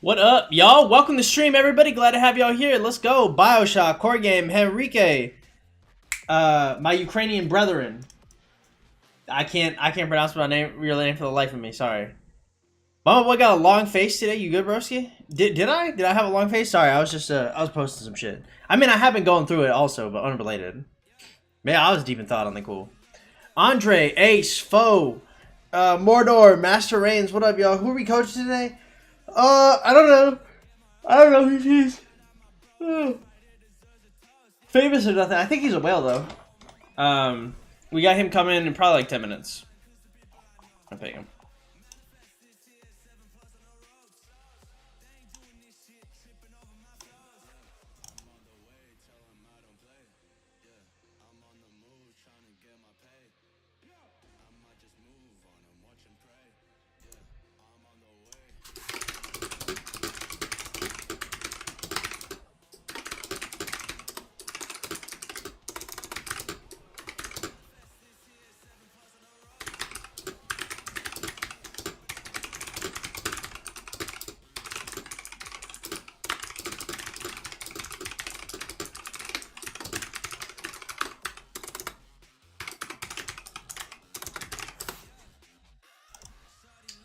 What up, y'all? Welcome to stream, everybody. Glad to have y'all here. Let's go. Bioshock, core game, Henrique, my Ukrainian brethren. I can't pronounce my real name for the life of me. Sorry. Mama boy got a long face today. You good, broski? Did I have a long face? Sorry, I was just I was posting some shit. I mean, I have been going through it also, but unrelated. Man, I was deep in thought on the cool. Andre, Ace, Foe, Mordor, Master Reigns. What up, y'all? Who are we coaching today? I don't know. I don't know who he's famous or nothing. I think he's a whale though. We got him coming in probably like 10 minutes. I'll pick him.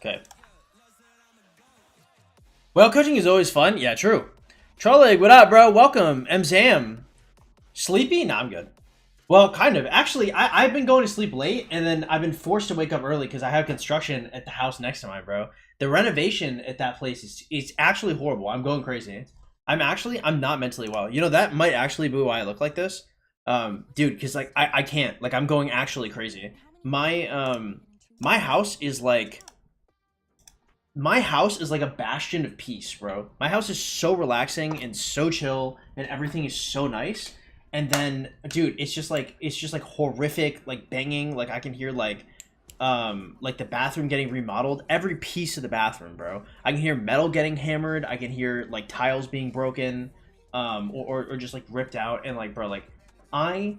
Okay. Well, coaching is always fun. Yeah, true. Trollleg, what up, bro? Welcome. MZam. Sleepy? Nah, I'm good. Well, kind of. Actually, I've been going to sleep late, and then I've been forced to wake up early because I have construction at the house next to mine, bro. The renovation at that place is actually horrible. I'm going crazy. I'm not mentally well. You know, that might actually be why I look like this. Dude, because, like, I can't. Like, I'm going actually crazy. My house is like... My house is like a bastion of peace, bro. My house is so relaxing and so chill, and everything is so nice. And then, dude, it's just like horrific, like banging. Like I can hear like the bathroom getting remodeled. Every piece of the bathroom, bro. I can hear metal getting hammered. I can hear like tiles being broken, or just like ripped out. And like, bro, like I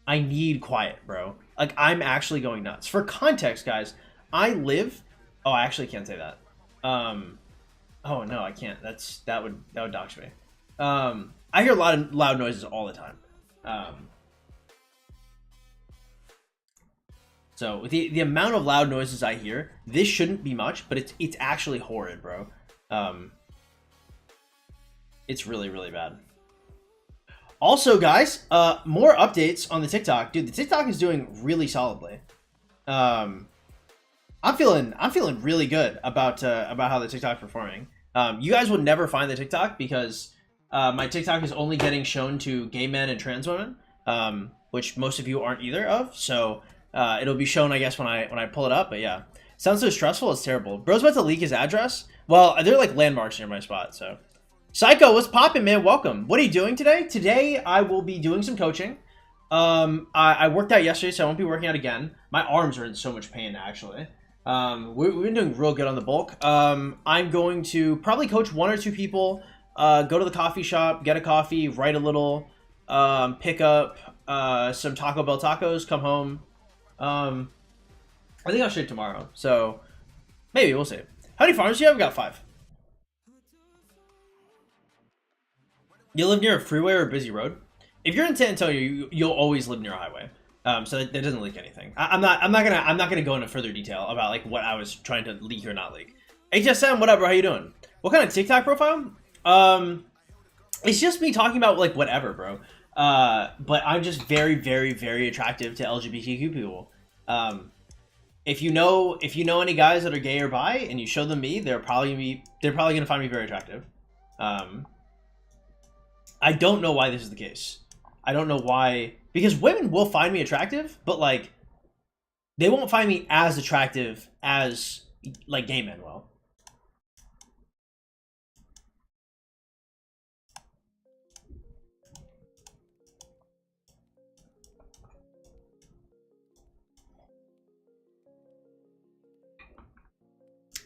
need quiet, bro. Like I'm actually going nuts. For context, guys, I live. Oh, I actually can't say that. Oh no, I can't. That would dox me. I hear a lot of loud noises all the time. So with the amount of loud noises I hear, this shouldn't be much, but it's actually horrid, bro. It's really, really bad. Also, guys, more updates on the TikTok. Dude, the TikTok is doing really solidly. I'm feeling really good about how the TikTok's performing. You guys would never find the TikTok because my TikTok is only getting shown to gay men and trans women, which most of you aren't either of. So it'll be shown, I guess, when I pull it up. But yeah, sounds so stressful. It's terrible. Bro's about to leak his address. Well, they're like landmarks near my spot. So, Psycho, what's poppin', man? Welcome. What are you doing today? Today I will be doing some coaching. I worked out yesterday, so I won't be working out again. My arms are in so much pain, actually. We've been doing real good on the bulk. I'm going to probably coach one or two people, go to the coffee shop, get a coffee, write a little, pick up some Taco Bell tacos, come home. I think I'll shave tomorrow, so maybe we'll see. How many farms do you have? We got 5. You live near a freeway or a busy road? If you're in San Antonio, you'll always live near a highway. So that doesn't leak anything. I'm not gonna go into further detail about like what I was trying to leak or not leak. HSM, what up, bro? How you doing? What kind of TikTok profile? It's just me talking about like whatever, bro. But I'm just very, very, very attractive to LGBTQ people. If you know any guys that are gay or bi, and you show them me, they're probably gonna find me very attractive. I don't know why this is the case. I don't know why. Because women will find me attractive, but like they won't find me as attractive as like gay men will.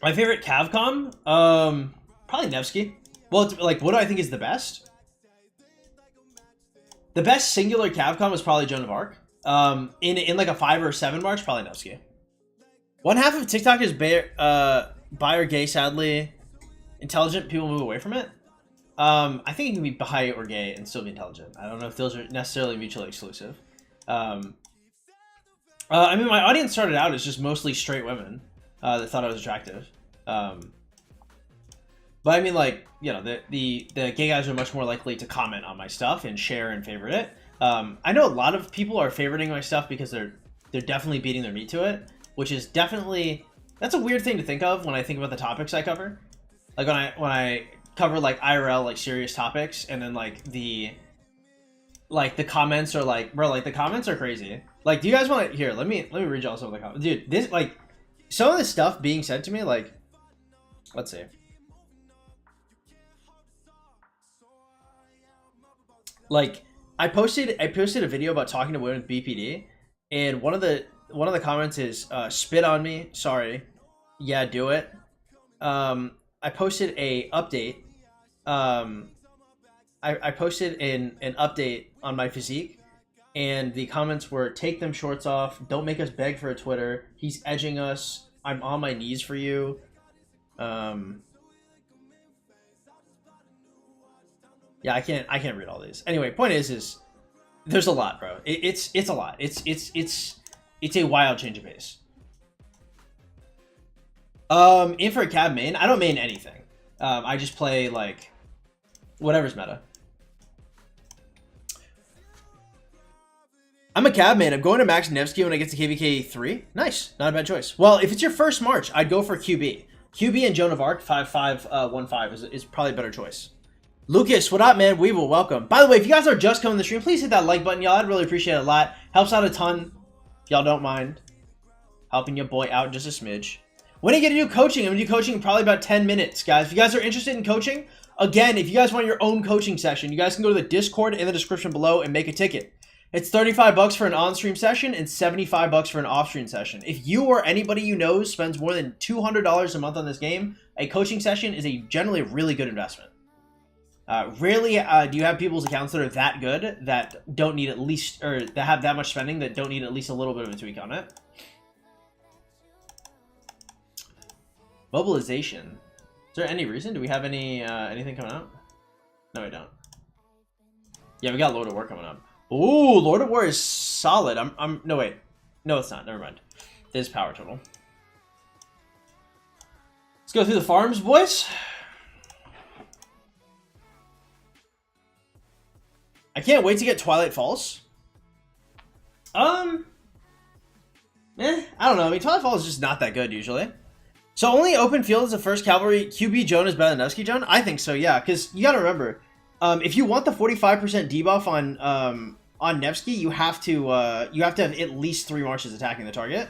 My favorite Cavcom? Probably Nevsky. Well, it's, like, what do I think is the best? The best singular Cavcom is probably Joan of Arc. In like a 5 or 7 March, probably Nevsky. One half of TikTok is bi or gay, sadly. intelligent people move away from it. I think you can be bi or gay and still be intelligent. I don't know if those are necessarily mutually exclusive. I mean, my audience started out as just mostly straight women that thought I was attractive. But I mean, like, you know, the gay guys are much more likely to comment on my stuff and share and favorite it. I know a lot of people are favoriting my stuff because they're definitely beating their meat to it, which is definitely, that's a weird thing to think of when I think about the topics I cover. Like when I cover like IRL, like serious topics, and then like the comments are like, bro, like the comments are crazy. Like, do you guys want to, here, let me read y'all some of the comments. Dude, this, like, some of the stuff being said to me, like, let's see. Like, I posted a video about talking to women with BPD, and one of the comments is spit on me, sorry, yeah, do it. I posted a update. I posted an update on my physique, and the comments were, take them shorts off, don't make us beg for a Twitter, he's edging us, I'm on my knees for you. Yeah, I can't read all these. Anyway, point is there's a lot, bro. It's a lot. It's a wild change of pace. In for a cab main, I don't main anything. I just play like whatever's meta. I'm a cab main. I'm going to max Nevsky when I get to KVK 3. Nice, not a bad choice. Well, if it's your first March, I'd go for QB. QB and Joan of Arc 5515 is probably a better choice. Lucas, what up, man? We will welcome. By the way, if you guys are just coming to the stream, please hit that like button, y'all. I'd really appreciate it a lot. Helps out a ton. If y'all don't mind helping your boy out just a smidge. When are you going to do coaching? I'm going to do coaching in probably about 10 minutes, guys. If you guys are interested in coaching, again, if you guys want your own coaching session, you guys can go to the Discord in the description below and make a ticket. It's $35 for an on-stream session and $75 for an off-stream session. If you or anybody you know spends more than $200 a month on this game, a coaching session is generally a really good investment. Rarely do you have people's accounts that are that good that don't need at least, or that have that much spending that don't need at least a little bit of a tweak on it. Mobilization. Is there any reason? Do we have any anything coming out? No, we don't. Yeah, we got Lord of War coming up. Ooh, Lord of War is solid. No, wait. No, it's not. Never mind. It is power total. Let's go through the farms, boys. I can't wait to get Twilight Falls. I don't know. I mean, Twilight Falls is just not that good usually. So only open field is the first cavalry. QB Joan is better than Nevsky Joan? I think so, yeah. Because you gotta remember, if you want the 45% debuff on Nevsky, you have to have at least 3 marches attacking the target.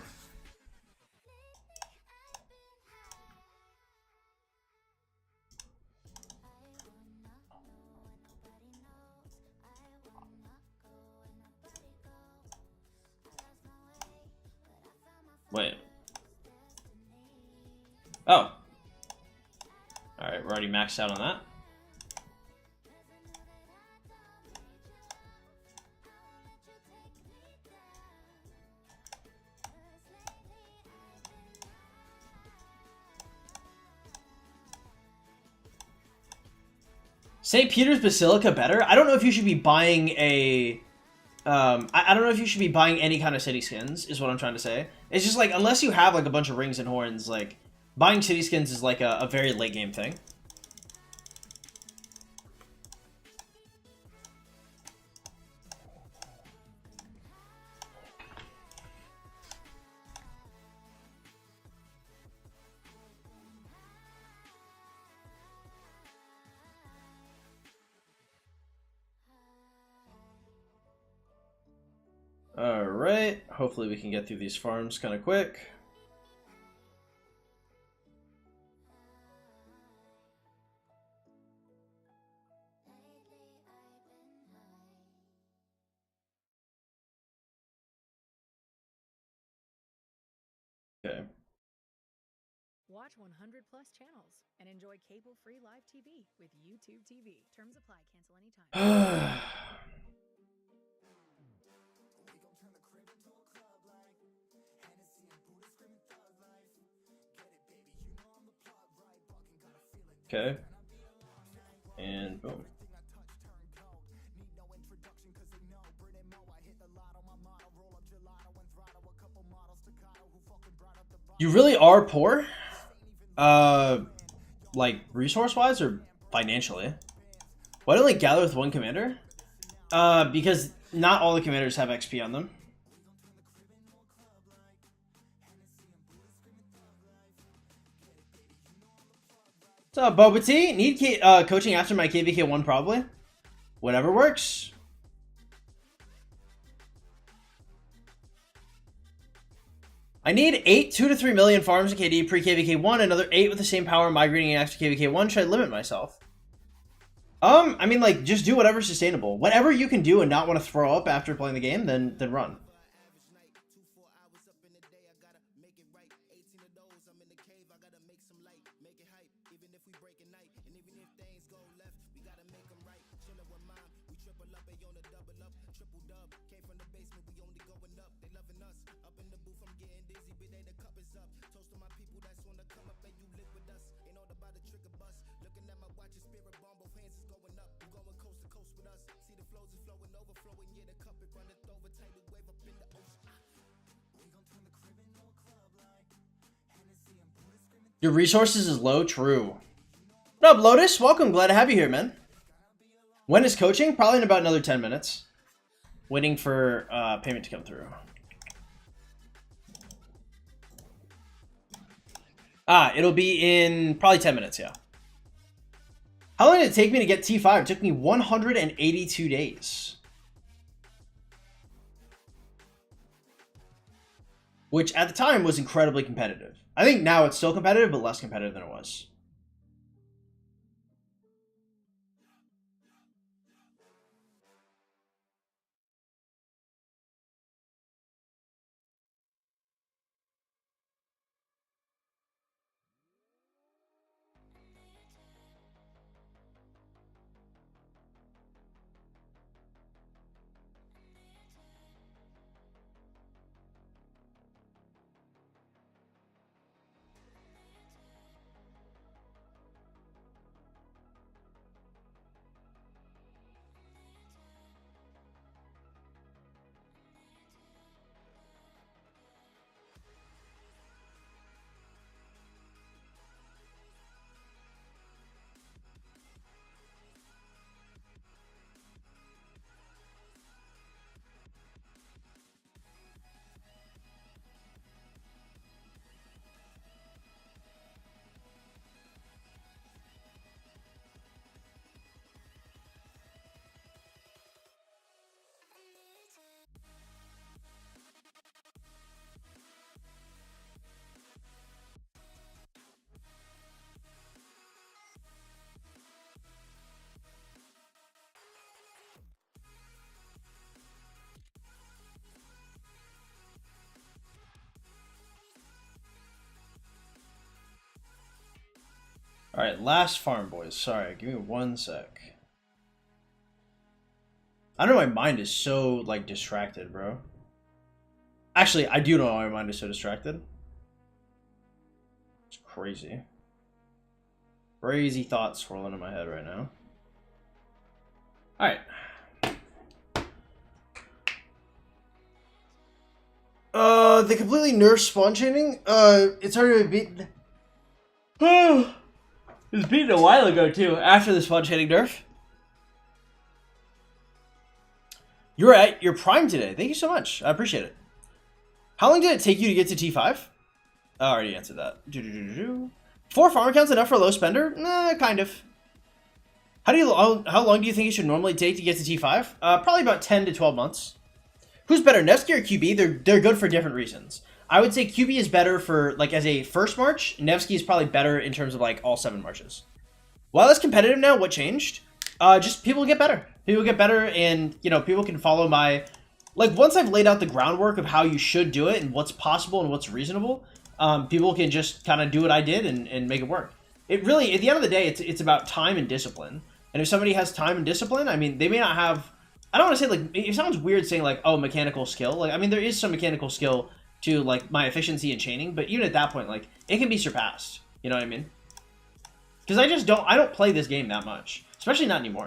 Wait. Oh. Alright, we're already maxed out on that. St. Peter's Basilica better? I don't know if you should be buying a... I don't know if you should be buying any kind of city skins, is what I'm trying to say. It's just like, unless you have like a bunch of rings and horns, like, buying city skins is like a very late game thing. Alright, hopefully we can get through these farms kind of quick. Okay. Watch 100 plus channels and enjoy cable-free live TV with YouTube TV. Terms apply. Cancel anytime. Okay. And boom. You really are poor? Like resource-wise or financially? Why don't they gather with one commander? Because not all the commanders have XP on them. What's up, Boba T? Need coaching after my KVK 1 probably? Whatever works. I need 8 2 to 3 million farms in KD pre-KVK 1, another 8 with the same power migrating after KVK 1. Should I limit myself? I mean, like, just do whatever's sustainable. Whatever you can do and not want to throw up after playing the game, then run. Your resources is low? True. What up, Lotus? Welcome. Glad to have you here, man. When is coaching? Probably in about another 10 minutes. Waiting for payment to come through. It'll be in probably 10 minutes, yeah. How long did it take me to get T5? It took me 182 days. Which at the time was incredibly competitive. I think now it's still competitive, but less competitive than it was. All right, last farm, boys. Sorry, give me 1 sec. I don't know why my mind is so, like, distracted, bro. Actually, I do know why my mind is so distracted. It's crazy. Crazy thoughts swirling in my head right now. All right. They completely nerfed spawn chaining. It's already been beaten. It was beaten a while ago, too, after the spawn chaining nerf. You're at your prime today. Thank you so much. I appreciate it. How long did it take you to get to T5? I already answered that. 4 farm accounts enough for a low spender? Nah, kind of. How long do you think it should normally take to get to T5? Probably about 10 to 12 months. Who's better, Nevsky or QB? They're good for different reasons. I would say QB is better for, like, as a first march. Nevsky is probably better in terms of, like, all 7 marches. While it's competitive now, what changed? Just people get better. People get better, and, you know, people can follow my... Like, once I've laid out the groundwork of how you should do it and what's possible and what's reasonable, people can just kind of do what I did and make it work. It really, at the end of the day, it's about time and discipline. And if somebody has time and discipline, I mean, they may not have... I don't want to say, like... It sounds weird saying, like, oh, mechanical skill. Like, I mean, there is some mechanical skill to, like, my efficiency in chaining, but even at that point, like, it can be surpassed. You know what I mean? Because I don't play this game that much, especially not anymore.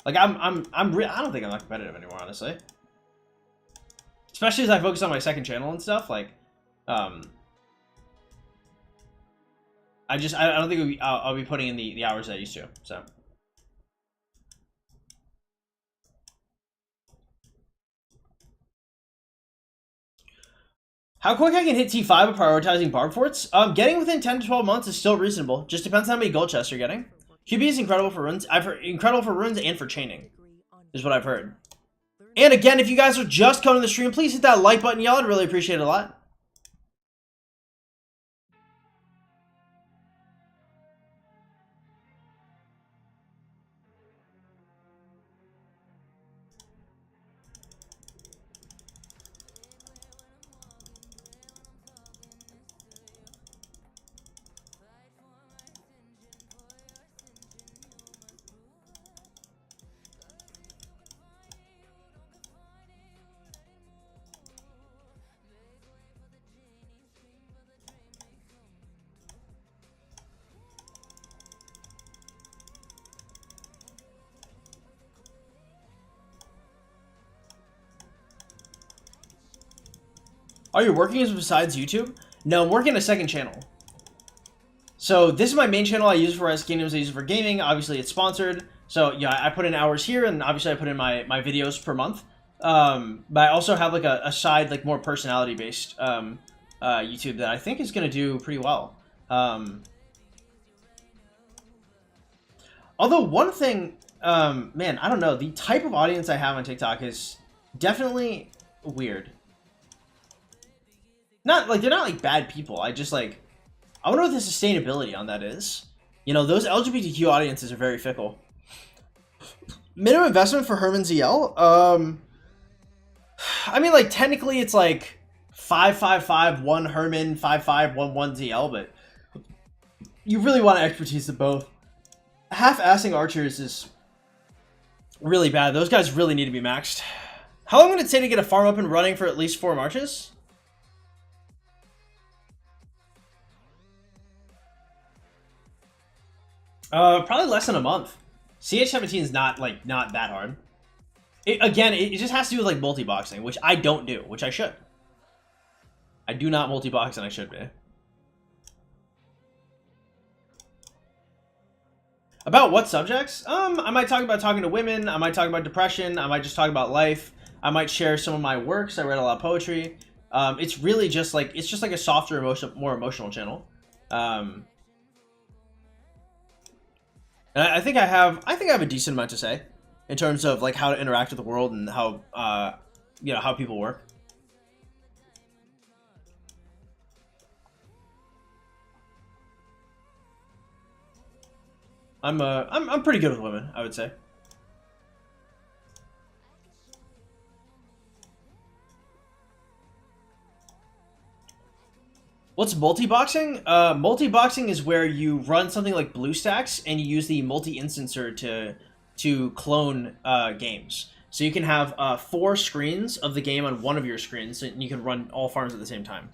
Like I don't think I'm that competitive anymore, honestly. Especially as I focus on my second channel and stuff. Like, I don't think I'll be putting in the hours that I used to. So. How quick I can hit T5 with prioritizing barb forts? Getting within 10 to 12 months is still reasonable. Just depends on how many gold chests you're getting. QB is incredible for runes. I've heard incredible for runes and for chaining, is what I've heard. And again, if you guys are just coming to the stream, please hit that like button, y'all. I'd really appreciate it a lot. Are you working besides YouTube? No, I'm working a second channel. So this is my main channel. I use it for Rise Kingdoms. I use it for gaming. Obviously, it's sponsored. So yeah, I put in hours here, and obviously I put in my videos per month. But I also have like a side, like more personality-based YouTube that I think is going to do pretty well. Although one thing, man, I don't know. The type of audience I have on TikTok is definitely weird. Not like they're not like bad people. I just like I wonder what the sustainability on that is. You know, those LGBTQ audiences are very fickle. Minimum investment for Herman ZL? I mean, like technically it's like 555 Herman 5511 ZL, but you really want expertise to both. Half-assing archers is really bad. Those guys really need to be maxed. How long would it take to get a farm up and running for at least 4 marches? Probably less than a month. CH17 is not that hard. It just has to do with like multi-boxing, which I don't do, which I should. I do not multi-box, and I should be. About what subjects? I might talk about talking to women. I might talk about depression. I might just talk about life. I might share some of my works. I read a lot of poetry. It's really just like a softer, more emotional channel. And I think I have a decent amount to say in terms of like how to interact with the world and how you know, how people work. I'm pretty good with women, I would say. What's multi-boxing? Multi-boxing is where you run something like BlueStacks and you use the multi-instancer to clone games. So you can have 4 screens of the game on one of your screens, and you can run all farms at the same time.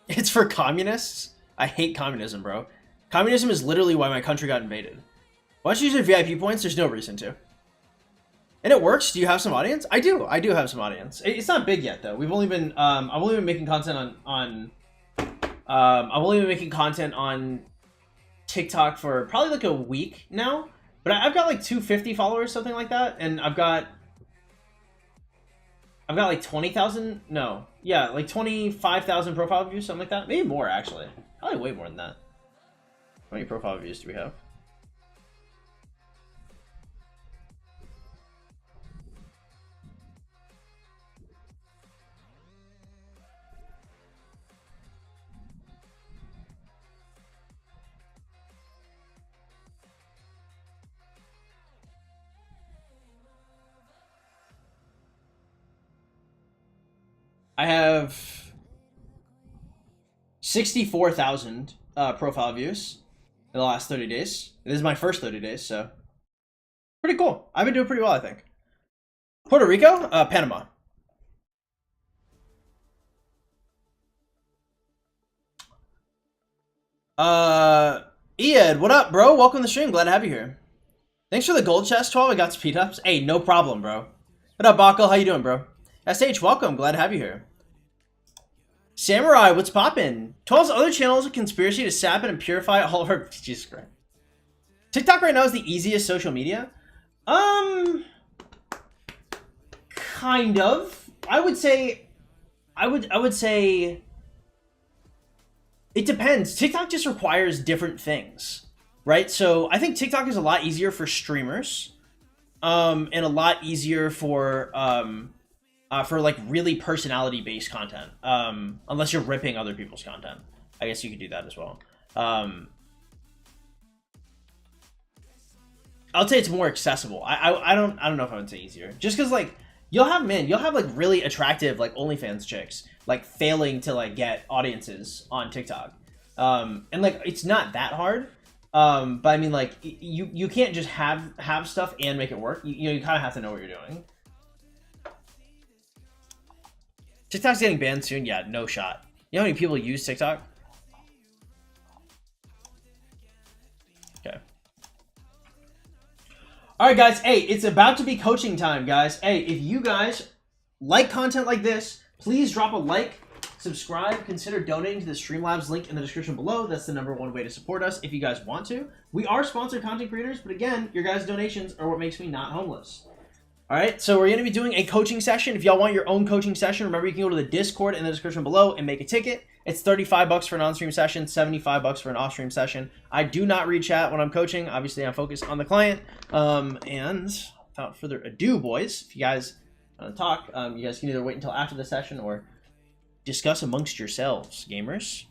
It's for communists? I hate communism, bro. Communism is literally why my country got invaded. Why don't you use your VIP points? There's no reason to. And it works. Do you have some audience? I do have some audience. It's not big yet though. We've only been I've only been making content I've only been making content on TikTok for probably like a week now. But I've got like 250 followers, something like that, and I've got like 20,000. No, yeah, like 25,000 profile views, something like that. Maybe more actually. Probably way more than that. How many profile views do we have? I have 64,000 profile views in the last 30 days. This is my first 30 days, so pretty cool. I've been doing pretty well, I think. Puerto Rico? Panama. Uh, Ed, what up, bro? Welcome to the stream. Glad to have you here. Thanks for the gold chest, 12. I got speed ups. Hey, no problem, bro. What up, Bakal? How you doing, bro? SH, welcome. Glad to have you here. Samurai, what's poppin'? 12's other channel is a conspiracy to sap and purify all of our... Jesus Christ. TikTok right now is the easiest social media. Kind of. I would say it depends. TikTok just requires different things, right? So I think TikTok is a lot easier for streamers, and a lot easier for like really personality based content. Unless you're ripping other people's content, I guess you could do that as well. I'll say it's more accessible. I don't know if I would say easier, just because like you'll have like really attractive like OnlyFans chicks like failing to like get audiences on TikTok, and like it's not that hard. But I mean like you can't just have stuff and make it work. You kind of have to know what you're doing. TikTok's getting banned soon. Yeah, no shot. You know how many people use TikTok? Okay. All right, guys. Hey, it's about to be coaching time, guys. Hey, if you guys like content like this, please drop a like, subscribe, consider donating to the Streamlabs link in the description below. That's the #1 way to support us if you guys want to. We are sponsored content creators, but again, your guys' donations are what makes me not homeless. All right, so we're going to be doing a coaching session. If y'all want your own coaching session, remember you can go to the Discord in the description below and make a ticket. It's $35 for an on-stream session, $75 for an off-stream session. I do not read chat when I'm coaching. Obviously, I'm focused on the client. And without further ado, boys, if you guys want to talk, you guys can either wait until after the session or discuss amongst yourselves, gamers.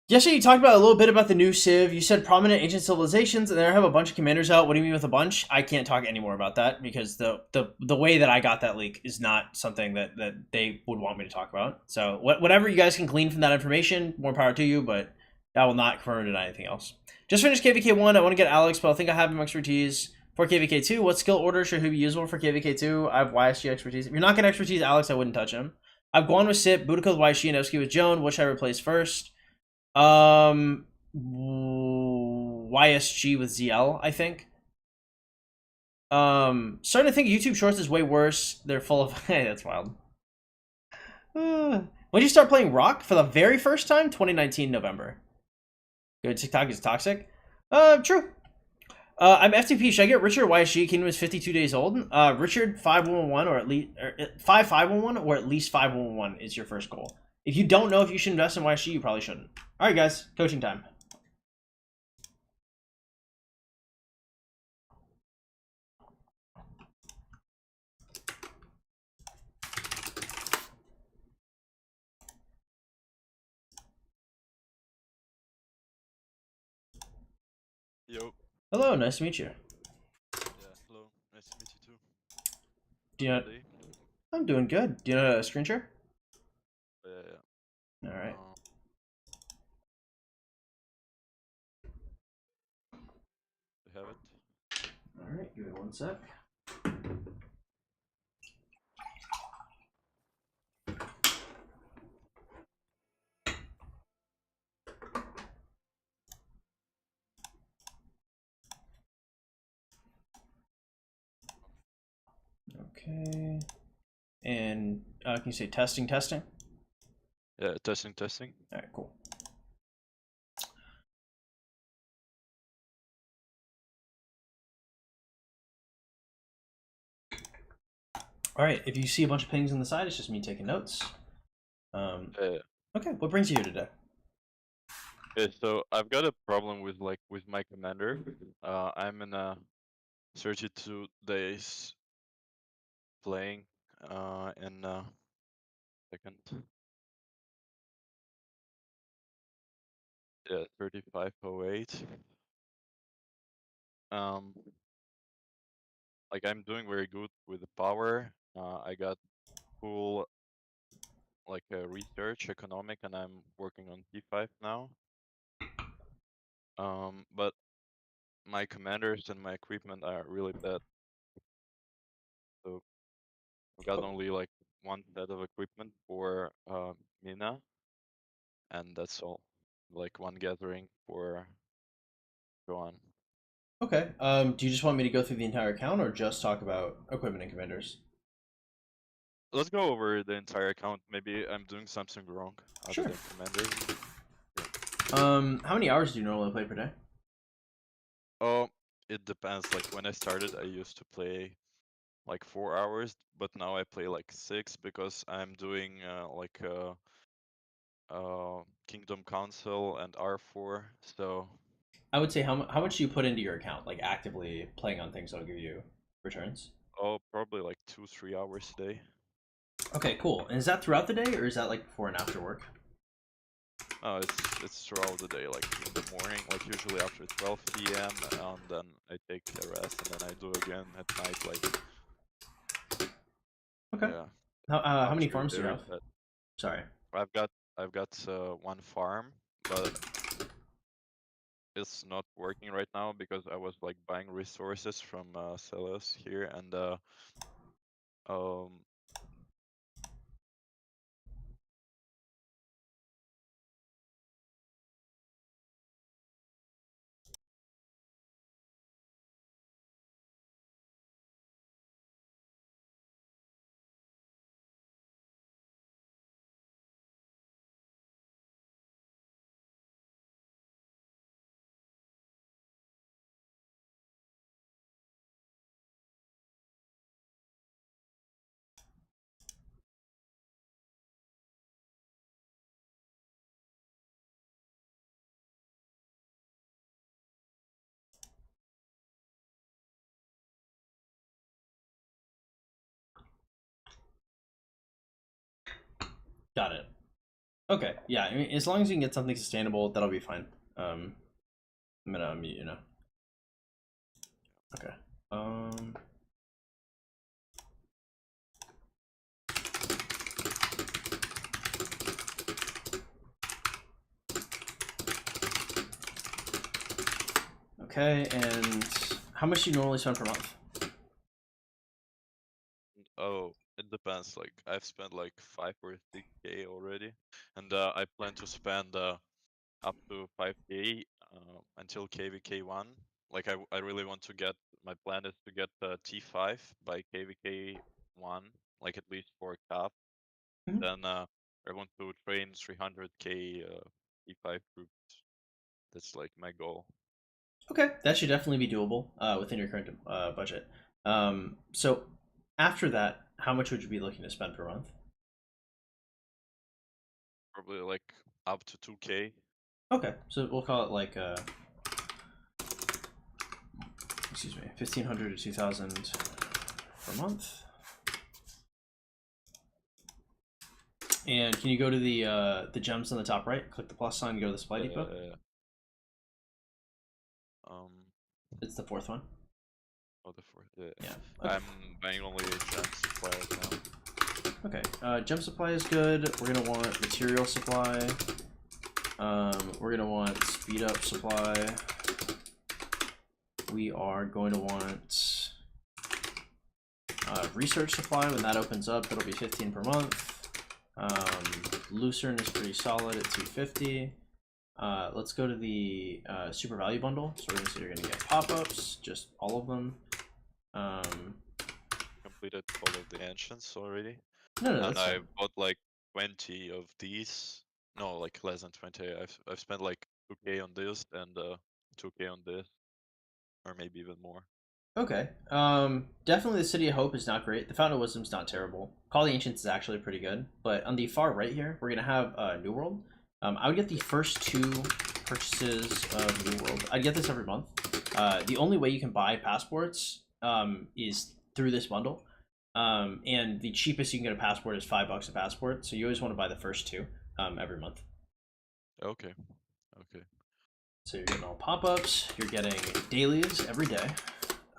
Yesterday, you talked about a little bit about the new Civ. You said prominent ancient civilizations, and then I have a bunch of commanders out. What do you mean with a bunch? I can't talk any more about that because the way that I got that leak is not something that they would want me to talk about. So whatever you guys can glean from that information, more power to you, but that will not confirm or deny anything else. Just finished KVK 1. I want to get Alex, but I think I have him expertise. For KVK 2, what skill order should he be usable for KVK 2? I have YSG expertise. If you're not getting expertise, Alex, I wouldn't touch him. I've Guan with Sip, Boudica with YSG, and Evsky with Joan. What should I replace first? YSG with ZL, I think. Starting to think YouTube Shorts is way worse. They're full of... Hey, that's wild. When did you start playing Rock? For the very first time? 2019 November. Good, TikTok is toxic. True. I'm F2P. Should I get Richard YSG? Kingdom is 52 days old. Richard 5111 or at least 5511 or at least 5111 is your first goal. If you don't know if you should invest in YSG, you probably shouldn't. All right, guys, coaching time. Yo. Hello, nice to meet you. Yeah, hello. Nice to meet you too. Do you know? I'm doing good. Do you know how to screen share? Yeah. All right. You have it? All right, give me 1 sec. Okay. And can you say testing? Yeah, testing. All right, cool. All right, if you see a bunch of pings on the side, it's just me taking notes. Okay, what brings you here today? Okay, so I've got a problem with my commander. I'm in a 32 days playing in second. Yeah, 3508. Like I'm doing very good with the power. I got full like research economic, and I'm working on P5 now. But my commanders and my equipment are really bad. So I've got only like one set of equipment for Mina, and that's all. Like one gathering for Joan. Okay. Do you just want me to go through the entire account or just talk about equipment and commanders? Let's go over the entire account. Maybe I'm doing something wrong other Sure. than commanders. How many hours do you normally play per day? Oh, it depends. Like when I started, I used to play like 4 hours, but now I play like 6 because I'm doing Kingdom Council and R4. So I would say how much do you put into your account, like actively playing on things that'll give you returns? probably like 2-3 hours a day. Okay, cool. And is that throughout the day or is that like before and after work? It's throughout the day, like in the morning, like usually after 12 p.m. and then I take a rest and then I do again at night, like Okay. yeah. How many After farms do the you have? reset. Sorry. I've got one farm, but it's not working right now because I was like buying resources from sellers here and um Got it. Okay. Yeah. I mean, as long as you can get something sustainable, that'll be fine. I'm gonna unmute you now. Okay. Okay. And how much do you normally spend per month? oh, it depends. Like I've spent like 5 or 6K already, and I plan to spend up to 5K until KVK1. Like I really want to get. My plan is to get T5 by KVK1, like at least for a cap. Mhm. Then I want to train 300K T5 troops. That's like my goal. Okay, that should definitely be doable within your current budget. So after that, how much would you be looking to spend per month? Probably like up to 2K. Okay, so we'll call it like excuse me, 1,500 to 2,000 per month. And can you go to the gems on the top right? Click the plus sign and go to the supply depot. Um, It's the fourth one. oh, the fourth. Yeah. Yeah. Okay. I'm buying only gem supply right now. Okay. Gem supply is good. We're gonna want material supply. We're gonna want speed up supply. We are going to want research supply. When that opens up, that'll be 15 per month. Lucerne is pretty solid at 250. Let's go to the super value bundle. So we're gonna say you're gonna get pop-ups, just all of them. Completed all of the ancients already. No, And that's I fine. bought like 20 of these. No, like less than 20. I've spent like 2K on this and 2K on this, or maybe even more. Okay. Definitely the City of Hope is not great. The Fountain of Wisdom is not terrible. Call the Ancients is actually pretty good. But on the far right here, we're gonna have New World. I would get the first 2 purchases of New World. I'd get this every month. The only way you can buy passports is through this bundle. And the cheapest you can get a passport is $5 a passport. So you always want to buy the first 2 every month. Okay. Okay. So you're getting all pop-ups. You're getting dailies every day.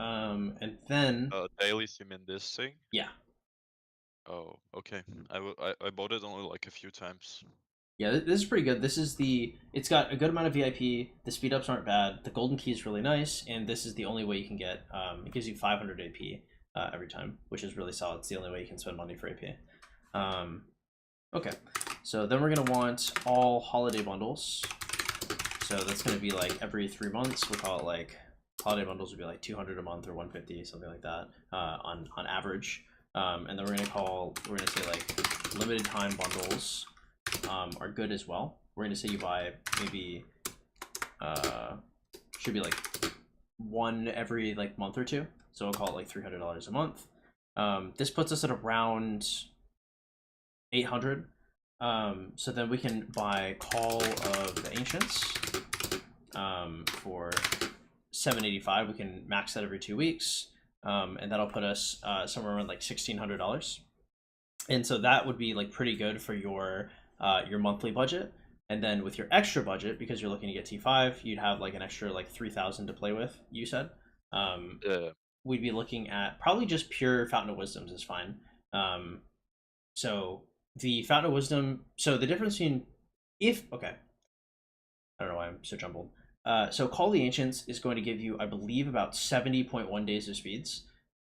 And then Dailies, you mean this thing? yeah. Oh, okay. I bought it only like a few times. Yeah, this is pretty good. It's got a good amount of VIP. The speed ups aren't bad. The golden key is really nice, and this is the only way you can get. It gives you 500 AP every time, which is really solid. It's the only way you can spend money for AP. Okay, so then we're gonna want all holiday bundles. So that's gonna be like every 3 months. We'll call it like holiday bundles would be like 200 a month or 150, something like that, on average. And then we're gonna say like limited time bundles are good as well. We're gonna say you buy maybe should be like one every like month or two. So we'll call it like $300 a month. This puts us at around 800. So then we can buy Call of the Ancients for 785. We can max that every 2 weeks, and that'll put us somewhere around like $1,600. And so that would be like pretty good for your monthly budget. And then with your extra budget, because you're looking to get T5, you'd have like an extra like 3,000 to play with. You said, Yeah. we'd be looking at probably just pure Fountain of Wisdoms is fine. So the Fountain of Wisdom. So the difference between okay, I don't know why I'm so jumbled. So Call the Ancients is going to give you, I believe, about 70.1 days of speeds.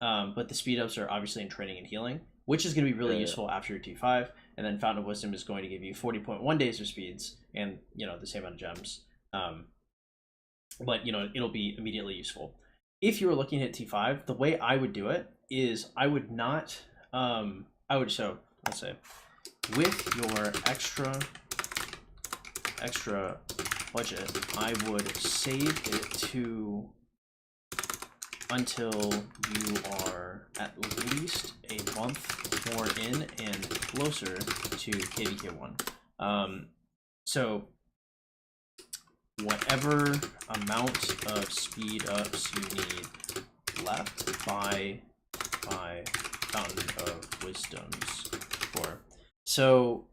But the speed ups are obviously in training and healing, which is going to be really useful after your T5. And then Fountain of Wisdom is going to give you 40.1 days of speeds and, the same amount of gems. But, it'll be immediately useful. If you were looking at T5, the way I would do it is I would not, so let's say, with your extra budget, I would save it to until you are at least a month more in and closer to KVK1. So whatever amount of speed ups you need left by Fountain of Wisdoms for. So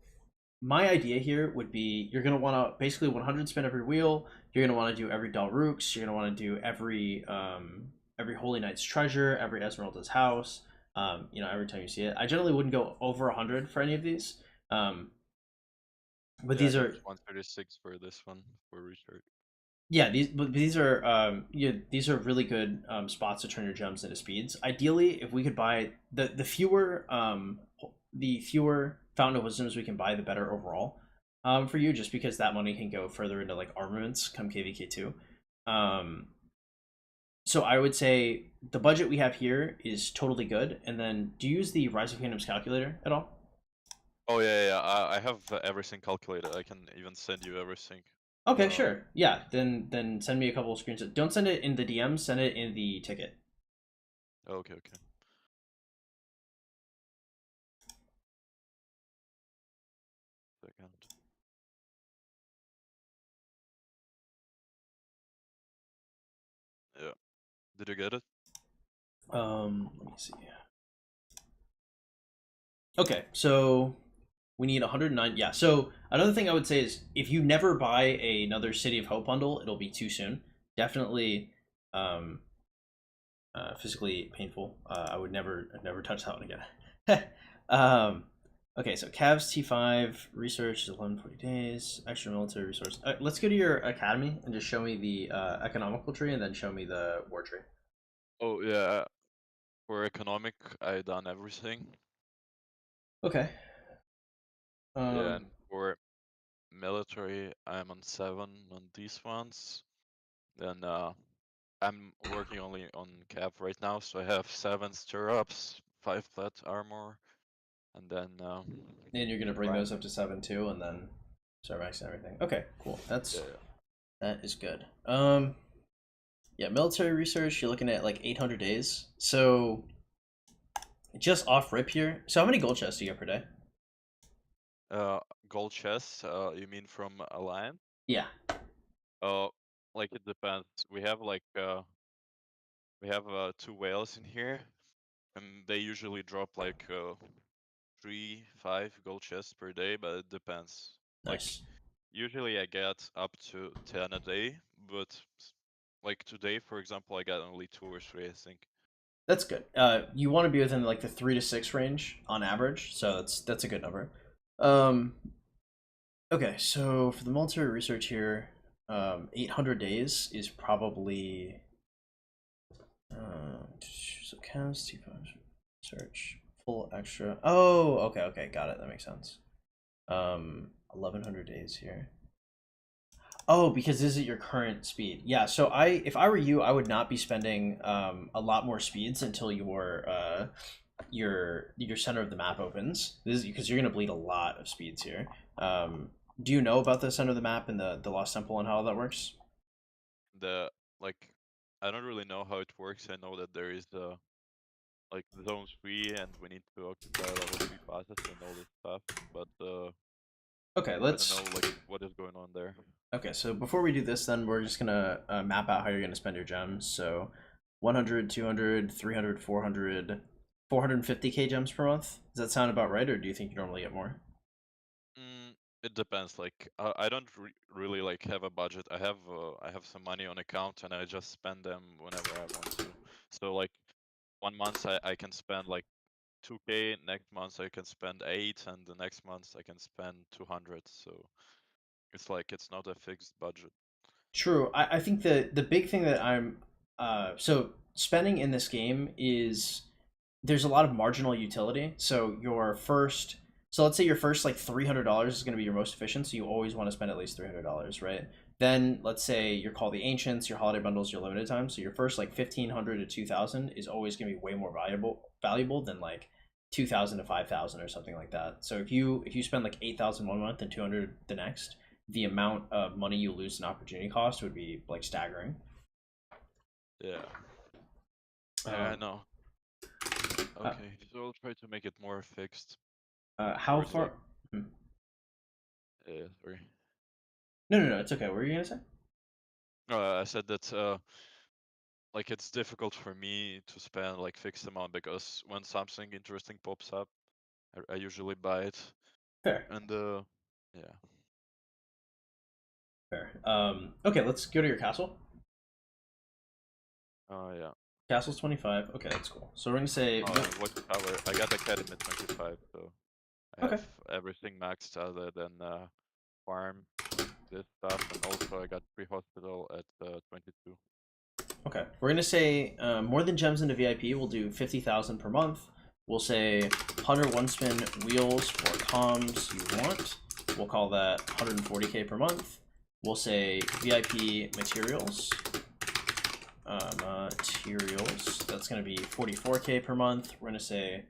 my idea here would be you're going to want to basically 100 spin every wheel. You're going to want to do every Dalrooks. You're going to want to do every Holy Knight's Treasure, every Esmeralda's House, every time you see it. I generally wouldn't go over 100 for any of these. But these are 136 for this one for research. Yeah, these are these are really good spots to turn your gems into speeds. Ideally, if we could buy the fewer Fountain of Wisdoms we can buy, the better overall for you, just because that money can go further into like armaments come KVK2. So I would say the budget we have here is totally good. And then do you use the Rise of Kingdoms calculator at all? Oh yeah. I have everything calculated. I can even send you everything. Okay, sure. Yeah, then send me a couple of screenshots. Don't send it in the DM, send it in the ticket. Okay. Second. Yeah. Did you get it? Let me see. Okay, so we need 109. Yeah, so another thing I would say is if you never buy another City of Hope bundle, it'll be too soon. Definitely physically painful. I would never touch that one again. Okay, so Cavs T5 research is 1140 days. Extra military resource. Let's go to your academy and just show me the economical tree, and then show me the war tree. Oh yeah. For economic, I done everything. Okay. Yeah, and for military, I'm on 7 on these ones. Then I'm working only on cap right now, so I have 7 stirrups, 5 flat armor, and then. And you're gonna bring those up to 7 too, and then start maxing everything. Okay, cool. That is good. Yeah, military research. You're looking at like 800 days. So just off rip here. So how many gold chests do you get per day? Gold chests. You mean from Alliance? Yeah. Like it depends. We have like 2 whales in here, and they usually drop like 3-5 gold chests per day, but it depends. Nice. Like usually I get up to 10 a day, but like today, for example, I got only 2 or 3, I think. That's good. You want to be within like the 3 to 6 range on average, so that's a good number. Okay, so for the military research here, 800 days is probably so counts T5 search Full extra. Oh, okay, got it. That makes sense. 1100 days here. Oh, because this is your current speed. Yeah, so if I were you, I would not be spending a lot more speeds until your center of the map opens. This is because you're gonna bleed a lot of speeds here. Do you know about the center of the map and the Lost Temple and how that works? The like, I don't really know how it works. I know that there is like zone 3 and we need to occupy level 3 passes and all this stuff, but Okay, I don't let's. know like what is going on there. Okay, so before we do this, then we're just gonna map out how you're gonna spend your gems. So 100, 200, 300, 400, 450k gems per month. Does that sound about right, or do you think you normally get more? It depends. Like I don't really like have a budget. I have some money on account and I just spend them whenever I want to. So like 1 month I can spend like 2k, next month I can spend 8, and the next month I can spend 200. So it's like it's not a fixed budget. True. I think the big thing that I'm so spending in this game is there's a lot of marginal utility. So let's say your first like $300 is going to be your most efficient, so you always want to spend at least $300, right? Then let's say you're called the ancients, your holiday bundles, your limited time. So your first like 1500 to 2000 is always going to be way more valuable than like 2000 to 5000 or something like that. So if you spend like 8000 one month and 200 the next, the amount of money you lose in opportunity cost would be like staggering. Yeah. Yeah, I Um, know. uh, Okay, so I'll try to make it more fixed. how Whereas like, far? Hmm. sorry. No, it's okay. What were you gonna say? I said that like it's difficult for me to spend like fixed amount because when something interesting pops up, I usually buy it, Fair, and yeah. fair. Okay, let's go to your castle. Oh yeah. Castle's 25. Okay, that's cool. So we're gonna say Watchtower. I got Academy 25, so I okay. have everything maxed other than farm, this stuff, and also I got pre-hospital at 22. Okay, we're gonna say more than gems into VIP. We'll do 50,000 per month. We'll say 100 one spin wheels for comms you want. We'll call that 140k per month. We'll say VIP materials. Materials. That's gonna be 44k per month. We're gonna say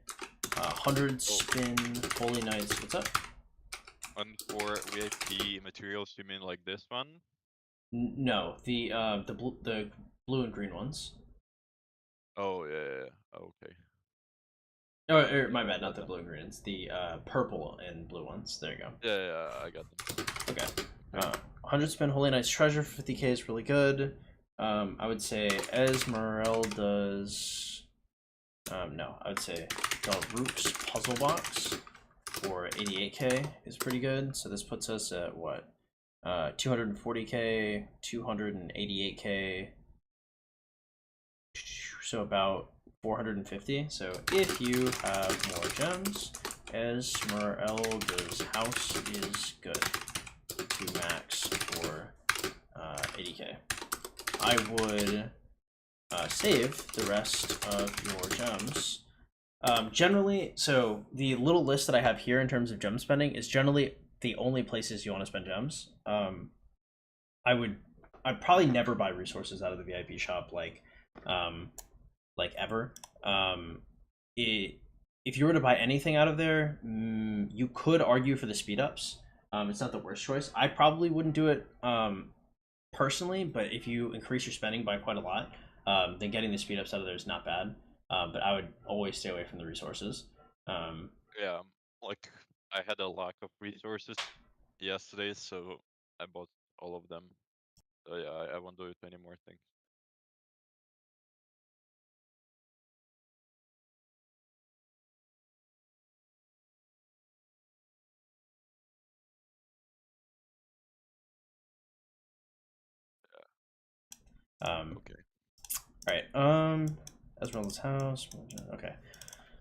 100 spin Holy Knights. What's up? And for VIP materials, you mean like this one? No, the blue and green ones. Oh yeah. Okay. Oh, my Yeah, I bad, not got the them. blue and greens. The purple and blue ones. There you go. Yeah, I got them. Okay. Okay. 100 spin Holy Knight's Treasure for 50k is really good. I would say Esmeralda's. No, I would say the Rook's Puzzle Box for 88k is pretty good. So this puts us at what? 240k, 288k. So about 450. So if you have more gems, Esmeralda's house is good to max for 80k. I would save the rest of your gems. Generally, so the little list that I have here in terms of gem spending is generally the only places you want to spend gems. I would, I'd probably never buy resources out of the VIP shop um, like ever. It, if you were to buy anything out of there, you could argue for the speed ups. It's not the worst choice. I probably wouldn't do it personally, but if you increase your spending by quite a lot, then getting the speed ups out of there is not bad. But I would always stay away from the resources. Um, Yeah, like I had a lack of resources yesterday, so I bought all of them. So yeah, I won't do it anymore. Thanks. um, Okay. all right. Esmeralda's house. Okay.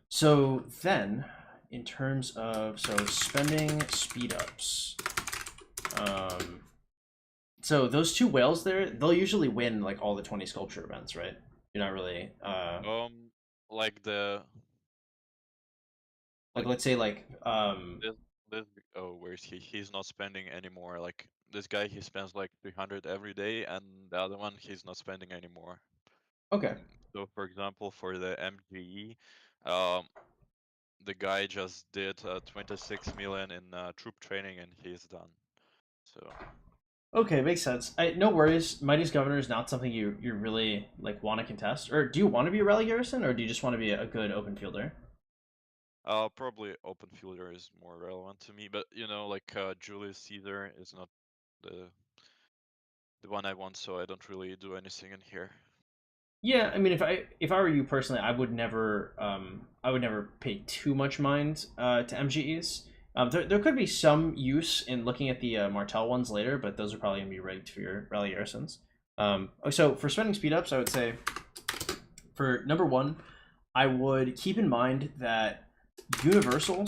So then, in terms of spending speed ups, um, so those two whales there, they'll usually win like all the 20 sculpture events, right? You're not really Like the Like, Like let's say, like, this this oh, where is he? He's not spending anymore. Like this guy, he spends like 300 every day, and the other one, he's not spending anymore. okay. So for example, for the MGE, um, the guy just did 26 million in troop training, and he's done. So Okay, makes sense. No worries. Mighty's Governor is not something you really like want to contest, or do you want to be a rally garrison, or do you just want to be a good open fielder? probably open fielder is more relevant to me, but you know, like Julius Caesar is not the one I want, so I don't really do anything in here. Yeah, I mean, if I were you personally, I would never pay too much mind to MGEs. There could be some use in looking at the Martel ones later, but those are probably gonna be rigged for your rally garrisons. So for spending speed ups, I would say for number one, I would keep in mind that universal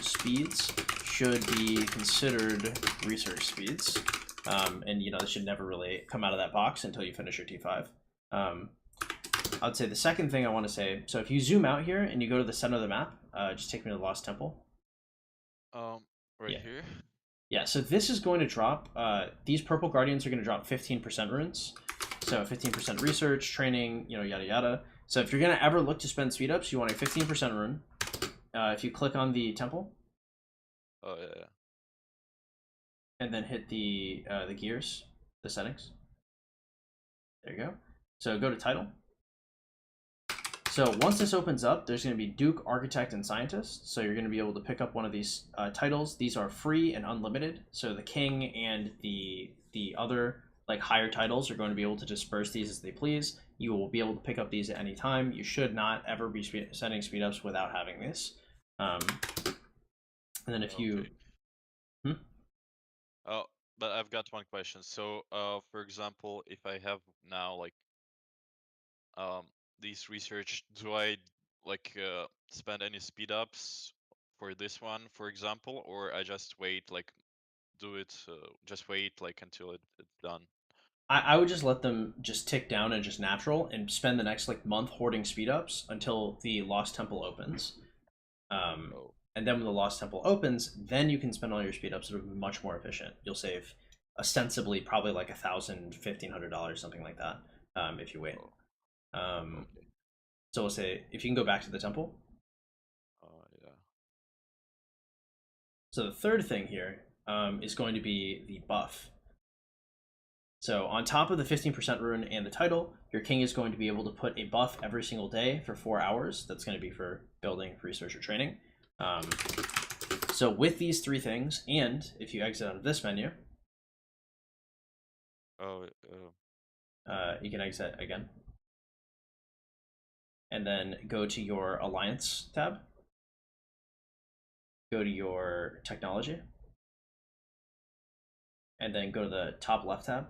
speeds should be considered research speeds. And you know, this should never really come out of that box until you finish your T5. I would say the second thing I want to say, so if you zoom out here and you go to the center of the map, just take me to the Lost Temple. Right Yeah. here. Yeah, so this is going to drop, these purple guardians are going to drop 15% runes. So 15% research, training, you know, yada yada. So if you're going to ever look to spend speed ups, you want a 15% rune. If you click on the temple. Oh yeah. And then hit the gears, the settings. There you go. So go to title. So once this opens up, there's going to be Duke, Architect, and Scientist. So you're going to be able to pick up one of these titles. These are free and unlimited. So the King and the other like higher titles are going to be able to disperse these as they please. You will be able to pick up these at any time. You should not ever be sending speed ups without having this. And then if you... Oh, but I've got one question. So, for example, if I have now like these research, do I like spend any speed ups for this one, for example, or I just wait like do it just wait like until it's done? I would just let them just tick down and just natural and spend the next like month hoarding speed ups until the Lost Temple opens. Oh, And then when the Lost Temple opens, then you can spend all your speed ups. It'll be much more efficient. You'll save ostensibly probably like $1,000, $1,500, something like that, if you wait. okay. So we'll say if you can go back to the temple. Yeah. So the third thing here is going to be the buff. So on top of the 15% rune and the title, your king is going to be able to put a buff every single day for 4 hours. That's going to be for building, research, or training. So with these three things, and if you exit out of this menu, you can exit again. And then go to your Alliance tab. Go to your Technology. And then go to the top left tab.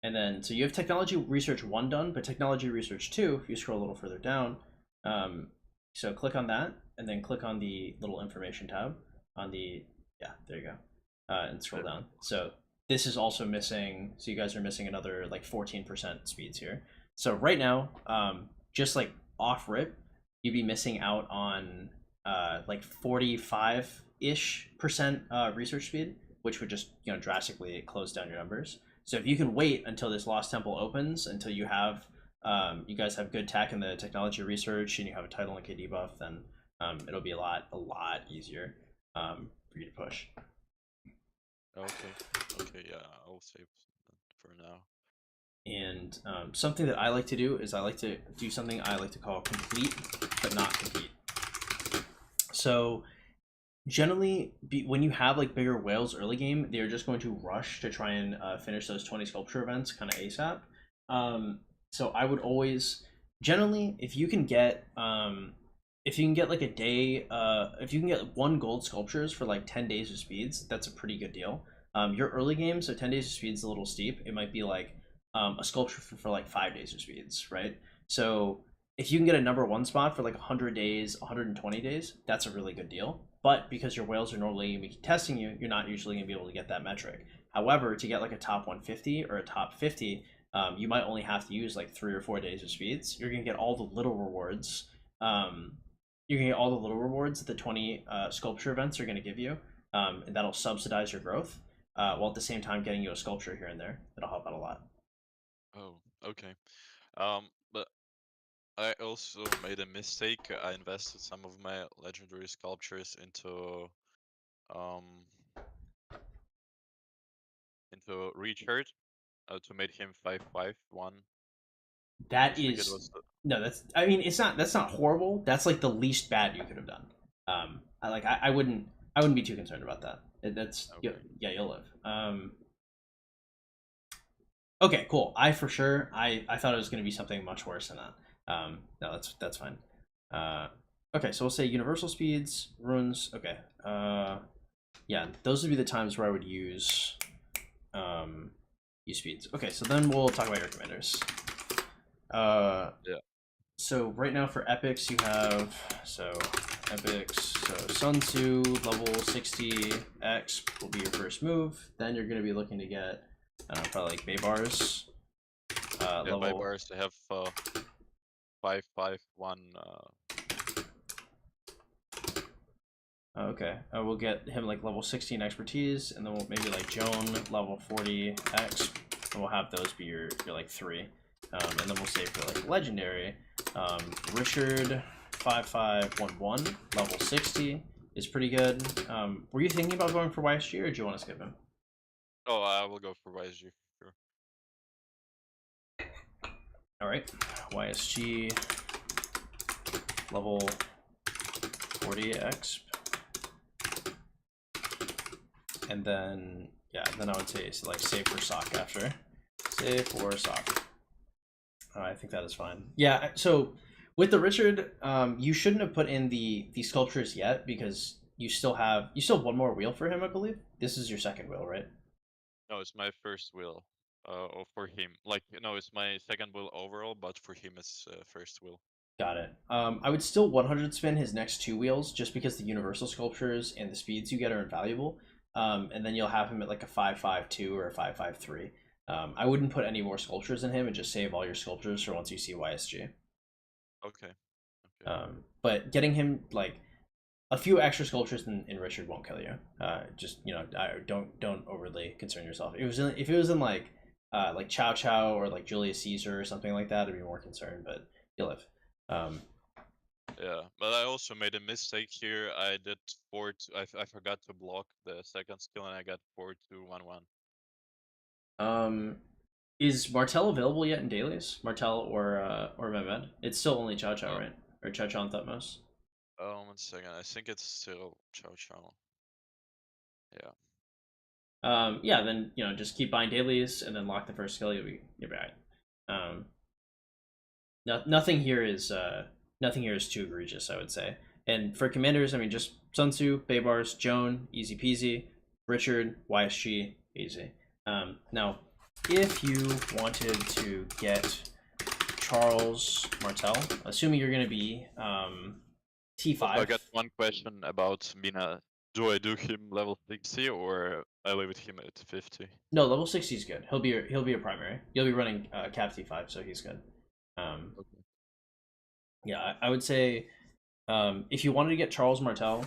And then, so you have Technology Research 1 done, but Technology Research 2, if you scroll a little further down, so click on that, and then click on the little information tab on the, yeah, there you go, and scroll down. So this is also missing, so you guys are missing another like 14% speeds here. So right now, just like off rip, you'd be missing out on like 45-ish% research speed, which would just, you know, drastically close down your numbers. So if you can wait until this Lost Temple opens, until you have, you guys have good tech in the technology research, and you have a title and KD buff, then it'll be a lot easier for you to push. Okay, yeah, I'll save for now. And something that I like to do is I like to do something I like to call complete, but not compete. So generally, when you have like bigger whales early game, they're just going to rush to try and finish those 20 sculpture events kind of ASAP. So I would always, generally, if you can get like a day, if you can get 1 gold sculptures for like 10 days of speeds, that's a pretty good deal. Your early game, so 10 days of speeds is a little steep. It might be like a sculpture for like 5 days of speeds, right? So if you can get a number 1 spot for like 100 days, 120 days, that's a really good deal. But because your whales are normally going to be testing you, you're not usually going to be able to get that metric. However, to get like a top 150 or a top 50, you might only have to use like 3 or 4 days of speeds. You're gonna get all the little rewards. You're gonna get all the little rewards that the 20 sculpture events are gonna give you, and that'll subsidize your growth, while at the same time getting you a sculpture here and there. That'll help out a lot. Oh, okay. But I also made a mistake. I invested some of my legendary sculptures into Richard to make him 5/5/1. That I think it is was no. I mean, that's not horrible. That's like the least bad you could have done. I wouldn't be too concerned about that. That's okay. yeah, you'll live. Okay, cool. I thought it was going to be something much worse than that. No, that's fine. Okay, so we'll say universal speeds, runes. Okay. Yeah, those would be the times where I would use speeds. Okay, so then we'll talk about your commanders. Yeah. So right now for epics you have epics. So Sun Tzu level 60 X will be your first move. Then you're going to be looking to get probably like Baybars. Yeah, Baybars, they have 5/5/1. Okay, we'll get him like level 16 expertise, and then we'll maybe like Joan level 40 X, and we'll have those be your like 3. And then we'll save for like legendary. Richard 5511 level 60 is pretty good. Were you thinking about going for YSG, or do you want to skip him? Oh, I will go for YSG. Sure. All right, YSG level 40 exp, and then then I would say like save for sock after. Save for sock. I think that is fine. Yeah, so with the Richard, you shouldn't have put in the sculptures yet, because you still have one more wheel for him, I believe. This is your second wheel, right? No, it's my first wheel. For him, like it's my second wheel overall, but for him it's first wheel. Got it. I would still 100 spin his next 2 wheels, just because the universal sculptures and the speeds you get are invaluable. And then you'll have him at like a 5/5/2 or a 5/5/3. I wouldn't put any more sculptures in him, and just save all your sculptures for once you see YSG. Okay. But getting him like a few extra sculptures in Richard won't kill you. Just don't overly concern yourself. If it was in like Chow Chow or like Julius Caesar or something like that, I'd be more concerned. But you'll live. Yeah, but I also made a mistake here. I did 4 to, I forgot to block the second skill, and I got 4/2/1/1. Is Martel available yet in dailies? Martel or Mehmed? It's still only Chow Chow, right? Or Chow Chow and Thutmose? 1 second. I think it's still Chow Chow. Yeah. Yeah, then just keep buying dailies and then lock the first skill. You'll be right. Nothing here is too egregious, I would say. And for commanders, I mean, just Sun Tzu, Baybars, Joan, easy peasy. Richard, YSG, easy. Now, if you wanted to get Charles Martel, assuming you're going to be T5. I got one question about Mina. Do I do him level 60 or I leave it him at 50? No, level 60 is good. He'll be a primary. You'll be running Cap T5, so he's good. Okay. Yeah, I would say if you wanted to get Charles Martel,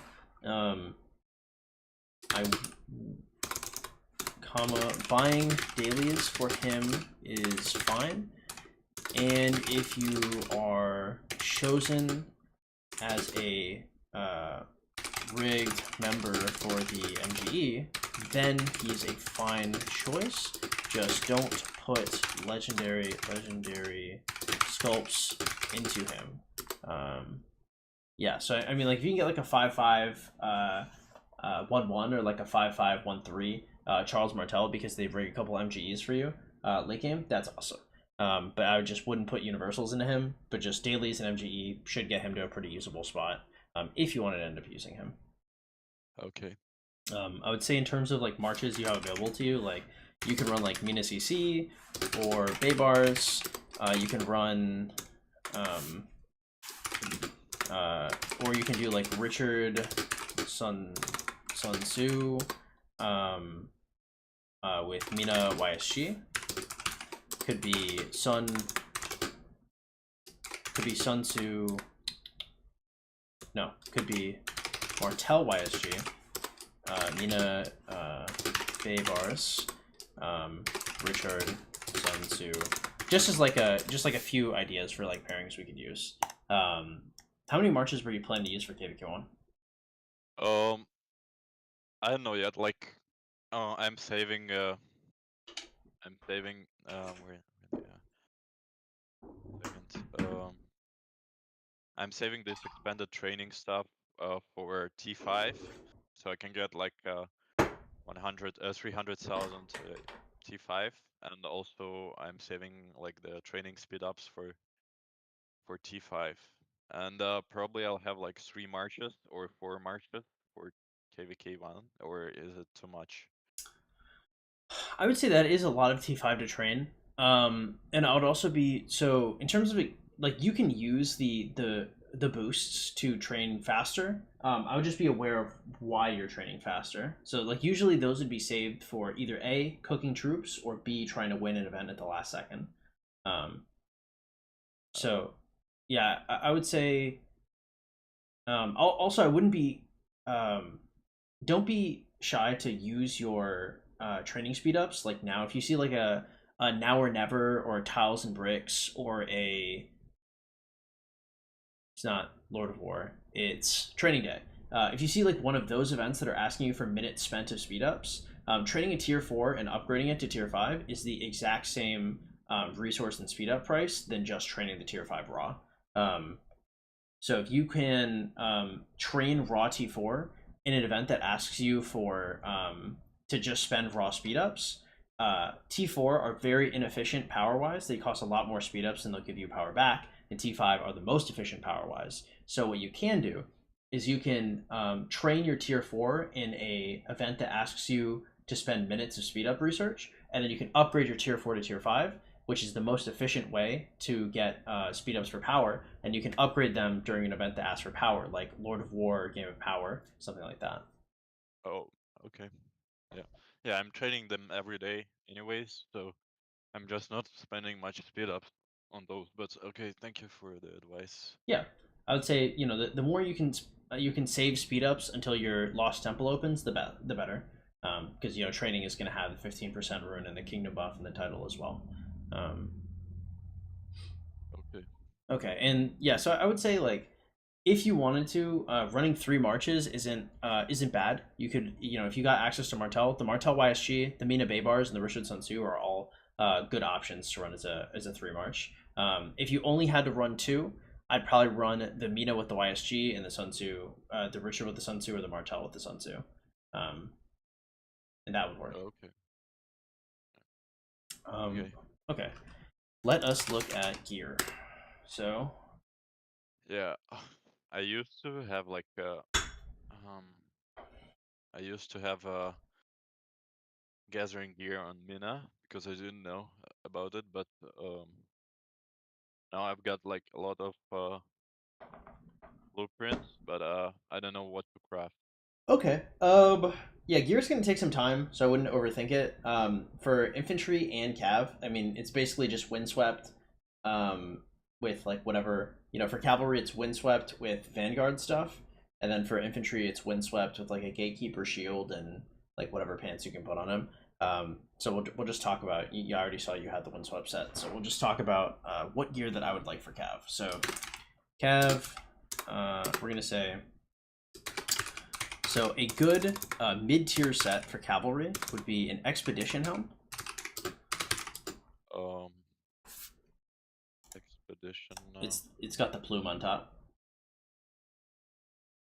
buying dailies for him is fine. And if you are chosen as a rigged member for the MGE, then he's a fine choice. Just don't put legendary sculpts into him. Yeah, so I mean, like if you can get like a 5/5/1/1 or like a 5/5/1/3 Charles Martel, because they bring a couple MGEs for you late game, that's awesome. But I just wouldn't put universals into him, but just dailies and MGE should get him to a pretty usable spot if you wanted to end up using him. Okay. I would say in terms of like marches you have available to you, like you can run like Mina CC or Baybars. You can run or you can do like Richard, Sun Tzu with Mina YSG. could be Sun Tzu. No, could be Martel YSG, Mina Baybars, Richard Sun Tzu. Just a few ideas for like pairings we could use. How many marches were you planning to use for KVK1? I don't know yet. Like, I'm saving. Where second. I'm saving this expanded training stuff for T5, so I can get like 300,000 T5, and also I'm saving like the training speed ups for T5, and probably I'll have like 3 marches or 4 marches for KVK1, or is it too much? I would say that is a lot of T5 to train. And I would also be so in terms of like you can use the boosts to train faster. I would just be aware of why you're training faster. So like usually those would be saved for either A, cooking troops, or B, trying to win an event at the last second. So yeah, I would say also I wouldn't be don't be shy to use your training speed ups. Like now, if you see like a now or never or a tiles and bricks or a it's not Lord of War, it's Training Day. If you see like one of those events that are asking you for minutes spent of speed ups, training a tier 4 and upgrading it to tier 5 is the exact same resource and speed up price than just training the tier 5 raw. So if you can train raw T4 in an event that asks you for to just spend raw speed ups, T4 are very inefficient power wise. They cost a lot more speed ups than they'll give you power back, and T5 are the most efficient power wise. So what you can do is you can train your tier 4 in a event that asks you to spend minutes of speed up research, and then you can upgrade your tier 4 to tier 5, which is the most efficient way to get speed ups for power, and you can upgrade them during an event that asks for power, like Lord of War, Game of Power, something like that. Oh, okay. Yeah, I'm training them every day anyways, so I'm just not spending much speed ups on those. But okay, thank you for the advice. Yeah, I would say the more you can save speed ups until your Lost Temple opens, the better, because training is going to have the 15% rune and the Kingdom buff and the title as well. Okay. Okay, and yeah, so I would say like if you wanted to, running 3 marches isn't bad. You could if you got access to Martel, the Martel YSG, the Mina Baybars, and the Rishud Sun Tzu are all good options to run as a 3 march. If you only had to run 2, I'd probably run the Mina with the YSG and the Sun Tzu, the Rishud with the Sun Tzu, or the Martel with the Sun Tzu, and that would work. Okay. Okay. Let us look at gear. So yeah, I used to have like gathering gear on Mina because I didn't know about it, but now I've got like a lot of blueprints, but I don't know what to craft. Okay. Yeah, gear's gonna take some time, so I wouldn't overthink it. For infantry and cav, I mean, it's basically just windswept, with like whatever For cavalry, it's windswept with vanguard stuff, and then for infantry, it's windswept with like a gatekeeper shield and like whatever pants you can put on him. So we'll just talk about. You already saw you had the windswept set, so we'll just talk about what gear that I would like for cav. So, cav, we're gonna say. So a good mid-tier set for cavalry would be an expedition helm. Expedition. It's got the plume on top.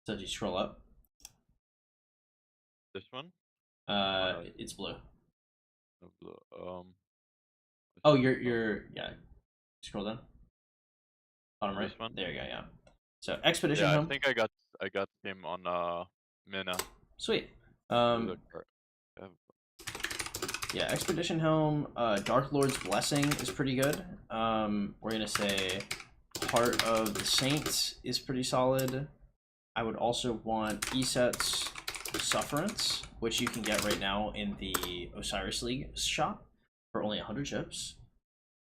So if you scroll up. This one? It's blue. Blue. Oh, you're yeah. Scroll down. Bottom right. This one? There you go. Yeah. So expedition Yeah, helm. I think I got him on Mina. Sweet. Yeah. Yeah, expedition helm. Dark Lord's blessing is pretty good. We're gonna say Heart of the Saints is pretty solid. I would also want Eset's Sufferance, which you can get right now in the Osiris League shop for only 100 chips.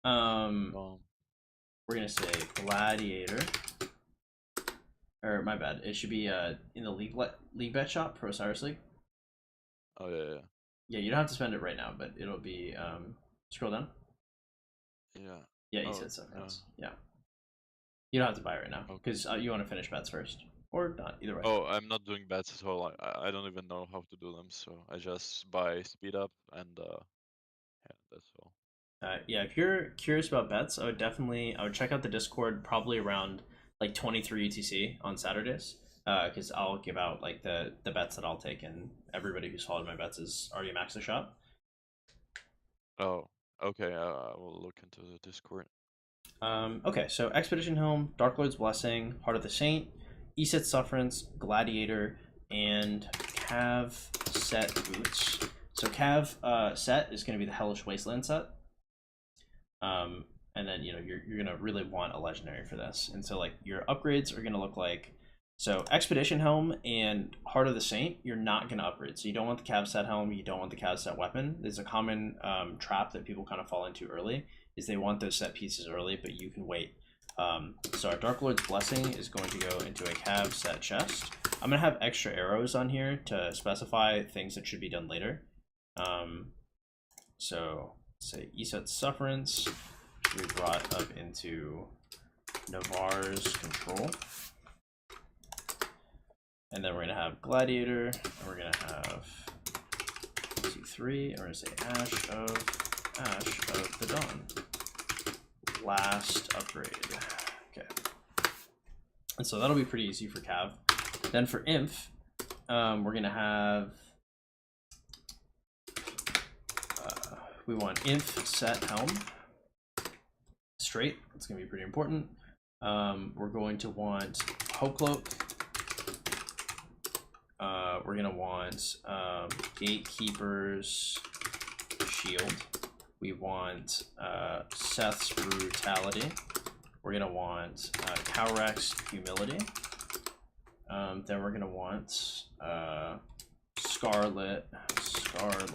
Um, We're gonna say gladiator. Or my bad. It should be in the league bet shop for Osiris League. oh yeah. Yeah, you don't have to spend it right now, but it'll be scroll down. Yeah. Yeah, you Oh, said sufferance. Yeah. You don't have to buy it right now because you want to finish bets first, or not. Either way. Oh, I'm not doing bets at all. I don't even know how to do them, so I just buy speed up and yeah, that's all. Yeah, if you're curious about bets, I would check out the Discord probably around like 23 UTC on Saturdays, because I'll give out like the bets that I'll take, and everybody who's followed my bets is already maxed the shop. Oh, okay. I will look into the Discord. Okay, so Expedition Helm, Dark Lord's Blessing, Heart of the Saint, Eset Sufferance, Gladiator, and Cav Set Boots. So Cav set is going to be the Hellish Wasteland set. And then you're gonna really want a legendary for this, and so like your upgrades are gonna look like, so Expedition Helm and Heart of the Saint you're not gonna upgrade. So you don't want the Cav set helm, you don't want the Cav set weapon. There's a common trap that people kind of fall into early, is they want those set pieces early, but you can wait. So our Dark Lord's Blessing is going to go into a Cav set chest. I'm gonna have extra arrows on here to specify things that should be done later. So say Eset's Sufferance we brought up into Navarre's control. And then we're going to have Gladiator, and we're going to have 2, 3, and we're going to say Ash of the Dawn. Last upgrade. Okay. And so that'll be pretty easy for Cav. Then for Inf, we're going to have we want Inf set helm. Straight, it's going to be pretty important. We're going to want Hope Cloak. We're going to want Gatekeeper's Shield. We want Seth's Brutality. We're going to want Cowrack's Humility. Then we're going to want Scarlet Hounds.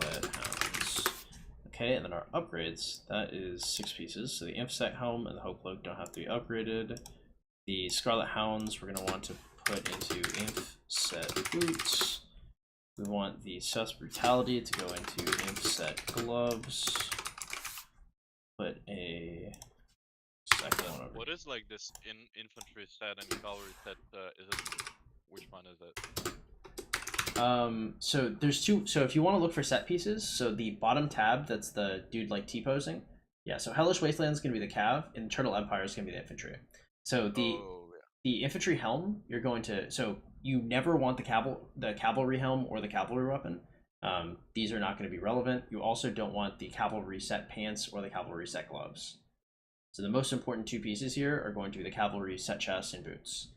Okay, and then our upgrades, that is 6 pieces. So the Imp Set Helm and the Hope Cloak don't have to be upgraded. The Scarlet Hounds we're going to want to put into Imp Set Boots. We want the Sus Brutality to go into Imp Set Gloves. Put a second one over. What is like this infantry set and cavalry set? Is it, which one is it? So there's two. So if you want to look for set pieces, so the bottom tab, that's the dude like T-posing. Yeah, so Hellish Wasteland is going to be the Cav, and Eternal Empire is going to be the infantry. So the infantry helm, you're going to, so you never want the cavalry helm or the cavalry weapon. These are not going to be relevant. You also don't want the cavalry set pants or the cavalry set gloves. So the most important 2 pieces here are going to be the cavalry set chest and boots.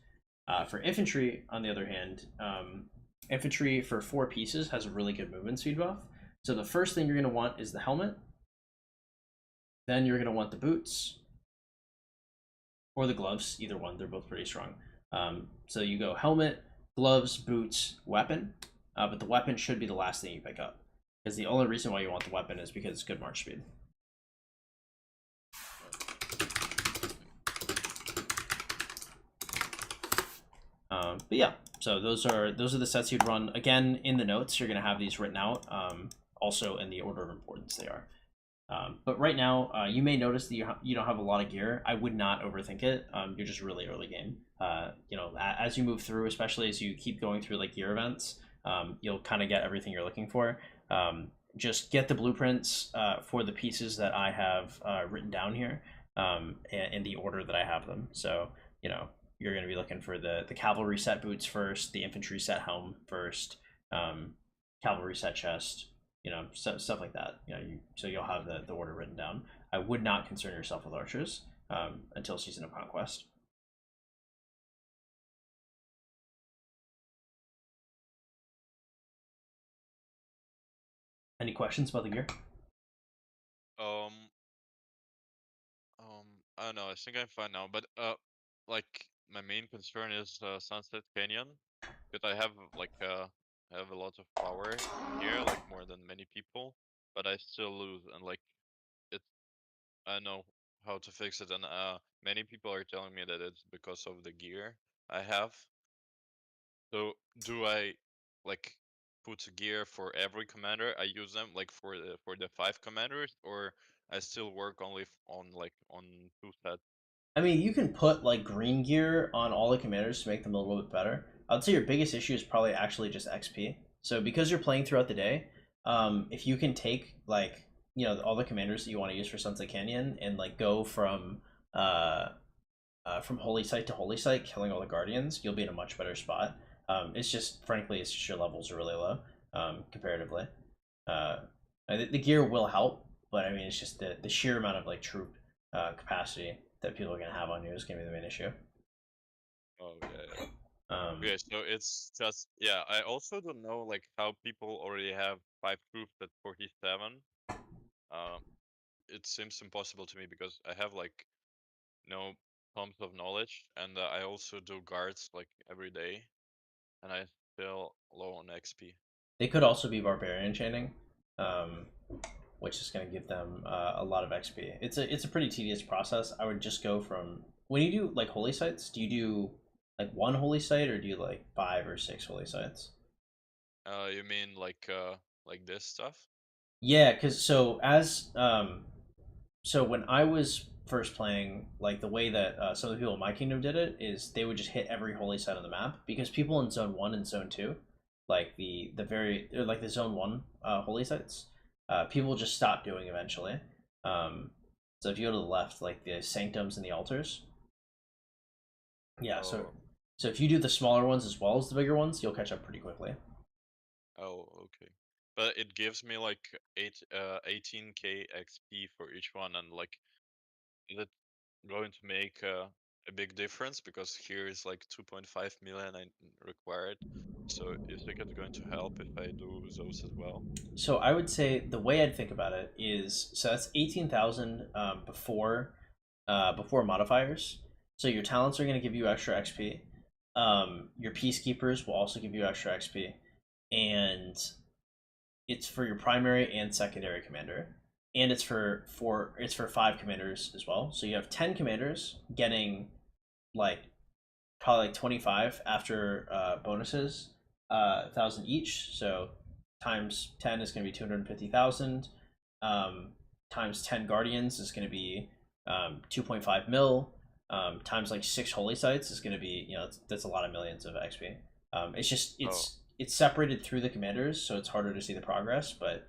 For infantry, on the other hand, infantry for 4 pieces has a really good movement speed buff. So the first thing you're going to want is the helmet. Then you're going to want the boots. Or the gloves, either one. They're both pretty strong. So you go helmet, gloves, boots, weapon. But the weapon should be the last thing you pick up. Because the only reason why you want the weapon is because it's good march speed. But yeah, so those are the sets you'd run. Again, in the notes, you're going to have these written out. Also in the order of importance they are. But right now, you may notice that you don't have a lot of gear. I would not overthink it. You're just really early game. As you move through, especially as you keep going through like gear events, you'll kind of get everything you're looking for. Just get the blueprints for the pieces that I have written down here in the order that I have them. So, you're going to be looking for the cavalry set boots first, the infantry set helm first, cavalry set chest, stuff like that. So you'll have the order written down. I would not concern yourself with archers until Season of Conquest. Any questions about the gear? I don't know. I think I'm fine now, but like my main concern is Sunset Canyon, because I have a lot of power here, like more than many people, but I still lose, and like I don't know, how to fix it, and many people are telling me that it's because of the gear I have. So do I like put gear for every commander? I use them like for the 5 commanders, or I still work only on like on 2 sets. I mean, you can put like green gear on all the commanders to make them a little bit better. I'd say your biggest issue is probably actually just XP. So because you're playing throughout the day, if you can take like all the commanders that you want to use for Sunset Canyon and like go uh, from holy site to holy site, killing all the guardians, you'll be in a much better spot. It's just frankly, it's just your levels are really low comparatively. Uh, the gear will help, but I mean, it's just the sheer amount of like troop capacity that people are gonna have on you is gonna be the main issue. Oh yeah, yeah. Um, Okay, so it's just yeah. I also don't know like how people already have 5 troops at 47. Um, it seems impossible to me because I have like no tons of knowledge, and I also do guards like every day, and I still low on XP. they could also be barbarian chaining, um, which is gonna give them a lot of XP. It's a pretty tedious process. I would just go from when you do like holy sites. Do you do like one holy site or do you like 5 or 6 holy sites? You mean like this stuff? Yeah, because so when I was first playing, like the way that some of the people in my kingdom did it is they would just hit every holy site on the map because people in zone 1 and zone 2, like the very or like the zone 1 holy sites, people just stop doing eventually. Um, so if you go to the left, like the sanctums and the altars, yeah. So Oh, so if you do the smaller ones as well as the bigger ones, you'll catch up pretty quickly. oh, okay. But it gives me like 18k XP for each one, and like is it going to make a big difference because here is like 2.5 million I required. So is it going to help if I do those as well? So I would say the way I'd think about it is so that's 18,000 before modifiers. So your talents are going to give you extra XP. Your peacekeepers will also give you extra XP, and it's for your primary and secondary commander, and it's for 5 commanders as well. So you have 10 commanders getting like probably like 25 after bonuses, 1,000 each. So times 10 is going to be 250,000. Um, times 10 guardians is going to be 2.5 mil. Times like 6 holy sites is going to be that's a lot of millions of XP. It's just Oh, it's separated through the commanders, so it's harder to see the progress. But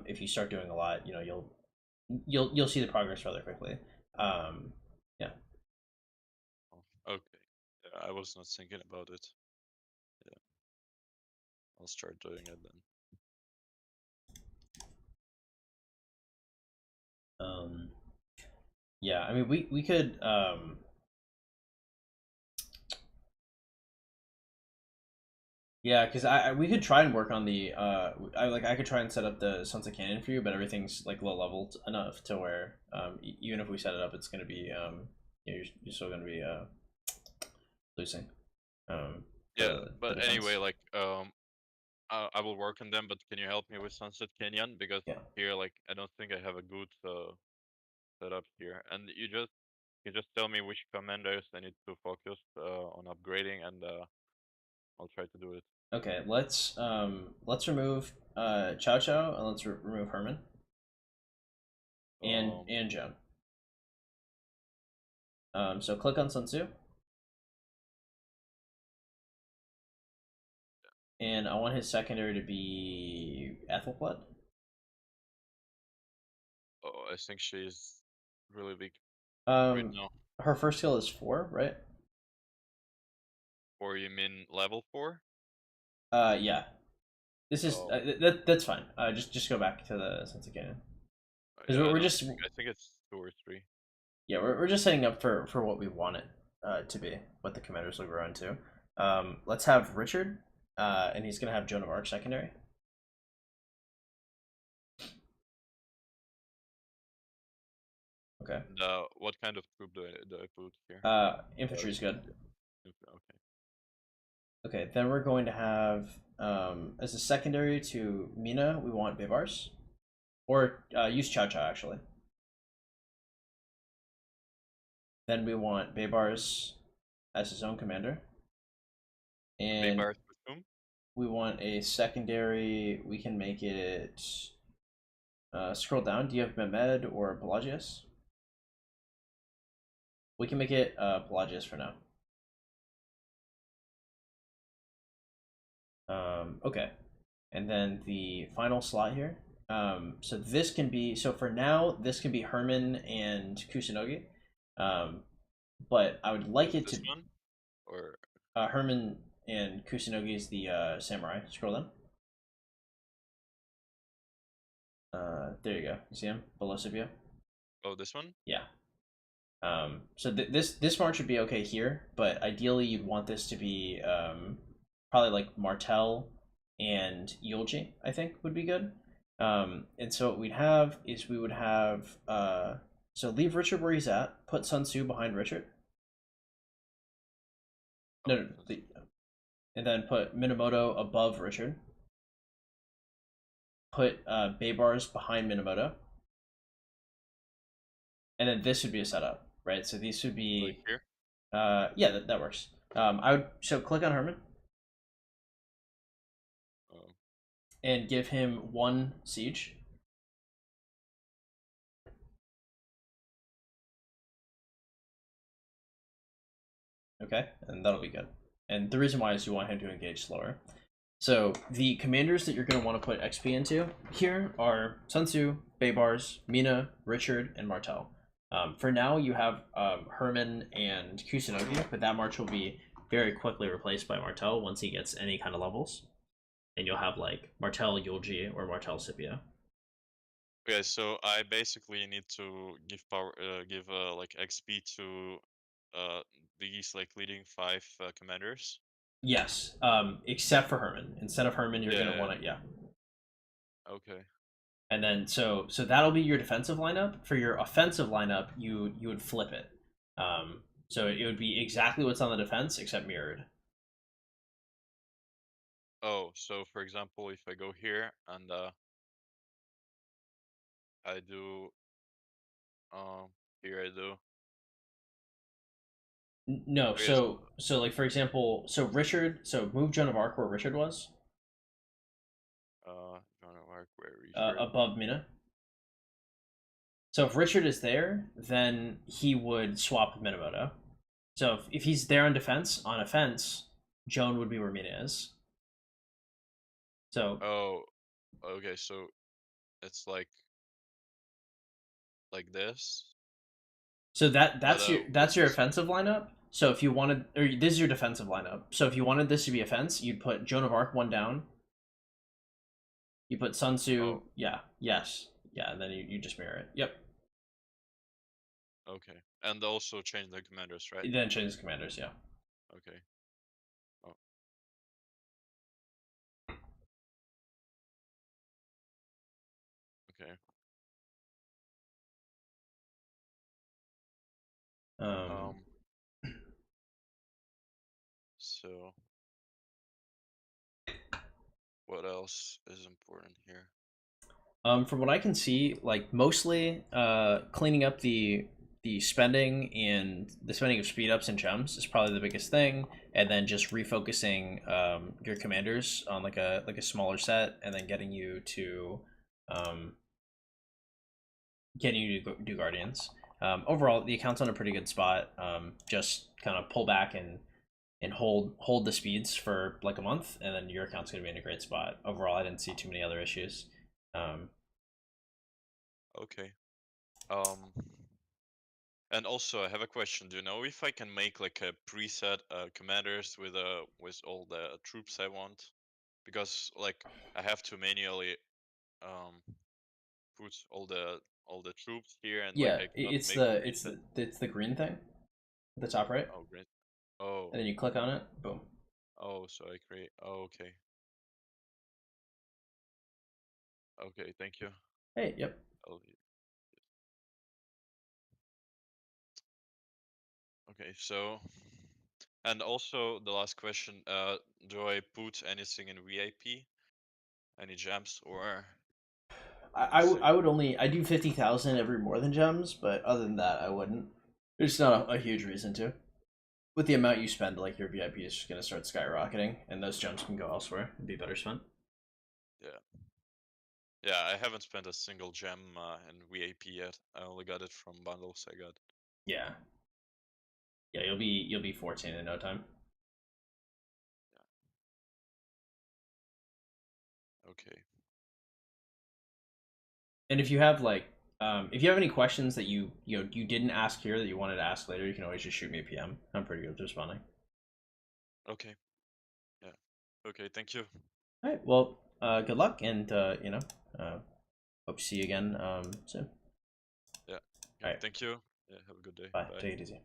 if you start doing a lot, you'll see the progress rather quickly. Yeah. okay. Yeah, I was not thinking about it. Yeah, I'll start doing it then. Um, yeah. I mean, we could yeah, because we could try and work on the I could try and set up the Sunset Canyon for you, but everything's like low leveled enough to where even if we set it up, it's gonna be you're still gonna be losing Yeah, the but anyway, defense. like I will work on them. But can you help me with Sunset Canyon because Yeah. here, like, I don't think I have a good setup here. And you just tell me which commanders I need to focus on upgrading, and I'll try to do it. Okay. Let's remove Chow Chow and let's remove Herman Um, and Joan. So click on Sun Tzu, and I want his secondary to be Ethelblood. oh, I think she's really weak right Um, now. her first skill is 4, right? Or you mean level 4? Yeah. This is Oh, that's fine. Just go back to the Sense of Canyon because yeah, we're, I we're don't just think. I think it's 2 or 3. yeah we're just setting up for what we want it to be, what the commanders will grow into. Let's have Richard, and he's gonna have Joan of Arc secondary. Okay. And what kind of troop do I put here? Infantry is good. Okay. Okay, then we're going to have as a secondary to Mina, we want Vivars, or use Cha Cha actually. Then we want Baybars as his own commander. And Baybars with whom? we want a secondary. We can make it. Scroll down. Do you have Mehmed or Pelagius? We can make it Pelagius for now. Okay. And then the final slot here. So this can be, so for now, this can be Herman and Kusunogi. But I would like it This to one? Or Herman and Kusunogi is the samurai. Scroll down. There you go. You see him below Scipio? oh, this one? Yeah. So this march would be okay here, but ideally you'd want this to be probably like Martel and Yulji, I think would be good. And so what we'd have is we would have so leave Richard where he's at, put Sun Tzu behind Richard. No, Oh, no, and then put Minamoto above Richard. Put Baybars behind Minamoto. And then this would be a setup, right? So these would like be here? yeah, that works. I would so click on Herman Oh, and give him 1 siege. Okay, and that'll be good. And the reason why is you want him to engage slower. So the commanders that you're going to want to put XP into here are Sun Tzu, Baybars, Mina, Richard, and Martel. For now, you have Herman and Kusunogi, but that march will be very quickly replaced by Martel once he gets any kind of levels. And you'll have like Martel Yulji or Martel Scipio. okay, so I basically need to give power, give like XP to these like leading 5 commanders. Yes, except for Herman. Instead of Herman, you're gonna Yeah. want it. Yeah. Okay. And then so that'll be your defensive lineup. For your offensive lineup, you would flip it. So it would be exactly what's on the defense except mirrored. Oh, so for example, if I go here and I do here I do No, okay, so like for example, so Richard, so move Joan of Arc where Richard was, Joan of Arc where Richard. above Mina. So if Richard is there, then he would swap with Minamoto. So if he's there on offense, Joan would be where Mina is. So Oh, okay, so it's like this. So that But that's what's your this? offensive lineup. So if you wanted, or this is your defensive lineup. So if you wanted this to be offense, you'd put Joan of Arc 1 down. You put Sun Tzu, Oh, yeah, yes, yeah, and then you just mirror it. Yep. okay. And also change the commanders, right? Then change the commanders. Yeah. Okay. Oh, okay. Um. Um, so what else is important here? From what I can see, like mostly, cleaning up the spending and the spending of speed ups and gems is probably the biggest thing, and then just refocusing your commanders on like a smaller set, and then um, getting you to do guardians. Overall, the account's on a pretty good spot. Just kind of pull back and hold the speeds for like a month, and then your account's gonna be in a great spot. Overall, I didn't see too many other issues. Um, Okay. Um, and also I have a question. Do you know if I can make like a preset commanders with all the troops I want? Because like I have to manually um put all the troops here and like yeah, I cannot it's make a the preset. it's the green thing at the top right, Oh, great. Oh, and then you click on it. Boom. oh, so I create. Oh, okay. Okay, thank you. Hey, yep. Oh, okay, so and also the last question, do I put anything in VIP? Any gems or anything? I would only I do 50,000 every more than gems, but other than that, I wouldn't. There's not a huge reason to. With the amount you spend, like your VIP is just gonna start skyrocketing, and those gems can go elsewhere and be better spent. Yeah. Yeah, I haven't spent a single gem in VIP yet. I only got it from bundles I got. Yeah. Yeah, you'll be 14 in no time. Yeah. Okay. And if you have like, if you have any questions that you didn't ask here that you wanted to ask later, you can always just shoot me a PM. I'm pretty good at responding. Okay. Yeah. Okay. Thank you. All right. Well, good luck, and hope to see you again soon. Yeah. All right. Thank you. Yeah. Have a good day. Bye. Bye. Take it easy.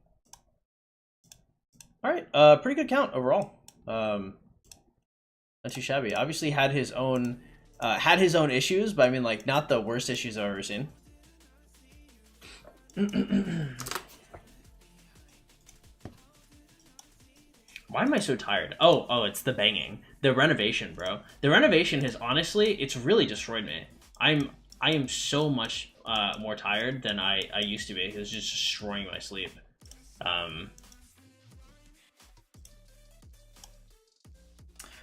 All right. Pretty good count overall. Not too shabby. Obviously had his own issues, but I mean, like, not the worst issues I've ever seen. Why am I so tired? Oh, it's the banging. The renovation, bro. The renovation has honestly, it's really destroyed me. I am so much more tired than I used to be. It's just destroying my sleep.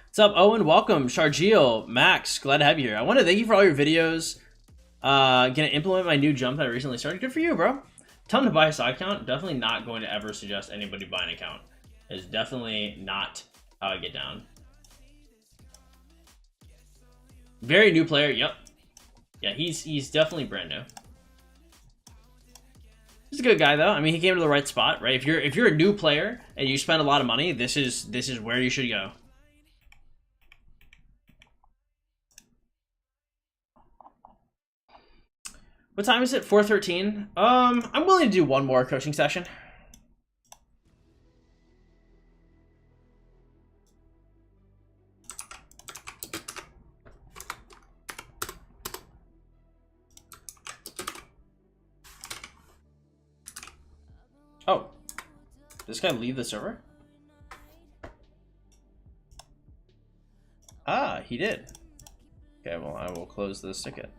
What's up, Owen? Welcome. Shargil, Max, glad to have you here. I want to thank you for all your videos. Gonna implement my new jump that I recently started. Good for you, bro. Tell them to buy a side account. Definitely not going to ever suggest anybody buy an account. It's definitely not how I get down. Very new player. Yep. Yeah, he's definitely brand new. He's a good guy though. I mean, he came to the right spot, right? If you're a new player and you spend a lot of money, this is where you should go. What time is it? 4:13. I'm willing to do one more coaching session. Oh, did this guy leave the server? Ah, he did. Okay, well, I will close this ticket.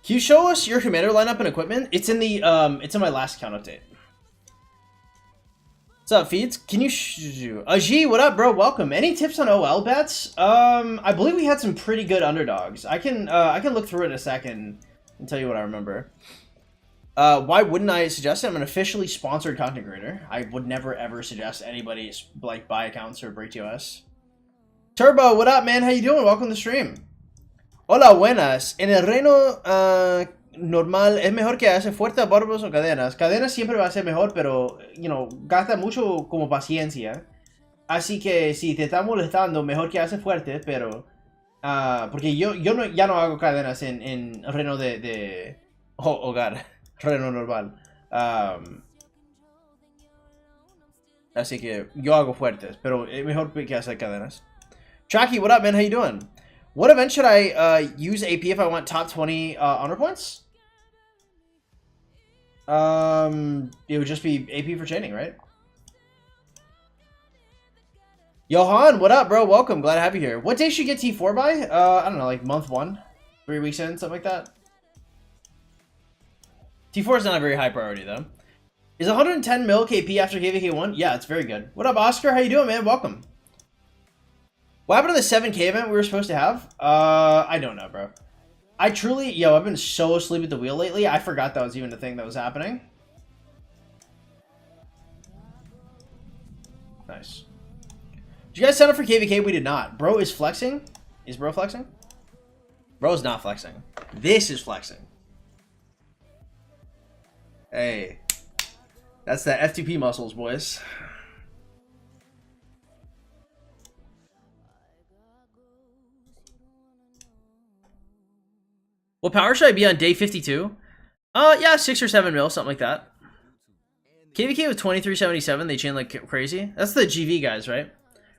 Can you show us your commander lineup and equipment? It's in the it's in my last account update. What's up, Feeds? Can you Ajee, what up, bro? Welcome. Any tips on OL bets? I believe we had some pretty good underdogs. I can look through it in a second and tell you what I remember. Why wouldn't I suggest it? I'm an officially sponsored content creator. I would never ever suggest anybody like buy accounts or break TOS. Turbo, what up, man? How you doing? Welcome to the stream. Hola, buenas. En el reino normal, ¿es mejor que hace fuerte a barbos o cadenas? Cadenas siempre va a ser mejor, pero, gasta mucho como paciencia. Así que si te está molestando, mejor que hace fuerte, pero... porque yo ya no hago cadenas en reino de hogar, reino normal. Así que yo hago fuertes, pero es mejor que hacer cadenas. Tracky, what up, man? How you doing? What event should I use AP if I want top 20 honor points? It would just be AP for chaining, right? Johan, what up, bro? Welcome. Glad to have you here. What day should you get T4 by? I don't know, like month 1? 3 weeks in, something like that. T4 is not a very high priority, though. Is 110 mil KP after KVK1? Yeah, it's very good. What up, Oscar? How you doing, man? Welcome. What happened to the 7K event we were supposed to have? I don't know, bro. I truly, I've been so asleep at the wheel lately. I forgot that was even a thing that was happening. Nice. Did you guys sign up for KVK? We did not. Bro is flexing? Is bro flexing? Bro's not flexing. This is flexing. Hey. That's the F2P muscles, boys. What power should I be on day 52? Yeah, 6 or 7 mil, something like that. KVK with 2377, they chain like crazy. That's the GV guys, right?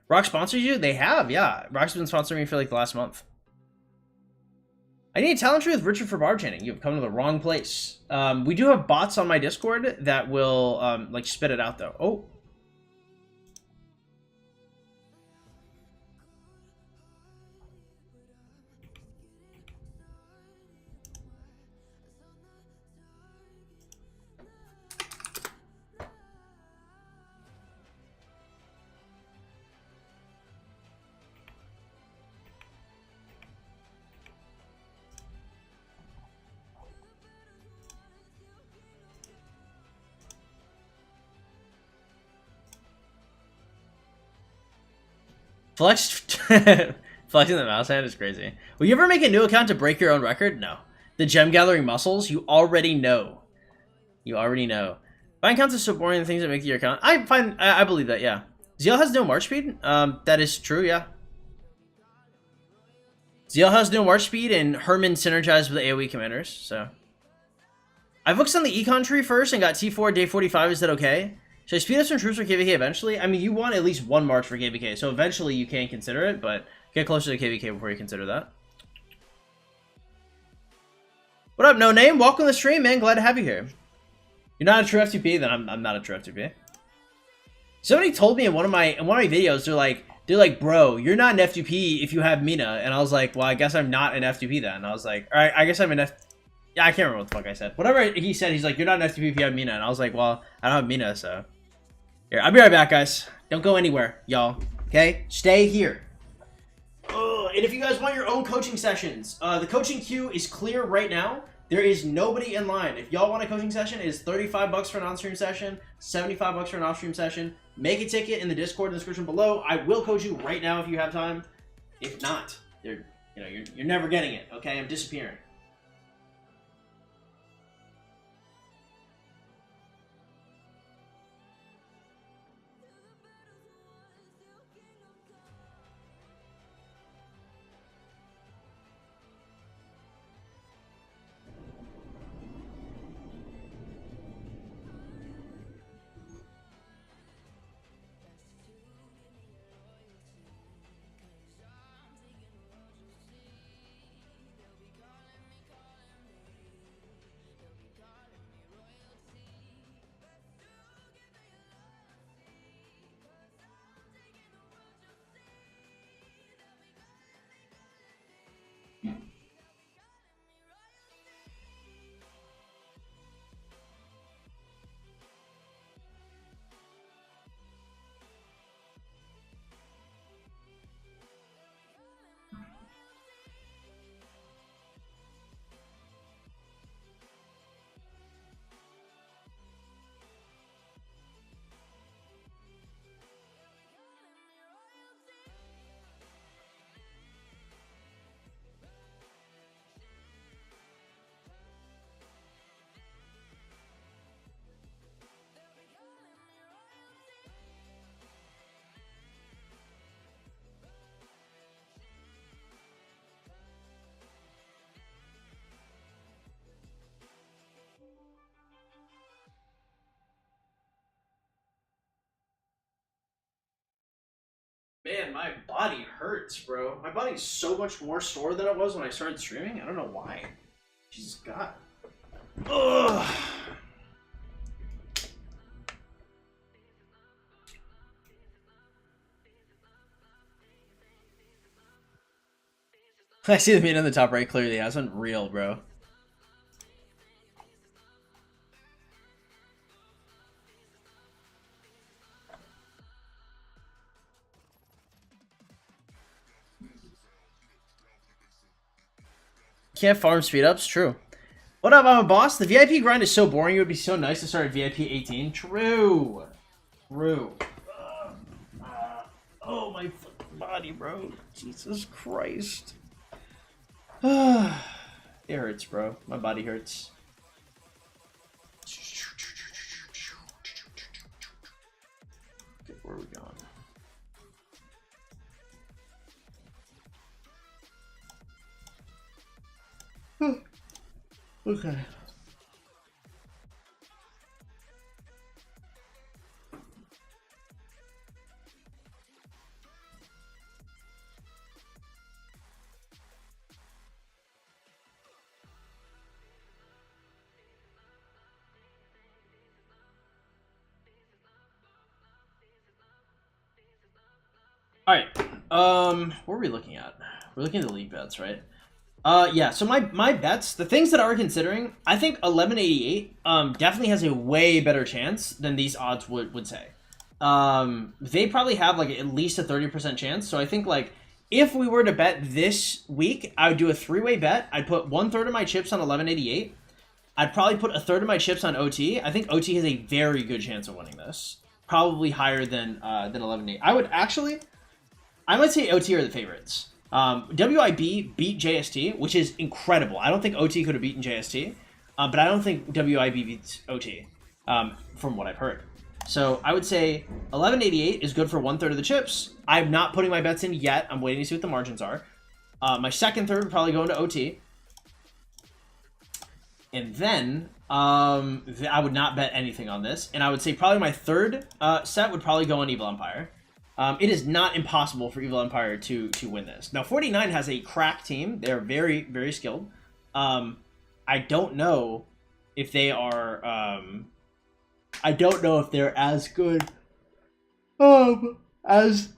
Rock sponsors you? They have, yeah. Rock's been sponsoring me for like the last month. I need talent tree with Richard for bar chaining. You've come to the wrong place. We do have bots on my Discord that will like spit it out though. Oh. Flexing the mouse hand is crazy. Will you ever make a new account to break your own record? No. The gem gathering muscles, you already know. You already know. Buying counts is so boring, the things that make your account. I believe that, yeah. Zeal has no march speed. That is true, yeah. Zeal has no march speed, and Herman synergized with the AoE commanders, so. I focused on the econ tree first and got T4 day 45. Is that okay? Should I speed up some troops for KVK eventually? I mean, you want at least one march for KVK, so eventually you can consider it, but get closer to KVK before you consider that. What up, No Name? Welcome to the stream, man. Glad to have you here. You're not a true F2P? Then I'm not a true F2P. Somebody told me in one of my videos, they're like, bro, you're not an F2P if you have Mina, and I was like, well, I guess I'm not an F2P then. And I was like, all right, I guess I'm an F. Yeah, I can't remember what the fuck I said. Whatever he said, he's like, you're not an F2P if you have Mina, and I was like, well, I don't have Mina, so. Here, I'll be right back, guys. Don't go anywhere, y'all. Okay? Stay here. And if you guys want your own coaching sessions, the coaching queue is clear right now. There is nobody in line. If y'all want a coaching session, it is $35 for an on-stream session, $75 for an off-stream session. Make a ticket in the Discord in the description below. I will coach you right now if you have time. If not, you're never getting it. Okay? I'm disappearing. Man, my body hurts, bro. My body's so much more sore than it was when I started streaming. I don't know why. Jesus God. Ugh. I see the meme in the top right clearly. That's unreal, bro. Can't farm speed ups, true. What up, I'm a boss? The VIP grind is so boring, it would be so nice to start at VIP 18. True. True. Oh, my fucking body, bro. Jesus Christ. It hurts, bro. My body hurts. Okay, where are we going? Okay. All right. What are we looking at? We're looking at the league bets, right? Yeah. So my bets, the things that I were considering, I think 1188 definitely has a way better chance than these odds would say. They probably have like at least a 30% chance. So I think like if we were to bet this week, I would do a 3-way bet. I'd put 1/3 of my chips on 1188. I'd probably put 1/3 of my chips on OT. I think OT has a very good chance of winning this. Probably higher than 11-8. I might say OT are the favorites. WIB beat JST, which is incredible. I don't think OT could have beaten JST, but I don't think WIB beats OT, from what I've heard. So I would say 1188 is good for 1/3 of the chips. I'm not putting my bets in yet. I'm waiting to see what the margins are. My second third would probably go into OT. And then I would not bet anything on this. And I would say probably my third set would probably go on Evil Empire. It is not impossible for Evil Empire to win this. Now, 49 has a crack team. They're very, very skilled. I don't know if they are... I don't know if they're as good as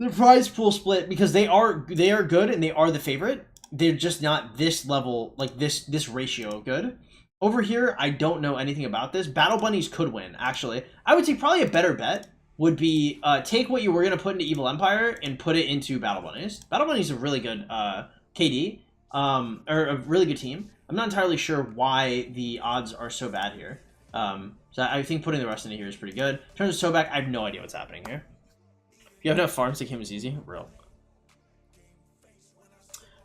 the prize pool split, because they are good and they are the favorite. They're just not this level, like this ratio good. Over here, I don't know anything about this. Battle Bunnies could win, actually. I would say probably a better bet would be take what you were going to put into Evil Empire and put it into Battle Bunnies. Battle Bunnies is a really good KD, or a really good team. I'm not entirely sure why the odds are so bad here. So I think putting the rest into here is pretty good. In terms of Sobek, I have no idea what's happening here. If you have enough farms, the game is easy. Real.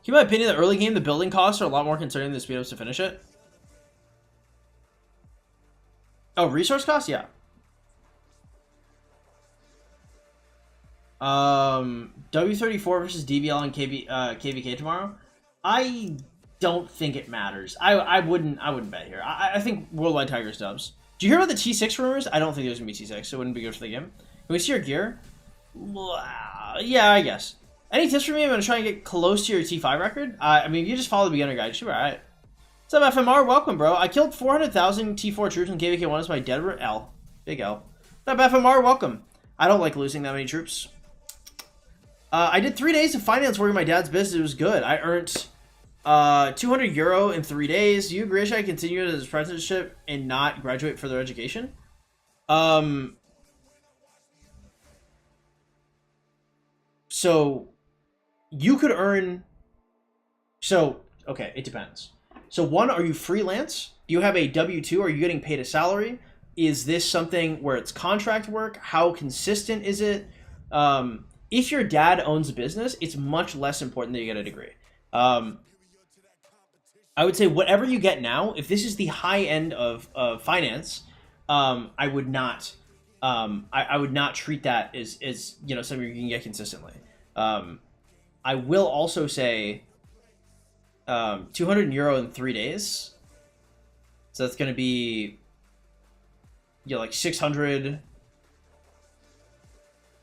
In my opinion, the early game, the building costs are a lot more concerning than the speed ups to finish it. Oh, resource costs? Yeah. W34 versus DVL and KVK tomorrow. I don't think it matters. I wouldn't bet here. I think Worldwide Tigers dubs. Do you hear about the T6 rumors? I don't think there's gonna be T6, so it wouldn't be good for the game. Can we see your gear? Yeah, I guess. Any tips for me? I'm gonna try and get close to your T5 record. I mean, if you just follow the beginner guide, you should be alright. What's up, FMR? Welcome, bro. I killed 400,000 T4 troops and KVK1 as my dead L. Big L. What's up, FMR? Welcome. I don't like losing that many troops. I did 3 days of finance work in my dad's business. It was good. I earned 200 euro in 3 days. Do you agree I continue as apprenticeship and not graduate further education? So you could earn. So okay, it depends. So one, are you freelance? Do you have a W-2? Are you getting paid a salary? Is this something where it's contract work? How consistent is it? If your dad owns a business, it's much less important that you get a degree. I would say whatever you get now, if this is the high end of finance, I would not treat that as something you can get consistently. I will also say 200 euro in 3 days. So that's going to be like 600,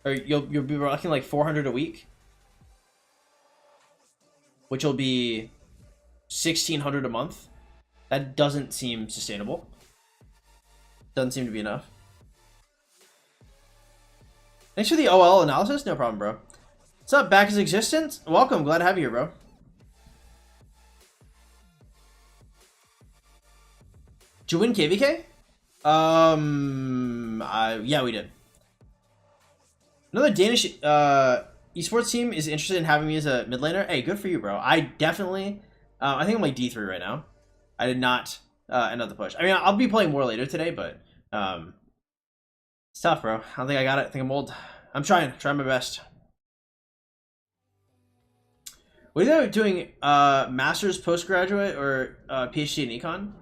or you'll be rocking like 400 a week, which will be 1,600 a month. That doesn't seem sustainable. Doesn't seem to be enough. Thanks for the OL analysis. No problem, bro. What's up, Back is Existence? Welcome. Glad to have you here, bro. Did you win KVK? Yeah, we did. Another Danish esports team is interested in having me as a mid laner. Hey, good for you, bro. I definitely, I think I'm like D3 right now. I did not end up the push. I mean, I'll be playing more later today, but it's tough, bro. I don't think I got it. I think I'm old. I'm trying my best. What are you doing? Master's, postgraduate, or PhD in econ?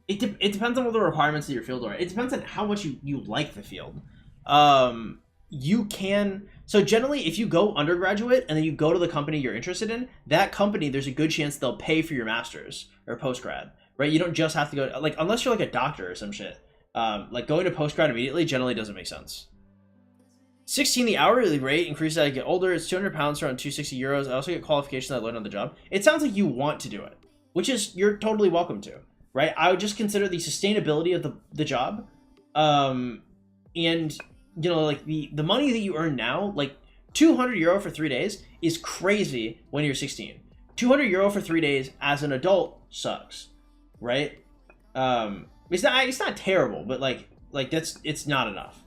It depends on what the requirements of your field are. It depends on how much you like the field. You can, so generally if you go undergraduate and then you go to the company you're interested in, that company, there's a good chance they'll pay for your master's or postgrad, right? You don't just have to go, like, unless you're like a doctor or some shit. Like going to postgrad immediately generally doesn't make sense. 16, the hourly rate increases as I get older. It's 200 pounds, around 260 euros. I also get qualifications that I learned on the job. It sounds like you want to do it, which is, you're totally welcome to, right? I would just consider the sustainability of the job, and you know, like the money that you earn now, like 200 euro for 3 days is crazy when you're 16. 200 euro for 3 days as an adult sucks, right? It's not terrible, but like it's not enough.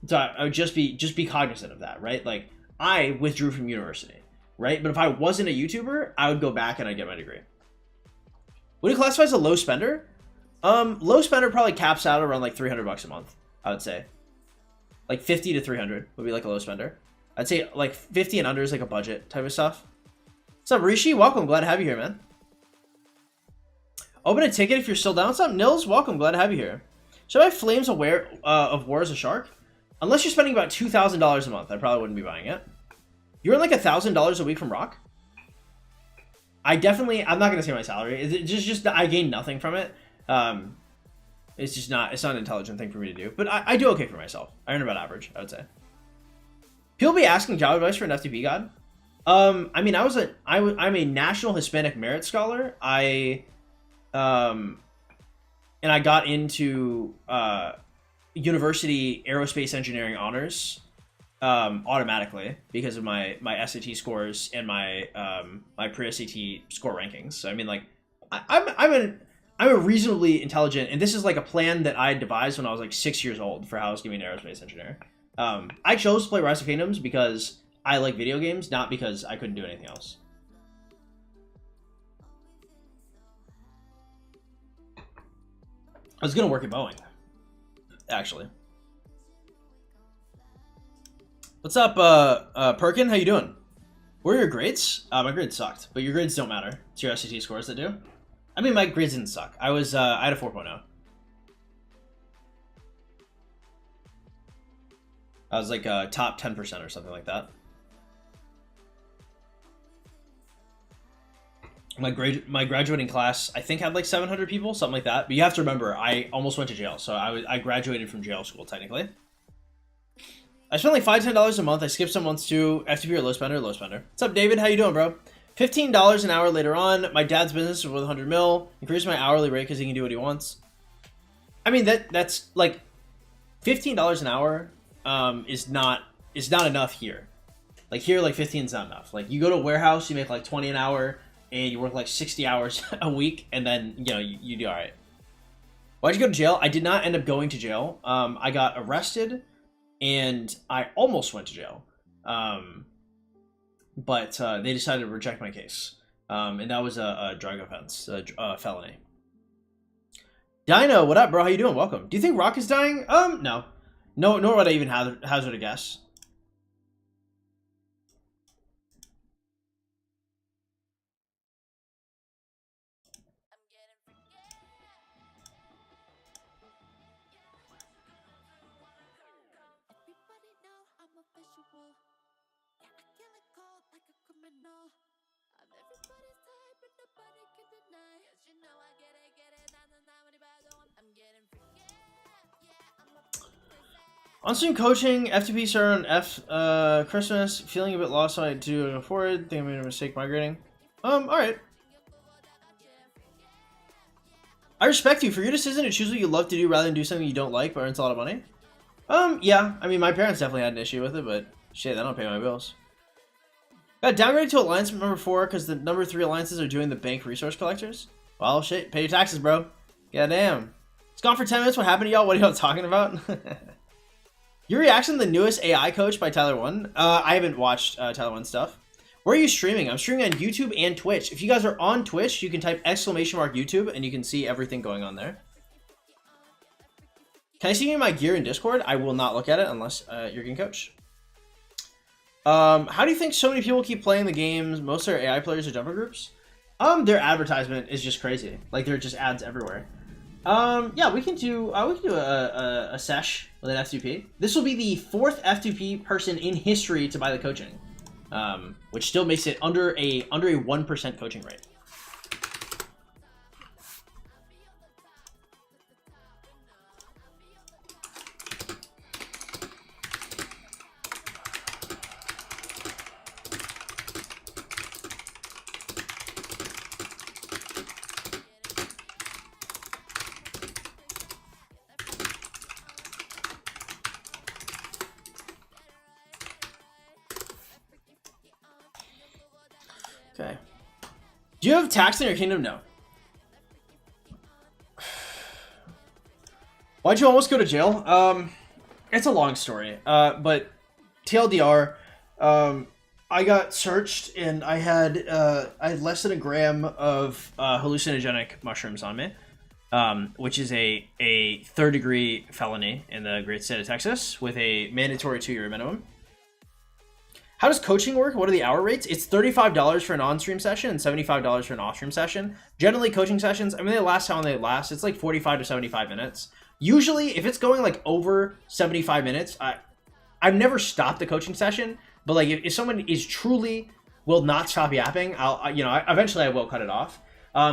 So I would just be cognizant of that, right? Like I withdrew from university, right? But if I wasn't a YouTuber, I would go back and I'd get my degree. Would you classify as a low spender? Low spender probably caps out around like $300 a month, I would say. Like 50 to 300 would be like a low spender. I'd say like 50 and under is like a budget type of stuff. What's up, Rishi? Welcome. Glad to have you here, man. Open a ticket if you're still down. What's up, Nils? Welcome. Glad to have you here. Should I buy Flames of War as a shark? Unless you're spending about $2,000 a month, I probably wouldn't be buying it. You earn like $1,000 a week from Rock? I'm not going to say my salary. It's just I gain nothing from it. It's not an intelligent thing for me to do. But I do okay for myself. I earn about average, I would say. People be asking job advice for an FTP god. I mean, I'm a National Hispanic Merit Scholar. And I got into university aerospace engineering honors automatically because of my SAT scores and my pre-SAT score rankings. So I mean, like, I'm a reasonably intelligent, and this is like a plan that I devised when I was like 6 years old for how I was going to be an aerospace engineer. I chose to play Rise of Kingdoms because I like video games, not because I couldn't do anything else. I was going to work at Boeing, actually. What's up, Perkin? How you doing? What are your grades? My grades sucked, but your grades don't matter. It's your SAT scores that do. I mean, my grades didn't suck. I had a 4.0. I was like top 10% or something like that. My graduating class, I think, had like 700 people, something like that. But you have to remember, I almost went to jail, so I graduated from jail school technically. I spent like $5 to $10 a month. I skipped some months too. FTP or low spender, low spender. What's up, David? How you doing, bro? $15 an hour later on. My dad's business is worth 100 mil. Increase my hourly rate because he can do what he wants. I mean, that's like $15 an hour is not enough here. Like here, like 15 is not enough. Like you go to a warehouse, you make like 20 an hour, and you work like 60 hours a week, and then you do all right. Why'd you go to jail? I did not end up going to jail. I got arrested, and I almost went to jail. But they decided to reject my case. And that was a drug offense, a felony. Dino, what up, bro? How you doing? Welcome. Do you think Rock is dying? No. No, nor would I even hazard a guess. On-stream coaching, FTP started on Christmas. Feeling a bit lost, so I do go forward. Think I made a mistake migrating. Alright. I respect you. For your decision to choose what you love to do rather than do something you don't like but earns a lot of money. Yeah. I mean, my parents definitely had an issue with it, but shit, they don't pay my bills. Got downgraded to alliance number 4 because the number 3 alliances are doing the bank resource collectors. Well, shit. Pay your taxes, bro. Goddamn. It's gone for 10 minutes. What happened to y'all? What are y'all talking about? Your reaction to the newest AI coach by Tyler One? I haven't watched Tyler One stuff. Where are you streaming? I'm streaming on YouTube and Twitch. If you guys are on Twitch, you can type !YouTube and you can see everything going on there. Can I see you in my gear in Discord? I will not look at it unless you're getting coach. How do you think so many people keep playing the games? Most of our AI players are jumper groups. Their advertisement is just crazy. Like there are just ads everywhere. Yeah, we can do a sesh with an F2P. This will be the 4th F2P person in history to buy the coaching, which still makes it under a 1% coaching rate. Okay. Do you have tax in your kingdom? No. Why'd you almost go to jail? It's a long story. But TLDR, I got searched and I had less than a gram of hallucinogenic mushrooms on me, which is a third-degree felony in the great state of Texas with a mandatory 2-year minimum. How does coaching work? What are the hour rates? It's $35 for an on-stream session and $75 for an off-stream session. Generally, coaching sessions, I mean, they last how long they last. It's like 45 to 75 minutes. Usually, if it's going like over 75 minutes, I've never stopped the coaching session. But like, if someone is truly will not stop yapping, eventually I will cut it off.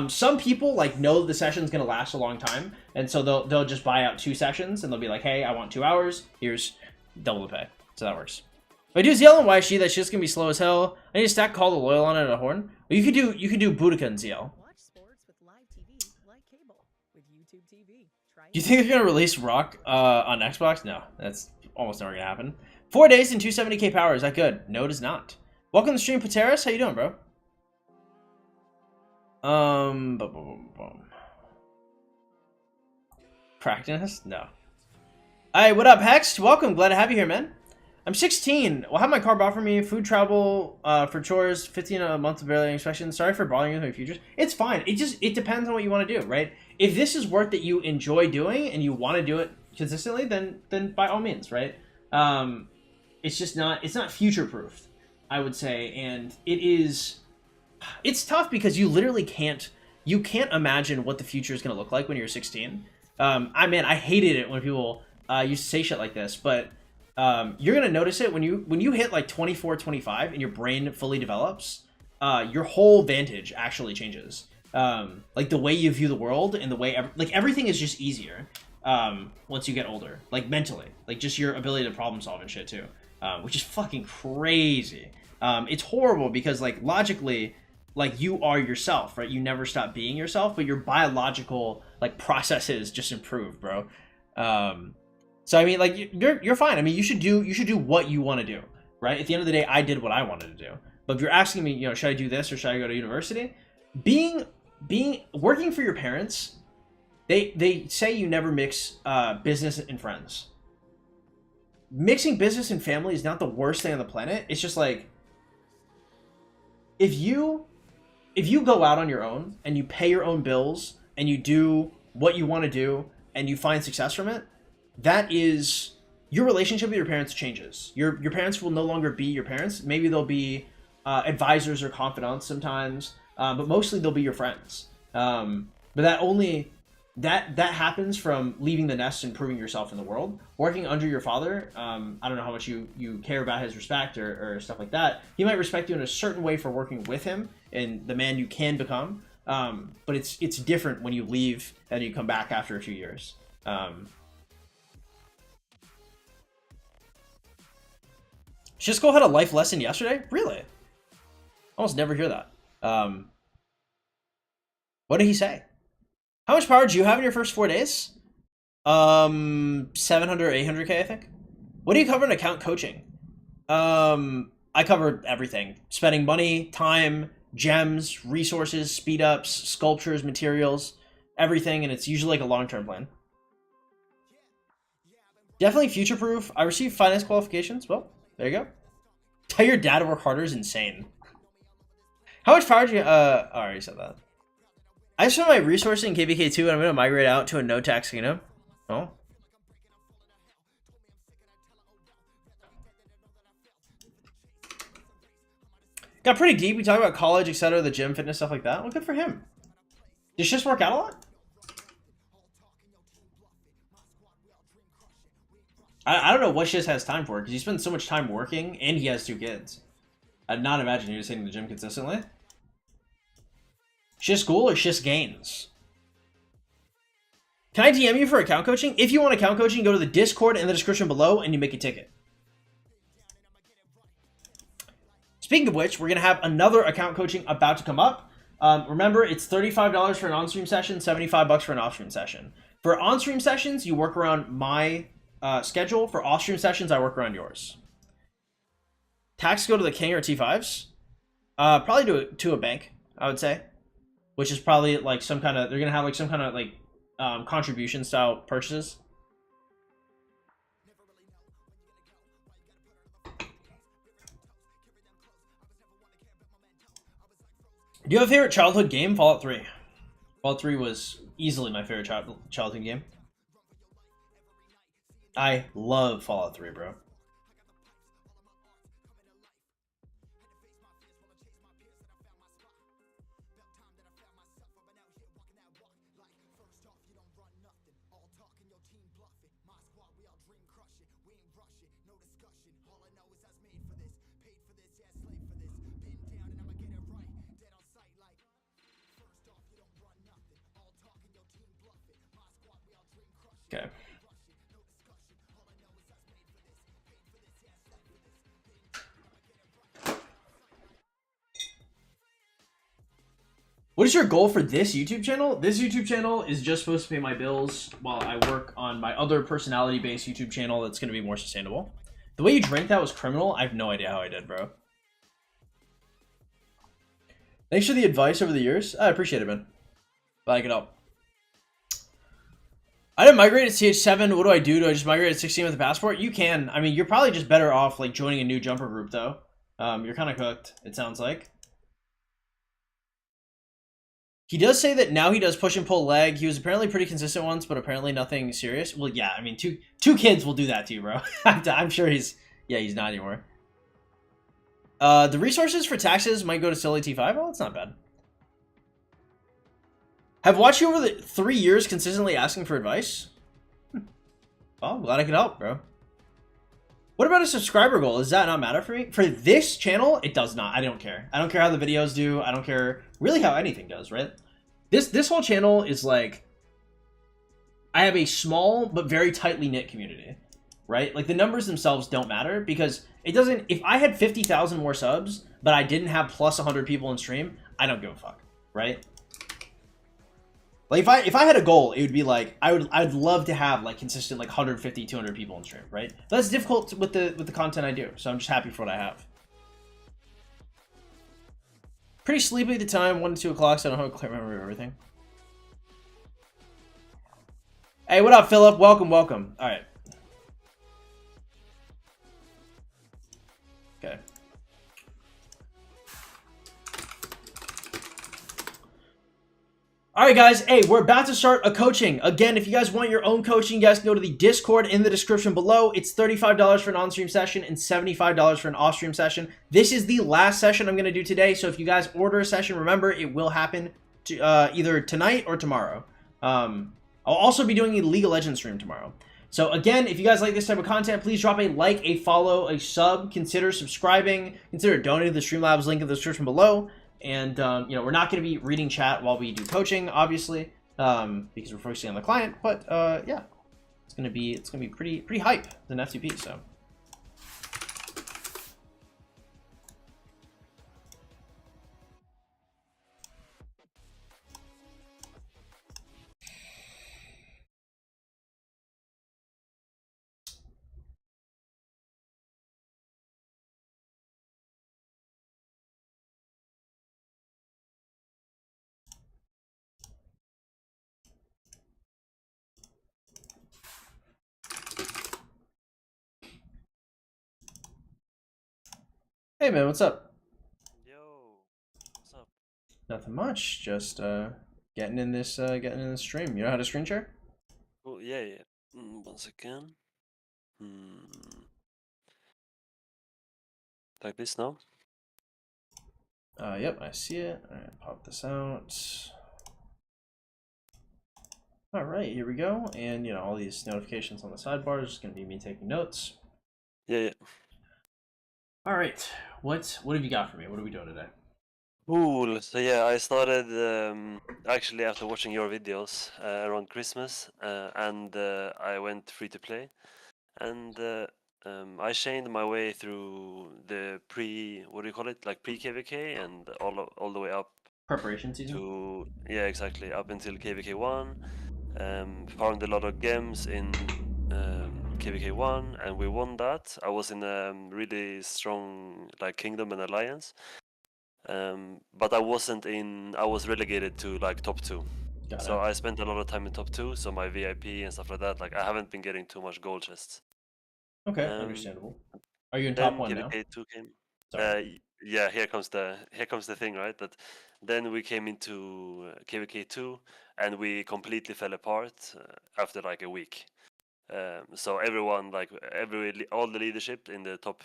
Some people like know the session's gonna last a long time, and so they'll just buy out 2 sessions, and they'll be like, hey, I want 2 hours. Here's double the pay. So that works. If I do ZL and YG, that shit's gonna be slow as hell. I need to stack Call the Loyal on it and a horn. Or you could do Boudica and ZL. Watch sports with live TV like cable with YouTube TV. Try Do you think they're gonna release Rock on Xbox? No, that's almost never gonna happen. 4 days and 270k power. Is that good? No, it is not. Welcome to the stream, Pateris. How you doing, bro? Practice? No. Alright, what up, Hex? Welcome. Glad to have you here, man. I'm 16. Will have my car bought for me. Food, travel, for chores. 15 a month of barely inspection. Sorry for bothering you with my futures. It's fine. It depends on what you want to do, right? If this is work that you enjoy doing and you want to do it consistently, then by all means, right? It's not future proof, I would say, and it's tough because you literally can't imagine what the future is going to look like when you're 16. I hated it when people used to say shit like this, but you're going to notice it when you hit like 24, 25 and your brain fully develops. Your whole vantage actually changes. Like the way you view the world and the way everything is just easier once you get older, like mentally, like just your ability to problem solve and shit too, which is fucking crazy. It's horrible because like logically, like you are yourself, right? You never stop being yourself, but your biological like processes just improve, bro. So I mean, like you're fine. I mean, you should do what you want to do, right? At the end of the day, I did what I wanted to do. But if you're asking me, should I do this or should I go to university? Working for your parents, they say you never mix business and friends. Mixing business and family is not the worst thing on the planet. It's just like if you go out on your own and you pay your own bills and you do what you want to do and you find success from it, that is your relationship with your parents changes. Your parents will no longer be your parents. Maybe they'll be advisors or confidants sometimes, but mostly they'll be your friends. But that happens from leaving the nest and proving yourself in the world. Working under your father, I don't know how much you care about his respect or stuff like that. He might respect you in a certain way for working with him and the man you can become. But it's different when you leave and you come back after a few years. Shisco had a life lesson yesterday? Really? I almost never hear that. What did he say? How much power do you have in your first 4 days? 700, 800k, I think. What do you cover in account coaching? I cover everything. Spending money, time, gems, resources, speed ups, sculptures, materials, everything, and it's usually like a long-term plan. Definitely future-proof. I received finance qualifications. Well, there you go. Tell your dad to work harder is insane. How much power do you... I already said that. I just spent my resources in KVK2 and I'm going to migrate out to a no-tax kingdom. Oh. Got pretty deep. We talk about college, etc., the gym, fitness, stuff like that. Well, good for him. Does Shish work out a lot? I don't know what Shiz has time for because he spends so much time working and he has 2 kids. I'd not imagine you're just hitting the gym consistently. Shiz school or Shiz gains? Can I DM you for account coaching? If you want account coaching, go to the Discord in the description below and you make a ticket. Speaking of which, we're going to have another account coaching about to come up. Remember, it's $35 for an on-stream session, $75 for an off-stream session. For on-stream sessions, you work around my schedule. For off-stream sessions, I work around yours. Tax go to the king or T5s? Probably to a bank, I would say, which is probably like some kind of, they're gonna have like some kind of like contribution style purchases. Do you have a favorite childhood game? Fallout 3. Fallout 3 was easily my favorite childhood game. I love Fallout 3, bro. Okay. What is your goal for this YouTube channel? This YouTube channel is just supposed to pay my bills while I work on my other personality-based YouTube channel that's going to be more sustainable. The way you drank that was criminal. I have no idea how I did, bro. Thanks for the advice over the years. I appreciate it, man. Glad I could help. I didn't migrate to CH7. What do I do? Do I just migrate to 16 with the passport? You can. I mean, you're probably just better off like joining a new jumper group, though. You're kind of cooked, it sounds like. He does say that now he does push and pull leg. He was apparently pretty consistent once, but apparently nothing serious. Well, yeah, I mean, two kids will do that to you, bro. I'm sure he's not anymore. The resources for taxes might go to Silly T5. Oh, that's not bad. Have watched you over the 3 years consistently asking for advice. Well, I'm glad I could help, bro. What about a subscriber goal? Does that not matter for me? For this channel, it does not. I don't care. I don't care how the videos do. I don't care really how anything does, right? This whole channel is like, I have a small but very tightly knit community, right? Like the numbers themselves don't matter because it doesn't, if I had 50,000 more subs, but I didn't have plus 100 people in stream, I don't give a fuck, right? Like if I had a goal, it would be like I'd love to have like consistent like 150, 200 people in stream, right? But that's difficult with the content I do, so I'm just happy for what I have. Pretty sleepy at the time, 1 to 2 o'clock, so I don't have a clear memory of everything. Hey, what up, Philip? Welcome, welcome. All right. Okay. All right, guys. Hey, we're about to start a coaching. Again, if you guys want your own coaching, you guys can go to the Discord in the description below. It's $35 for an on-stream session and $75 for an off-stream session. This is the last session I'm going to do today, so if you guys order a session, remember, it will happen to, either tonight or tomorrow. I'll also be doing a League of Legends stream tomorrow. So again, if you guys like this type of content, please drop a like, a follow, a sub, consider subscribing, consider donating to the Streamlabs link in the description below. And, you know, we're not going to be reading chat while we do coaching, obviously, because we're focusing on the client. But, yeah, it's going to be pretty hype than F2P, so. Hey man, what's up? Yo, what's up? Nothing much. Just getting in this stream. You know how to screen share? Oh yeah. 1 second. Like this now? Yep, I see it. All right, pop this out. All right, here we go. And you know, all these notifications on the sidebar is going to be me taking notes. Yeah. All right, what have you got for me? What are we doing today? Cool. So yeah, I started actually after watching your videos around Christmas, and I went free to play, and I chained my way through the what do you call it, like pre-KVK, and all the way up Preparation season. to exactly up until KVK 1. Farmed a lot of gems in KVK 1, and we won that. I was in a really strong like kingdom and alliance, But I wasn't in. I was relegated to like top 2. Got So it. I spent a lot of time in top 2. So my VIP and stuff like that. Like I haven't been getting too much gold chests. Okay, Um, understandable. Are you in top then 1 now? KVK2 came. Sorry. Yeah, here comes the thing, right? That then we came into KVK2 and we completely fell apart after like a week. So everyone, like all the leadership in the top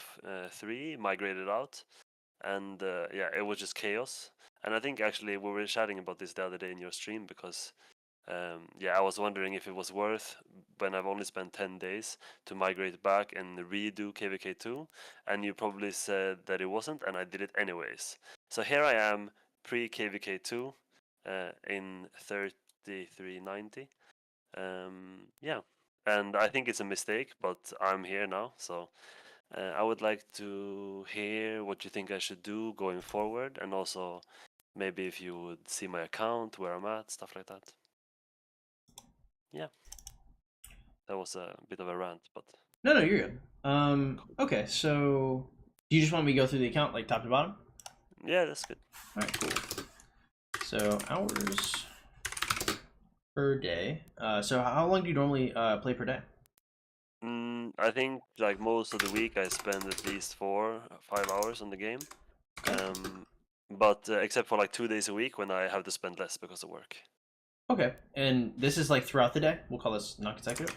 3 migrated out, and yeah, it was just chaos. And I think actually we were chatting about this the other day in your stream because yeah, I was wondering if it was worth, when I've only spent 10 days, to migrate back and redo KVK2, and you probably said that it wasn't, and I did it anyways. So here I am, pre KVK2, in 3390. Yeah, and I think it's a mistake, but I'm here now, so I would like to hear what you think I should do going forward, and also maybe if you would see my account, where I'm at, stuff like that. Yeah, that was a bit of a rant, but No, you're good. Okay, so do you just want me to go through the account like top to bottom? yeah, that's good. All right, cool. So hours per day. So how long do you normally play per day? I think like most of the week I spend at least 4-5 hours on the game. But except for like 2 days a week when I have to spend less because of work. Okay, and this is like throughout the day. We'll call this non-consecutive.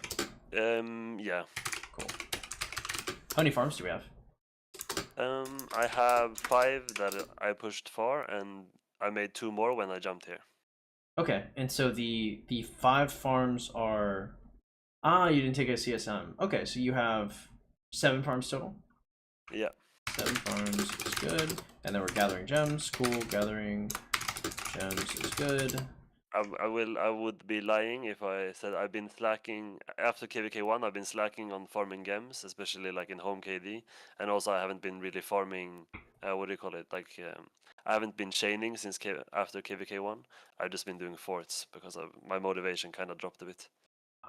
Yeah. Cool. How many farms do we have? I have 5 that I pushed far, and I made 2 more when I jumped here. Okay, and so the 5 farms are you didn't take a CSM. Okay, so you have 7 farms total. Yeah. 7 farms is good, and then we're gathering gems. Cool, gathering gems is good. I would be lying if I said I've been slacking after KVK1. I've been slacking on farming gems, especially like in home KD, and also I haven't been really farming. What do you call it? Like I haven't been chaining since after KVK1. I've just been doing forts because of my motivation kind of dropped a bit.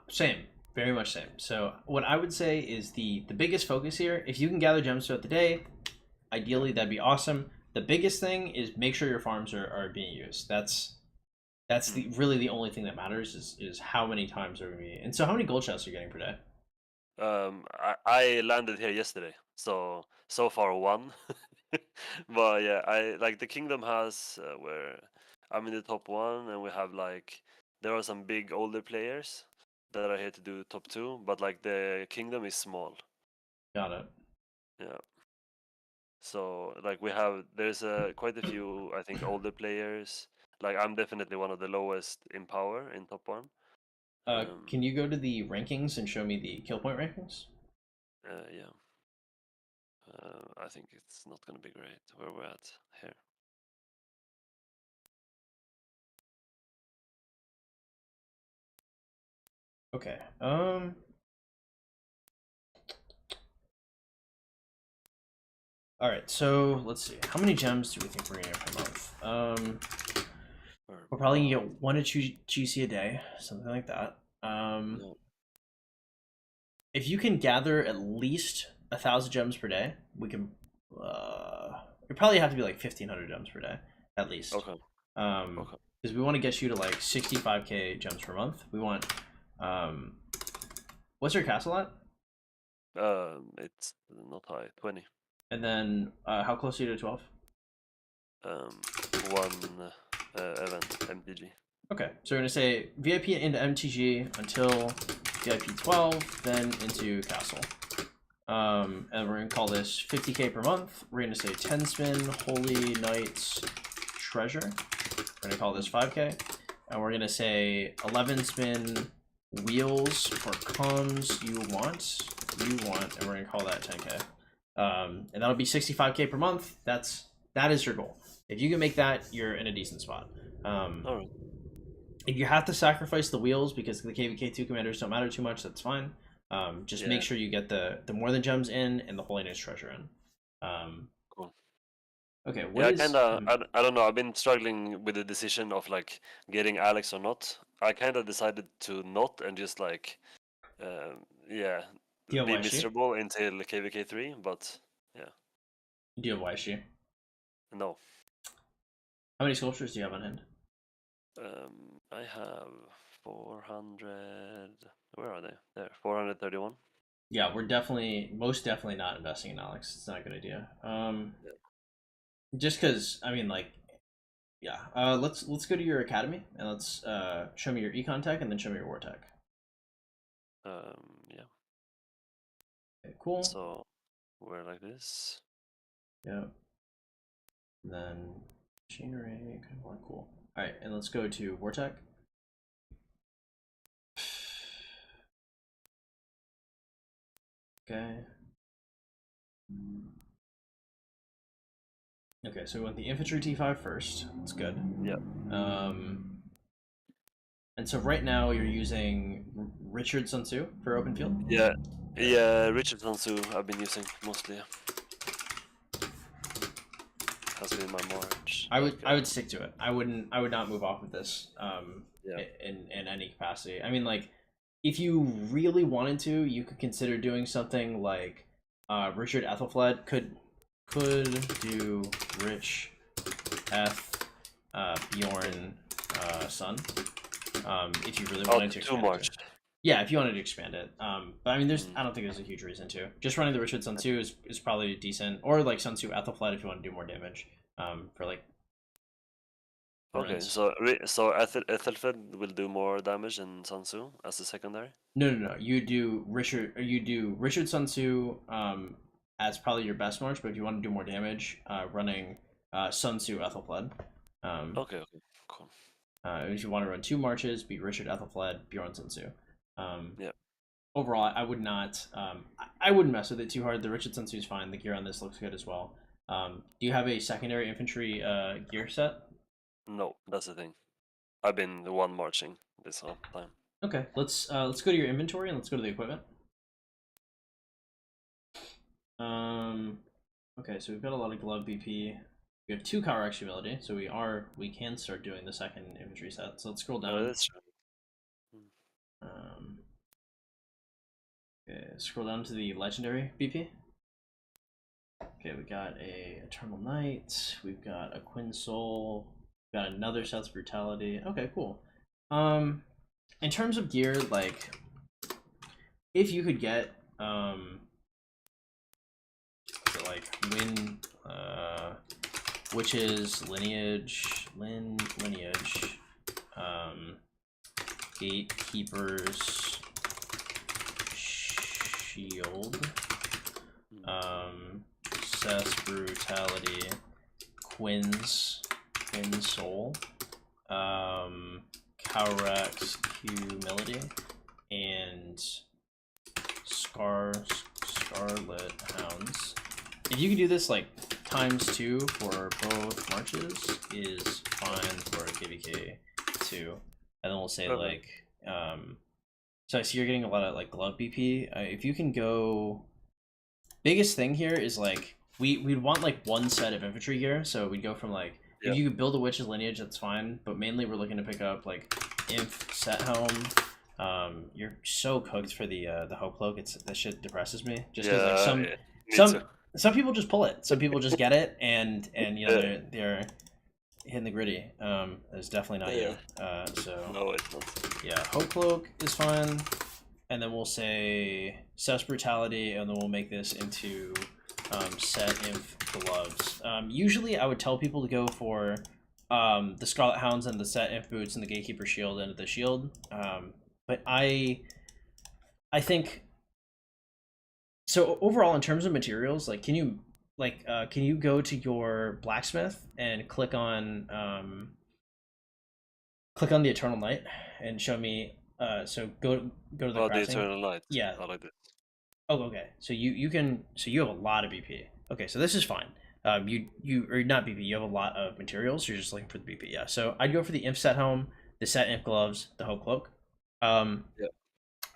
Same, very much same. So what I would say is the biggest focus here, if you can gather gems throughout the day, ideally that'd be awesome. The biggest thing is make sure your farms are being used. That's really the only thing that matters is how many times are we. And so how many gold chests are you getting per day? I landed here yesterday, so far 1. But yeah, I like the kingdom has where I'm in the top 1, and we have like there are some big older players that are here to do top 2, but like the kingdom is small. Got it. Yeah. So like there's quite a few, I think, older players. Like I'm definitely one of the lowest in power in top 1. Can you go to the rankings and show me the kill point rankings? Yeah. I think it's not gonna be great where we're at here. Okay. All right. So let's see. How many gems do we think we're gonna get per month? We're probably gonna get 1 to 2 GC a day, something like that. No. If you can gather at least 1,000 gems per day, we can. It probably have to be like 1,500 gems per day at least. Okay. Okay. Because we want to get you to like 65k gems per month. We want. What's your castle at? It's not high, 20. And then how close are you to 12? 1 event, MTG. Okay, so we're gonna say VIP into MTG until VIP 12, then into castle. And we're gonna call this 50k per month. We're gonna say 10 spin Holy Knights Treasure. We're gonna call this 5k, and we're gonna say 11 spin Wheels for comms you want, and we're gonna call that 10k. And that'll be 65k per month. That is your goal. If you can make that, you're in a decent spot. Alright. If you have to sacrifice the wheels because the KVK2 commanders don't matter too much, that's fine. Just make sure you get the more than gems in and the Holy Knights treasure in. Cool. Okay, I don't know. I've been struggling with the decision of like getting Alex or not. I kind of decided to not and just like, be miserable until KVK3. But yeah. Do you have YSG? No. How many sculptures do you have on hand? I have 400. Where are they? There, 431. Yeah, we're most definitely not investing in Alex. It's not a good idea. Just because I mean, like, yeah. Let's go to your academy and let's show me your econ tech and then show me your war tech. Yeah. Okay, cool. So we're like this. Yeah. And then machinery, kind of like cool. All right, and let's go to Vortec. Okay. Okay, so we want the infantry T5 first. That's good. Yeah. And so right now you're using Richard Sun Tzu for open field? Yeah. Yeah, Richard Sun Tzu I've been using mostly. Has been my march. I would stick to it. I would not move off of this in any capacity. I mean, like, if you really wanted to, you could consider doing something like Richard Ethelfled could do Rich Bjorn Sun. If you really wanted to expand it. Yeah, if you wanted to expand it. But I mean, I don't think there's a huge reason to. Just running the Richard Sun Tzu is probably decent, or like Sun Tzu Ethelfled if you want to do more damage. For like. Okay, so Ethelfled will do more damage than Sun Tzu as a secondary. No. You do Richard Sun Tzu as probably your best march, but if you want to do more damage, running Sun Tzu Ethelfled. Okay, cool. If you want to run 2 marches, be Richard Ethelfled, Bjorn Sun Tzu. Yeah. Overall, I would not. I wouldn't mess with it too hard. The Richard Sun Tzu is fine. The gear on this looks good as well. Do you have a secondary infantry gear set? No, that's the thing. I've been the one marching this whole time. Okay, let's go to your inventory and let's go to the equipment. Okay, so we've got a lot of glove BP. We have 2 Cower X humility, so we can start doing the second infantry set. So let's scroll down. Oh, that's true. Okay, scroll down to the legendary BP. Okay, we got a Eternal Knight. We've got a Quinn Soul. We've got another South's Brutality. Okay, cool. In terms of gear, like, if you could get Win, Witches, Lineage, Gatekeepers, Shield, Cess Brutality, Quinn Soul, Cowrex Humility, and Scarlet Hounds. If you could do this like ×2 for both marches, is fine for KVK 2, and then we'll say like so I see you're getting a lot of like glove BP. If you can go, biggest thing here is like we'd want like 1 set of infantry gear, so we'd go from like if you could build a Witch's Lineage, that's fine, but mainly we're looking to pick up like Inf Set Helm. You're so cooked for the Hope Cloak. That shit depresses me. Just because like some people just pull it. Some people just get it, and you know they're hitting the gritty. It's definitely not you. So no, it's not. Yeah, Hope Cloak is fine, and then we'll say Cess Brutality, and then we'll make this into Set Inf Gloves. Usually I would tell people to go for the Scarlet Hounds and the Set Inf Boots and the Gatekeeper Shield and the Shield. But I think so overall in terms of materials, like can you go to your blacksmith and click on the Eternal Knight and show me so go to the crafting. The Eternal Knight. Yeah. I like it. Oh, okay. So you have a lot of BP. Okay, so this is fine. You or not BP. You have a lot of materials. You're just looking for the BP. Yeah. So I'd go for the Imp Set Helm, the Set Imp Gloves, the Hope Cloak.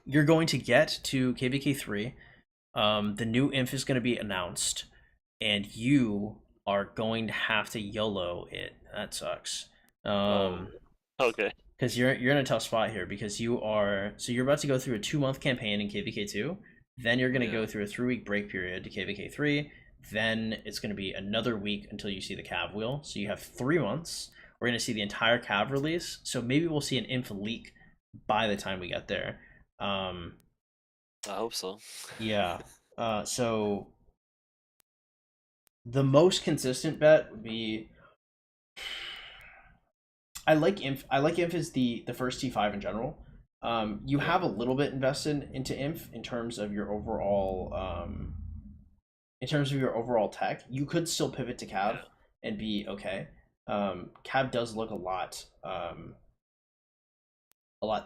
You're going to get to KVK 3. The new Imp is going to be announced, and you are going to have to YOLO it. That sucks. Okay. Because you're in a tough spot here because you're about to go through a 2-month campaign in KVK 2. Then you're going to go through a 3-week break period to KVK 3. then it's going to be another week until you see the Cav wheel. So you have 3 months. We're going to see the entire Cav release. So maybe we'll see an inf leak by the time we get there. I hope so. Yeah. So the most consistent bet would be, I like inf as the first T5 in general. You have a little bit invested into inf in terms of your overall tech. You could still pivot to Cav and be okay. Cav does look a lot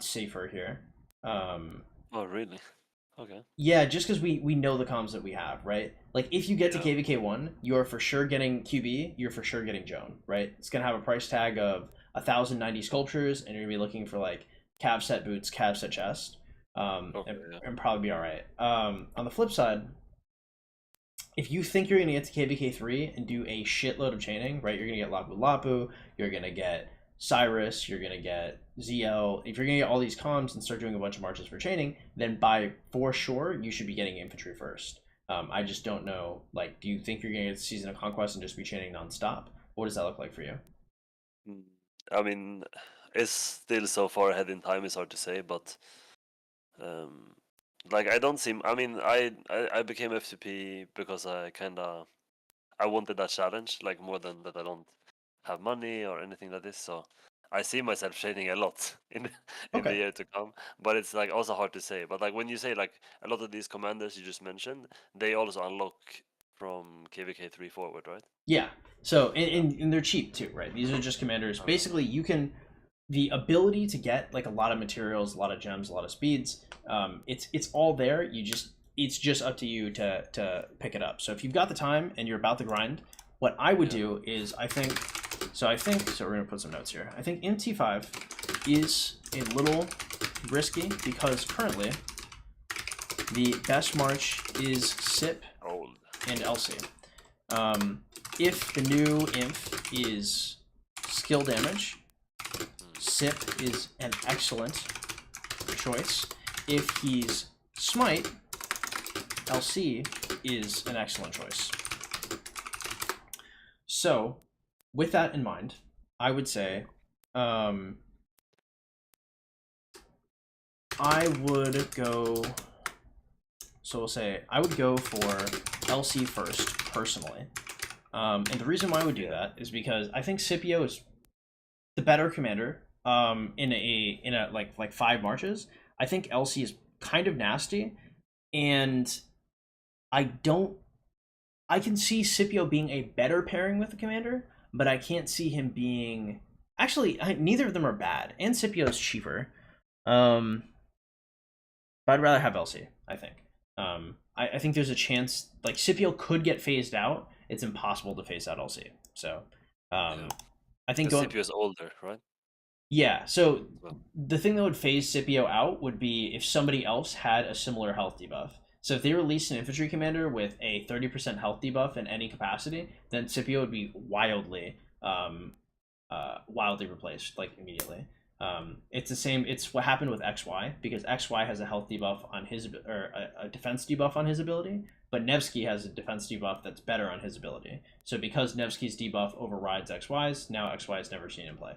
safer here. Oh, really? Okay. Yeah, just because we know the comms that we have, right? Like, if you get to KVK1, you're for sure getting QB, you're for sure getting Joan, right? It's going to have a price tag of 1,090 sculptures, and you're going to be looking for, like, Cav set boots, Cav set chest, and probably be all right. On the flip side, if you think you're going to get to KVK3 and do a shitload of chaining, right, you're going to get Lapu Lapu, you're going to get Cyrus, you're going to get ZL. If you're going to get all these comms and start doing a bunch of marches for chaining, then for sure, you should be getting infantry first. I just don't know, like, do you think you're going to get the Season of Conquest and just be chaining nonstop? What does that look like for you? I mean, it's still so far ahead in time, it's hard to say, but like, I don't seem, I mean, I became F2P because I wanted that challenge, like, more than that I don't have money or anything like this, so I see myself trading a lot in the year to come, but it's like also hard to say. But like when you say like a lot of these commanders you just mentioned, they also unlock from KVK 3 forward, right? Yeah. So and they're cheap too, right? These are just commanders. Basically, you can, the ability to get like a lot of materials, a lot of gems, a lot of speeds. It's all there. It's just up to you to pick it up. So if you've got the time and you're about to grind, what I would do is so we're gonna put some notes here. I think MT5 is a little risky because currently the best march is SIP and LC. If the new inf is skill damage, SIP is an excellent choice. If he's smite, LC is an excellent choice. So, with that in mind, I would say I would go. So we'll say I would go for LC first, personally. And the reason why I would do that is because I think Scipio is the better commander in a like 5 marches. I think LC is kind of nasty, and I can see Scipio being a better pairing with the commander, but I can't see him being... Actually, neither of them are bad, and Scipio is cheaper. But I'd rather have LC, I think. I think there's a chance, like, Scipio could get phased out. It's impossible to phase out LC. So, I think Scipio is older, right? Yeah, so the thing that would phase Scipio out would be if somebody else had a similar health debuff. So if they released an infantry commander with a 30% health debuff in any capacity, then Scipio would be wildly replaced, like, immediately. It's the same. It's what happened with XY, because XY has a health debuff on his, or a defense debuff on his ability, but Nevsky has a defense debuff that's better on his ability. So because Nevsky's debuff overrides XY's, now XY is never seen in play.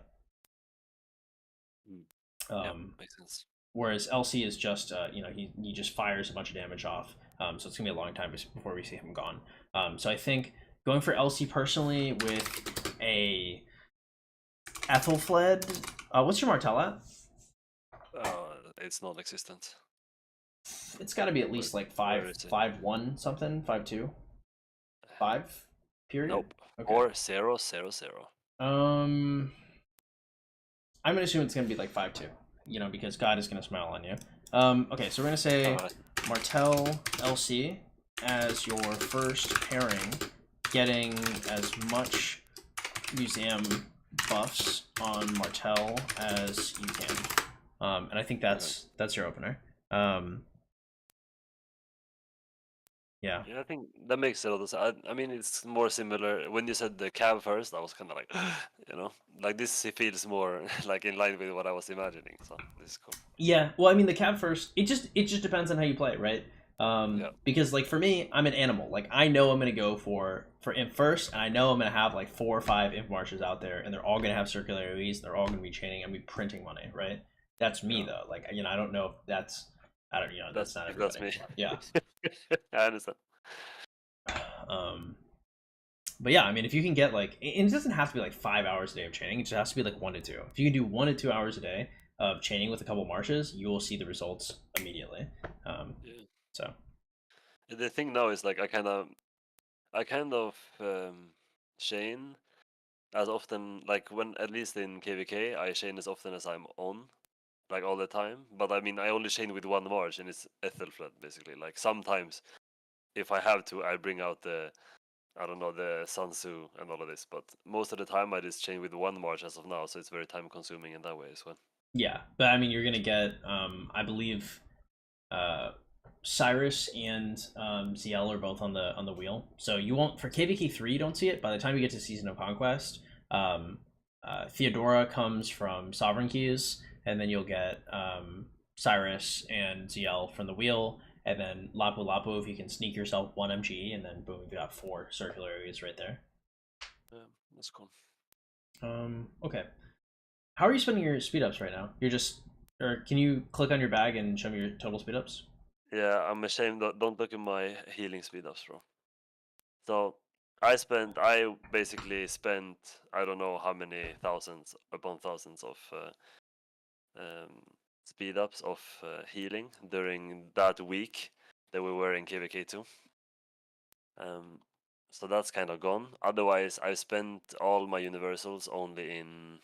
Makes sense. Whereas LC is just, he just fires a bunch of damage off. So it's gonna be a long time before we see him gone. So I think going for LC personally with a Ethelfled. What's your Martell at? It's non-existent. It's got to be at least like 5-1 something, 5-2, 5 period. Nope. Okay. Or 0-0-0. I'm gonna assume it's gonna be like 5-2. Because God is gonna smile on you. Okay, so we're gonna say Martell LC as your first pairing, getting as much museum buffs on Martell as you can. And I think that's your opener. Yeah, I think that makes a lot of sense. I mean, it's more similar. When you said the cab first, I was kind of like, like this feels more like in line with what I was imagining. So this is cool. Yeah, well, I mean, the cab first, it just depends on how you play, right? Because like for me, I'm an animal. Like I know I'm gonna go for imp first, and I know I'm gonna have like 4 or 5 imp marches out there, and they're all gonna have circular AoEs. They're all gonna be chaining. I'm gonna be printing money, right? That's me though. Like I don't know if that's that's not everybody. That's me. Yeah. I understand. But yeah, I mean, if you can get like, and it doesn't have to be like 5 hours a day of chaining. It just has to be like 1 to 2. If you can do 1 to 2 hours a day of chaining with a couple marches, you will see the results immediately. So The thing now is like I kind of chain as often, like when at least in KVK I chain as often as I'm on, like all the time. But I mean I only chain with 1 march and it's Ethelflaed basically. Like sometimes if I have to I bring out the I don't know the Sun Tzu and all of this, but most of the time I just chain with 1 march as of now, so it's very time consuming in that way as well. yeah, but I mean, you're gonna get, I believe, Cyrus and ZL are both on the wheel, so you won't for KVK 3. You don't see it by the time you get to Season of Conquest. Theodora comes from Sovereign Keys, and then you'll get Cyrus and ZL from the wheel, and then Lapu Lapu if you can sneak yourself 1 MG, and then boom, you got 4 circular areas right there. Yeah, that's cool. Okay. How are you spending your speed ups right now? You're just, or can you click on your bag and show me your total speed ups? Yeah, I'm ashamed. Don't look at my healing speed ups, bro. So I basically spent I don't know how many thousands upon thousands of speed ups of healing during that week that we were in KVK2. So that's kind of gone. Otherwise, I spent all my universals only in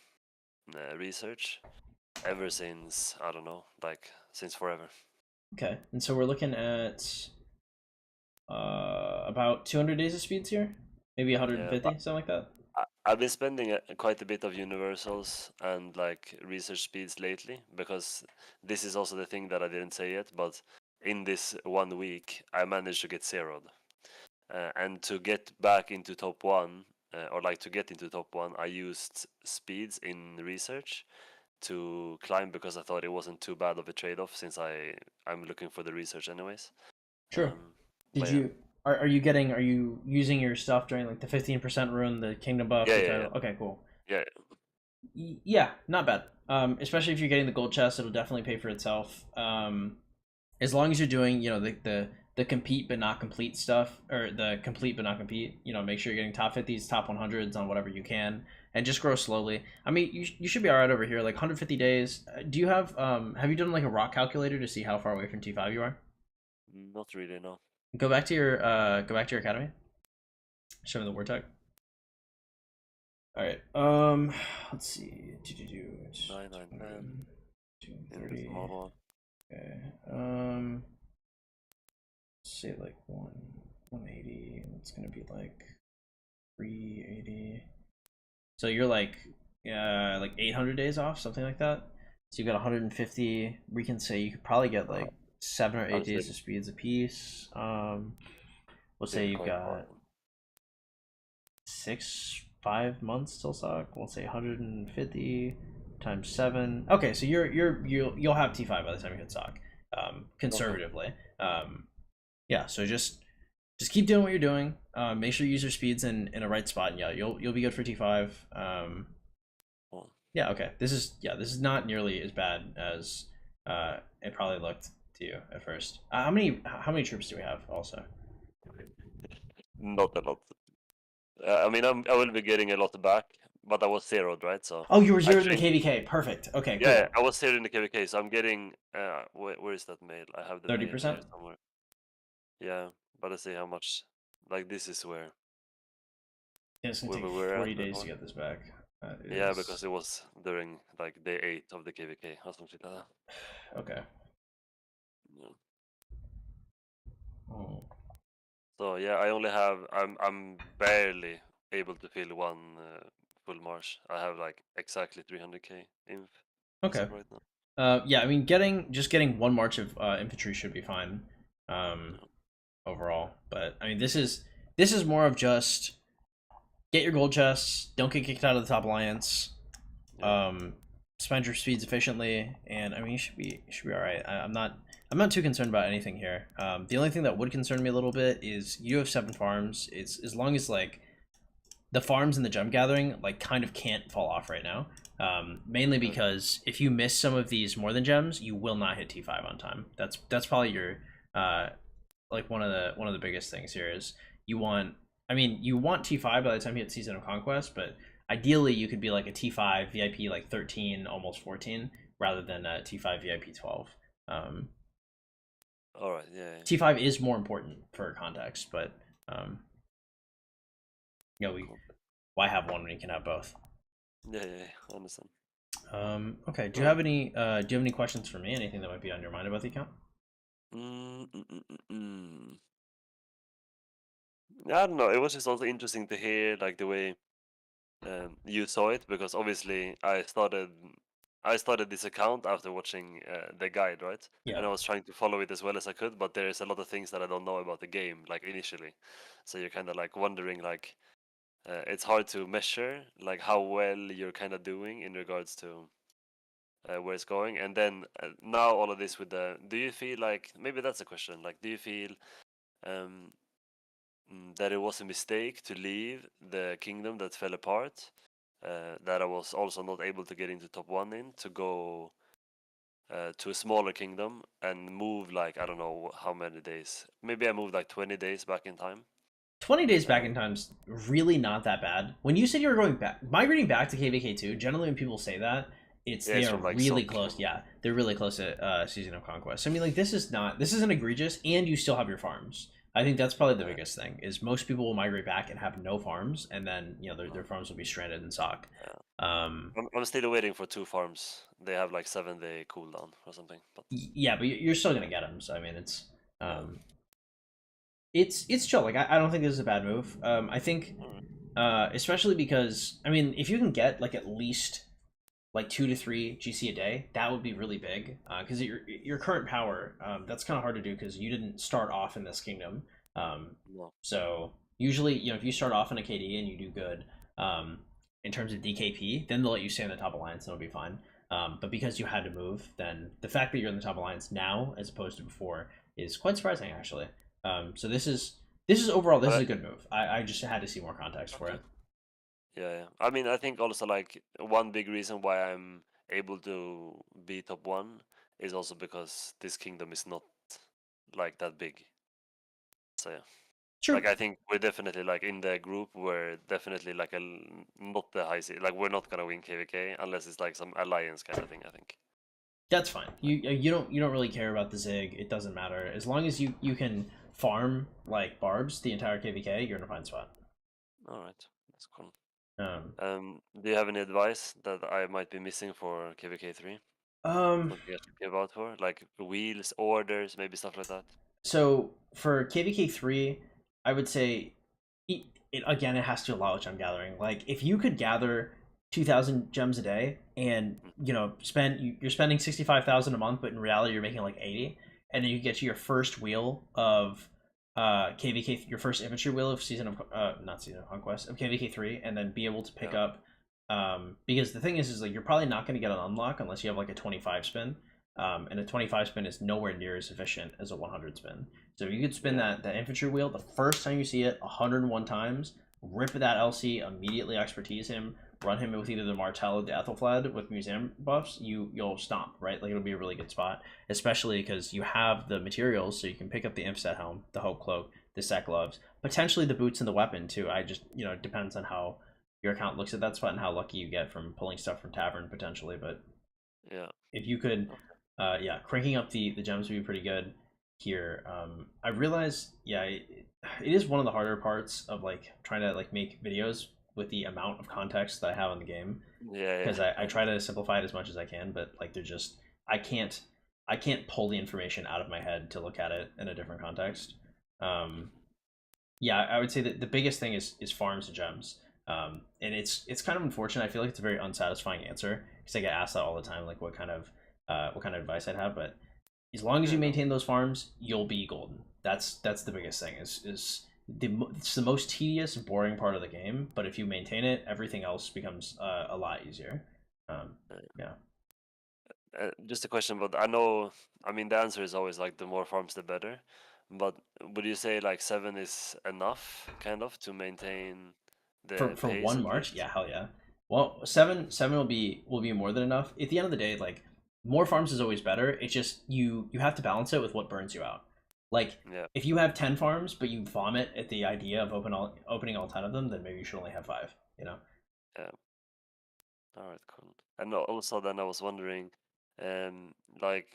research ever since I don't know, like since forever. Okay, and so we're looking at about 200 days of speeds here, maybe 150, something like that. I've been spending quite a bit of universals and like research speeds lately because this is also the thing that I didn't say yet. But in this 1 week, I managed to get zeroed, and to get back into top 1 or like to get into top 1, I used speeds in research to climb because I thought it wasn't too bad of a trade-off since I'm looking for the research anyways. Sure. Did you are you using your stuff during like the 15% rune, the kingdom buff? Yeah. Okay, cool. Yeah. Yeah, not bad. Especially if you're getting the gold chest, it'll definitely pay for itself. As long as you're doing, the compete but not complete stuff, or the complete but not compete, make sure you're getting top 50s, top 100s on whatever you can, and just grow slowly. I mean, you should be all right over here, like 150 days. Do you have you done like a rock calculator to see how far away from T5 you are? Not really, no. Go back to your academy. Show me the word tag. All right. Let's see. 9, 10. 230. Okay. Say like 180. It's gonna be like 380. So you're like 800 days off, something like that. So you've got 150. We can say you could probably get like 7 or 8 days of speeds apiece. We'll say you've got 5 months till sock. We'll say 150 times 7. Okay, so you'll have T5 by the time you hit sock. Conservatively. Yeah, so just keep doing what you're doing. Make sure you use your speeds in a right spot, and yeah, you'll be good for T5. Yeah, okay. This is not nearly as bad as it probably looked to you at first. How many troops do we have also? Not a lot. I mean, I will be getting a lot back, but I was zeroed, right? So. Oh, you were zeroed in the KVK. Perfect. Okay. Cool. Yeah, I was zeroed in the KVK, so I'm getting. Where is that mail? I have the 30% somewhere. Yeah, but let's see how much. Like this is where. Yeah, it's gonna take 40 days to get this back. Yeah, because it was during like day 8 of the KVK or something like that. Okay. Yeah. Oh. So yeah, I only have. I'm barely able to fill 1 full march. I have like exactly 300k inf. Okay. Right now. Yeah, I mean, getting 1 march of infantry should be fine. Overall, but I mean, this is more of just get your gold chests, don't get kicked out of the top alliance, spend your speeds efficiently, and I mean, you should be all right. I'm not I'm not too concerned about anything here. The only thing that would concern me a little bit is you have 7 farms. It's as long as like the farms and the gem gathering like kind of can't fall off right now. Mainly because if you miss some of these more than gems, you will not hit T5 on time. That's probably your like one of the biggest things here is you want. I mean, you want T5 by the time you hit Season of Conquest, but ideally you could be like a T5 VIP like 13, almost 14, rather than a T5 VIP 12. All right, yeah. T5 is more important for context, but why have one when you can have both? Yeah, I understand. Okay. Do you have any questions for me? Anything that might be on your mind about the account? I don't know. It was just also interesting to hear like the way you saw it, because obviously I started this account after watching the guide, right? Yeah. And I was trying to follow it as well as I could, but there's a lot of things that I don't know about the game, like initially. So you're kind of like wondering, like, it's hard to measure like how well you're kind of doing in regards to where it's going. And then now all of this with the, do you feel like, maybe that's a question, like, do you feel um, that it was a mistake to leave the kingdom that fell apart, that I was also not able to get into top 1 in, to go to a smaller kingdom and move like, I don't know how many days, maybe I moved like 20 days back in time? 20 days back in time's really not that bad. When you said you were going back, migrating back to KVK2, generally when people say that, they are like really Sok. close. Yeah, they're really close to Season of Conquest. I mean, like this isn't egregious, and you still have your farms. I think that's probably the biggest thing. Is most people will migrate back and have no farms, and then their farms will be stranded in Sok. I'm still waiting for 2 farms. They have like 7-day cooldown or something. But yeah, but you're still gonna get them. So I mean, it's chill. Like I don't think this is a bad move. I think, especially because I mean, if you can get like at least like 2 to 3 GC a day, that would be really big. Because your current power, that's kind of hard to do because you didn't start off in this kingdom. no. So usually, if you start off in a KD and you do good, in terms of DKP, then they'll let you stay in the top alliance and it'll be fine. But because you had to move, then the fact that you're in the top alliance now as opposed to before is quite surprising actually. So this is overall this is a good move. I just had to see more context for it. Yeah. I mean, I think also like one big reason why I'm able to be top 1 is also because this kingdom is not like that big. So yeah. True. Like I think we're definitely like in the group, we're definitely like not the high seed. Like we're not gonna win KVK unless it's like some alliance kind of thing, I think. That's fine. You don't really care about the Zig. It doesn't matter as long as you can farm like barbs the entire KVK. You're in a fine spot. All right, that's cool. Do you have any advice that I might be missing for KVK3? What you have to give out for, like wheels, orders, maybe stuff like that? So for KVK3, I would say it again. It has to allow gem gathering. Like if you could gather 2,000 gems a day, and you're spending 65,000 a month, but in reality you're making like 80, and then you get to your first wheel of KVK, your first infantry wheel of not Season of Conquest, of KVK3, and then be able to pick up because the thing is like you're probably not going to get an unlock unless you have like a 25 spin. And a 25 spin is nowhere near as efficient as a 100 spin. So you could spin that infantry wheel the first time you see it 101 times, rip that LC, immediately expertise him, run him with either the Martell or the Ethelfled with museum buffs, you'll stomp, right? Like it'll be a really good spot, especially because you have the materials, so you can pick up the Impset helm, the Hope cloak, the Sec gloves, potentially the boots and the weapon too. I just it depends on how your account looks at that spot and how lucky you get from pulling stuff from Tavern potentially. But yeah, if you could, cranking up the gems would be pretty good here. I realize, it is one of the harder parts of like trying to like make videos with the amount of context that I have on the game. Because I try to simplify it as much as I can, but like they're just I can't pull the information out of my head to look at it in a different context. I would say that the biggest thing is farms and gems. And it's kind of unfortunate. I feel like it's a very unsatisfying answer because I get asked that all the time, like what kind of advice I'd have. But as long as you maintain those farms, you'll be golden. That's the biggest thing. It's the most tedious, boring part of the game. But if you maintain it, everything else becomes a lot easier. just a question, but I know, I mean, the answer is always like the more farms, the better. But would you say like 7 is enough, kind of, to maintain the For pace one at march, least? yeah, hell yeah. Well, seven will be more than enough. At the end of the day, like more farms is always better. It's just you have to balance it with what burns you out. Like Yeah. if you have 10 farms but you vomit at the idea of opening all 10 of them, then maybe you should only have 5. You know. Yeah. All right, cool. And also then I was wondering, like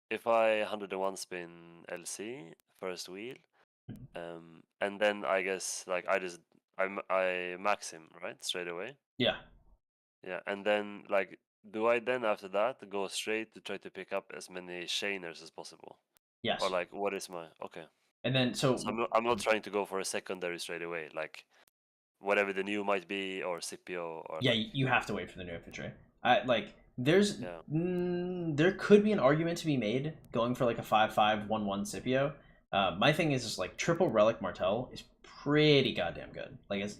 if I 101 spin LC first wheel, and then I guess like I max him right straight away. Yeah. Yeah, and then like do I then after that go straight to try to pick up as many chainers as possible, or Yes. like what is my okay? And then So I'm not trying to go for a secondary straight away, like whatever the new might be or Scipio or yeah, like you have to wait for the new infantry. I like there's yeah there could be an argument to be made going for like a 5-5-1-1 Scipio. My thing is like triple relic Martel is pretty goddamn good. Like it's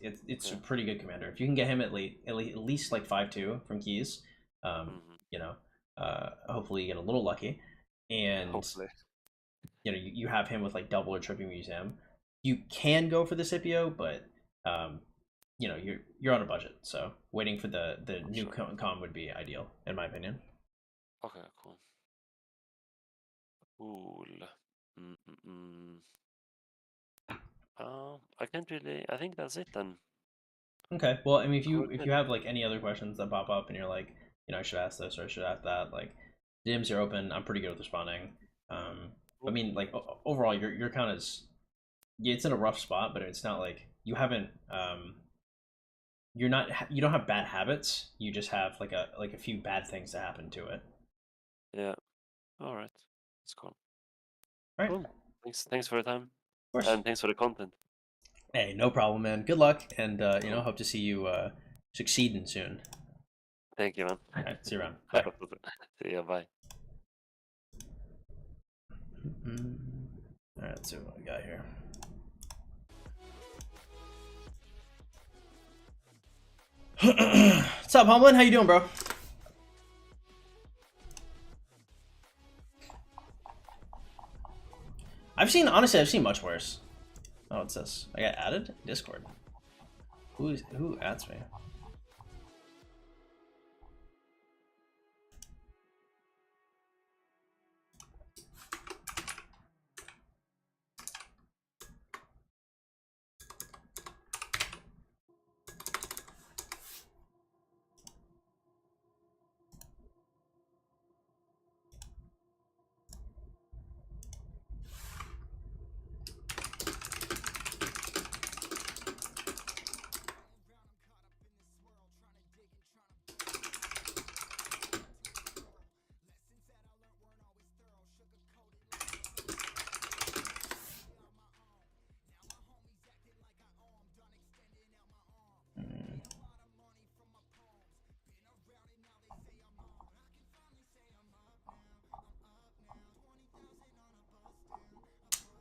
a yeah pretty good commander. If you can get him at least like 5-2 from keys, hmm you know, hopefully you get a little lucky, and hopefully you know you have him with like double or triple museum. You can go for the Scipio, but um, you know you're on a budget, so waiting for the new sure com would be ideal in my opinion. okay cool. Mm-mm-mm. I can't really. I think that's it then. Okay, well I mean We're if you good. have like any other questions that pop up and you're like, you know, I should ask this or I should ask that, like DMs are open. I'm pretty good with responding. I Cool. mean like overall your account is, yeah, it's in a rough spot, but it's not like you haven't you're not you don't have bad habits. You just have like a few bad things that happen to it. Yeah. All right. That's cool. All right, Cool. Thanks for the time, of course. and thanks for the content. Hey, no problem, man. Good luck, and you know, Cool. hope to see you succeeding soon. Thank you, man. All right, see you around. I Bye. hope so. See ya. Bye. All right, let's see what we got here. What's up, Humlin? How you doing, bro? Honestly, I've seen much worse. Oh, what's this? I got added? Discord. Who adds me?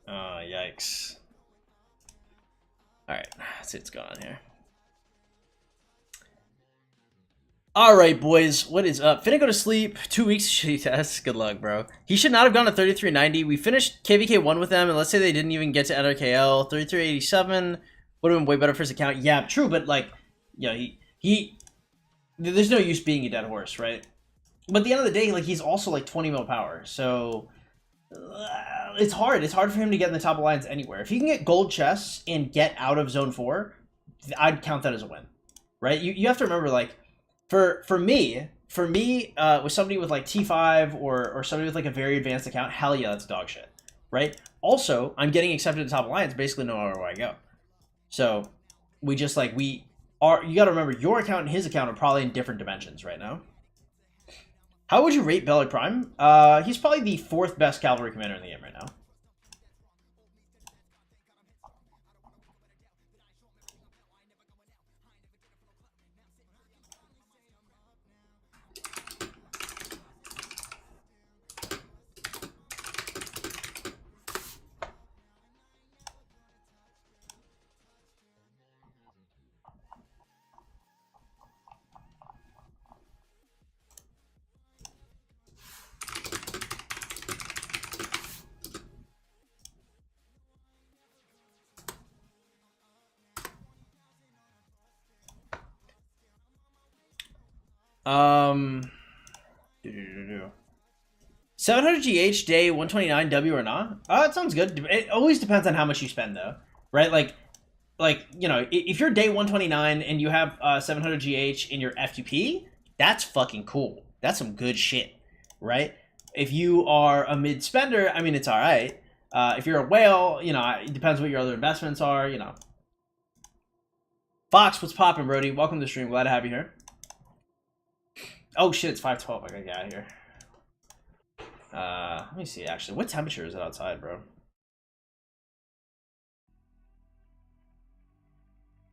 Oh, yikes. Alright, let's see what's going on here. Alright, boys, what is up? Finna go to sleep. 2 weeks shitty test. Good luck, bro. He should not have gone to 3390. We finished KVK1 with them, and let's say they didn't even get to NRKL. 3387 would have been way better for his account. Yeah, true, but like, yeah, he there's no use being a dead horse, right? But at the end of the day, like, he's also like 20 mil power, so it's hard. It's hard for him to get in the top alliance anywhere. If he can get gold chests and get out of zone 4, I'd count that as a win, right? You have to remember, like, for me, with somebody with like T5 or somebody with like a very advanced account, hell yeah, that's dog shit, right? Also, I'm getting accepted to top alliance basically no matter where I go. So we just like you got to remember your account and his account are probably in different dimensions right now. How would you rate Bellic Prime? He's probably the 4th best cavalry commander in the game right now. Do. 700 GH day 129 W or not? It sounds good. It always depends on how much you spend though, right? Like you know, if you're day 129 and you have 700 GH in your F2P, that's fucking cool. That's some good shit, right? If you are a mid spender, I mean, it's all right. If you're a whale, you know, it depends what your other investments are, you know. Fox, what's poppin', Brody? Welcome to the stream. Glad to have you here. Oh shit, it's 5:12. I gotta get out of here. Let me see, actually. What temperature is it outside, bro?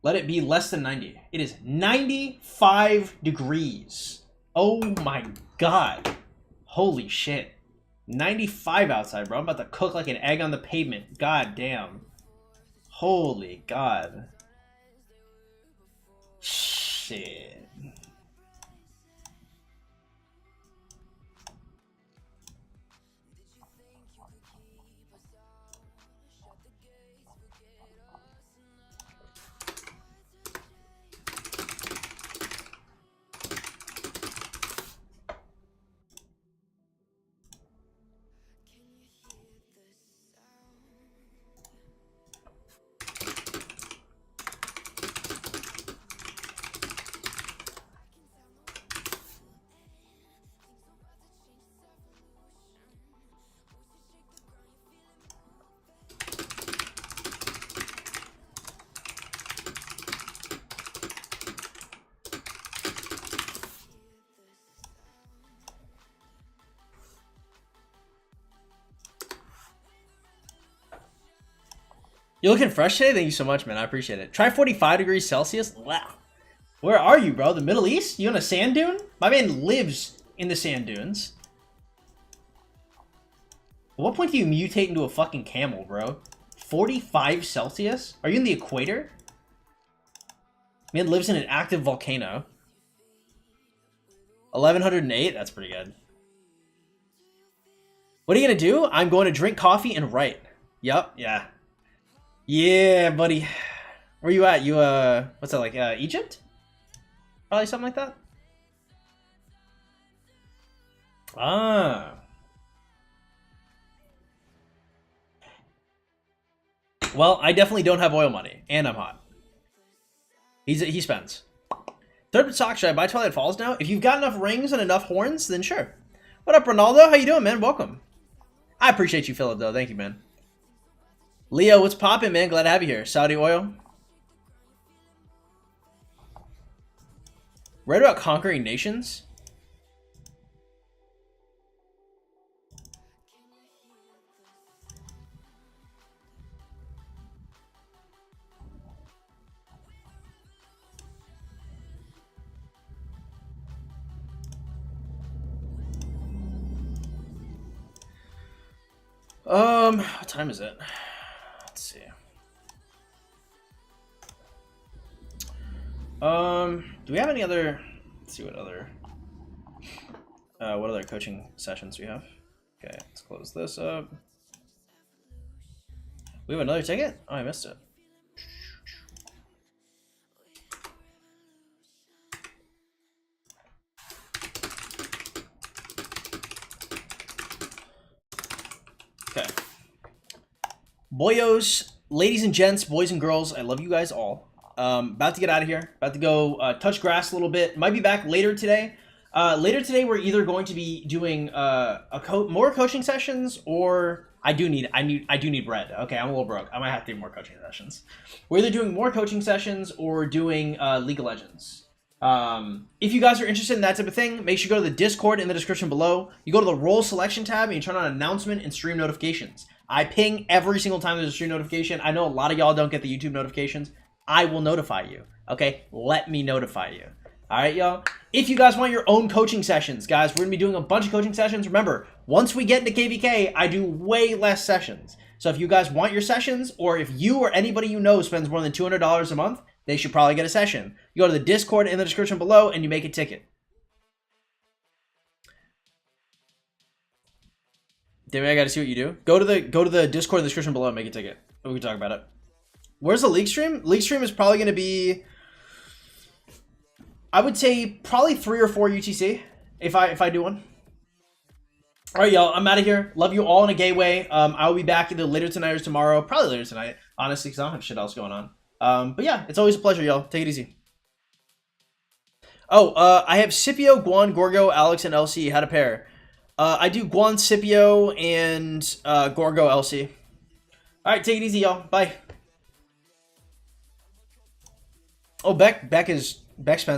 Let it be less than 90. It is 95 degrees. Oh my god. Holy shit. 95 outside, bro. I'm about to cook like an egg on the pavement. God damn. Holy god. Shit. You're looking fresh today? Thank you so much, man. I appreciate it. Try 45 degrees Celsius? Wow. Where are you, bro? The Middle East? You on a sand dune? My man lives in the sand dunes. At what point do you mutate into a fucking camel, bro? 45 Celsius? Are you in the equator? Man lives in an active volcano. 1108? That's pretty good. What are you gonna do? I'm going to drink coffee and write. Yup, yeah. Yeah, buddy. Where you at? You, what's that, like, Egypt? Probably something like that? Ah. Well, I definitely don't have oil money, and I'm hot. He spends. Third sock, should I buy Twilight Falls now? If you've got enough rings and enough horns, then sure. What up, Ronaldo? How you doing, man? Welcome. I appreciate you, Philip, though. Thank you, man. Leo, what's poppin', man? Glad to have you here. Saudi oil. Read about conquering nations? What time is it? Let's see. Do we have any other, let's see what other coaching sessions we have. Okay, let's close this up. We have another ticket? Oh, I missed it. Okay. Boyos, ladies and gents, boys and girls, I love you guys all. About to get out of here. About to go touch grass a little bit. Might be back later today. Later today, we're either going to be doing more coaching sessions, or I do need bread. Okay, I'm a little broke. I might have to do more coaching sessions. We're either doing more coaching sessions or doing League of Legends. If you guys are interested in that type of thing, make sure you go to the Discord in the description below. You go to the role selection tab and you turn on announcement and stream notifications. I ping every single time there's a stream notification. I know a lot of y'all don't get the YouTube notifications. I will notify you. Okay, let me notify you. All right, y'all. If you guys want your own coaching sessions, guys, we're gonna be doing a bunch of coaching sessions. Remember, once we get into KVK, I do way less sessions. So if you guys want your sessions, or if you or anybody you know spends more than $200 a month, they should probably get a session. You go to the Discord in the description below and you make a ticket. David, I gotta see what you do. Go to the Discord in the description below and make a ticket. We can talk about it. Where's the league stream? League stream is probably gonna be I would say probably 3 or 4 UTC if I do one. All right, y'all. I'm out of here. Love you all in a gay way. I will be back either later tonight or tomorrow. Probably later tonight, honestly, because I don't have shit else going on. But yeah, it's always a pleasure, y'all. Take it easy. Oh, I have Scipio, Guan, Gorgo, Alex, and LC. How to pair? I do Guan, Scipio, and Gorgo, LC. All right, take it easy, y'all. Bye. Oh, Beck spent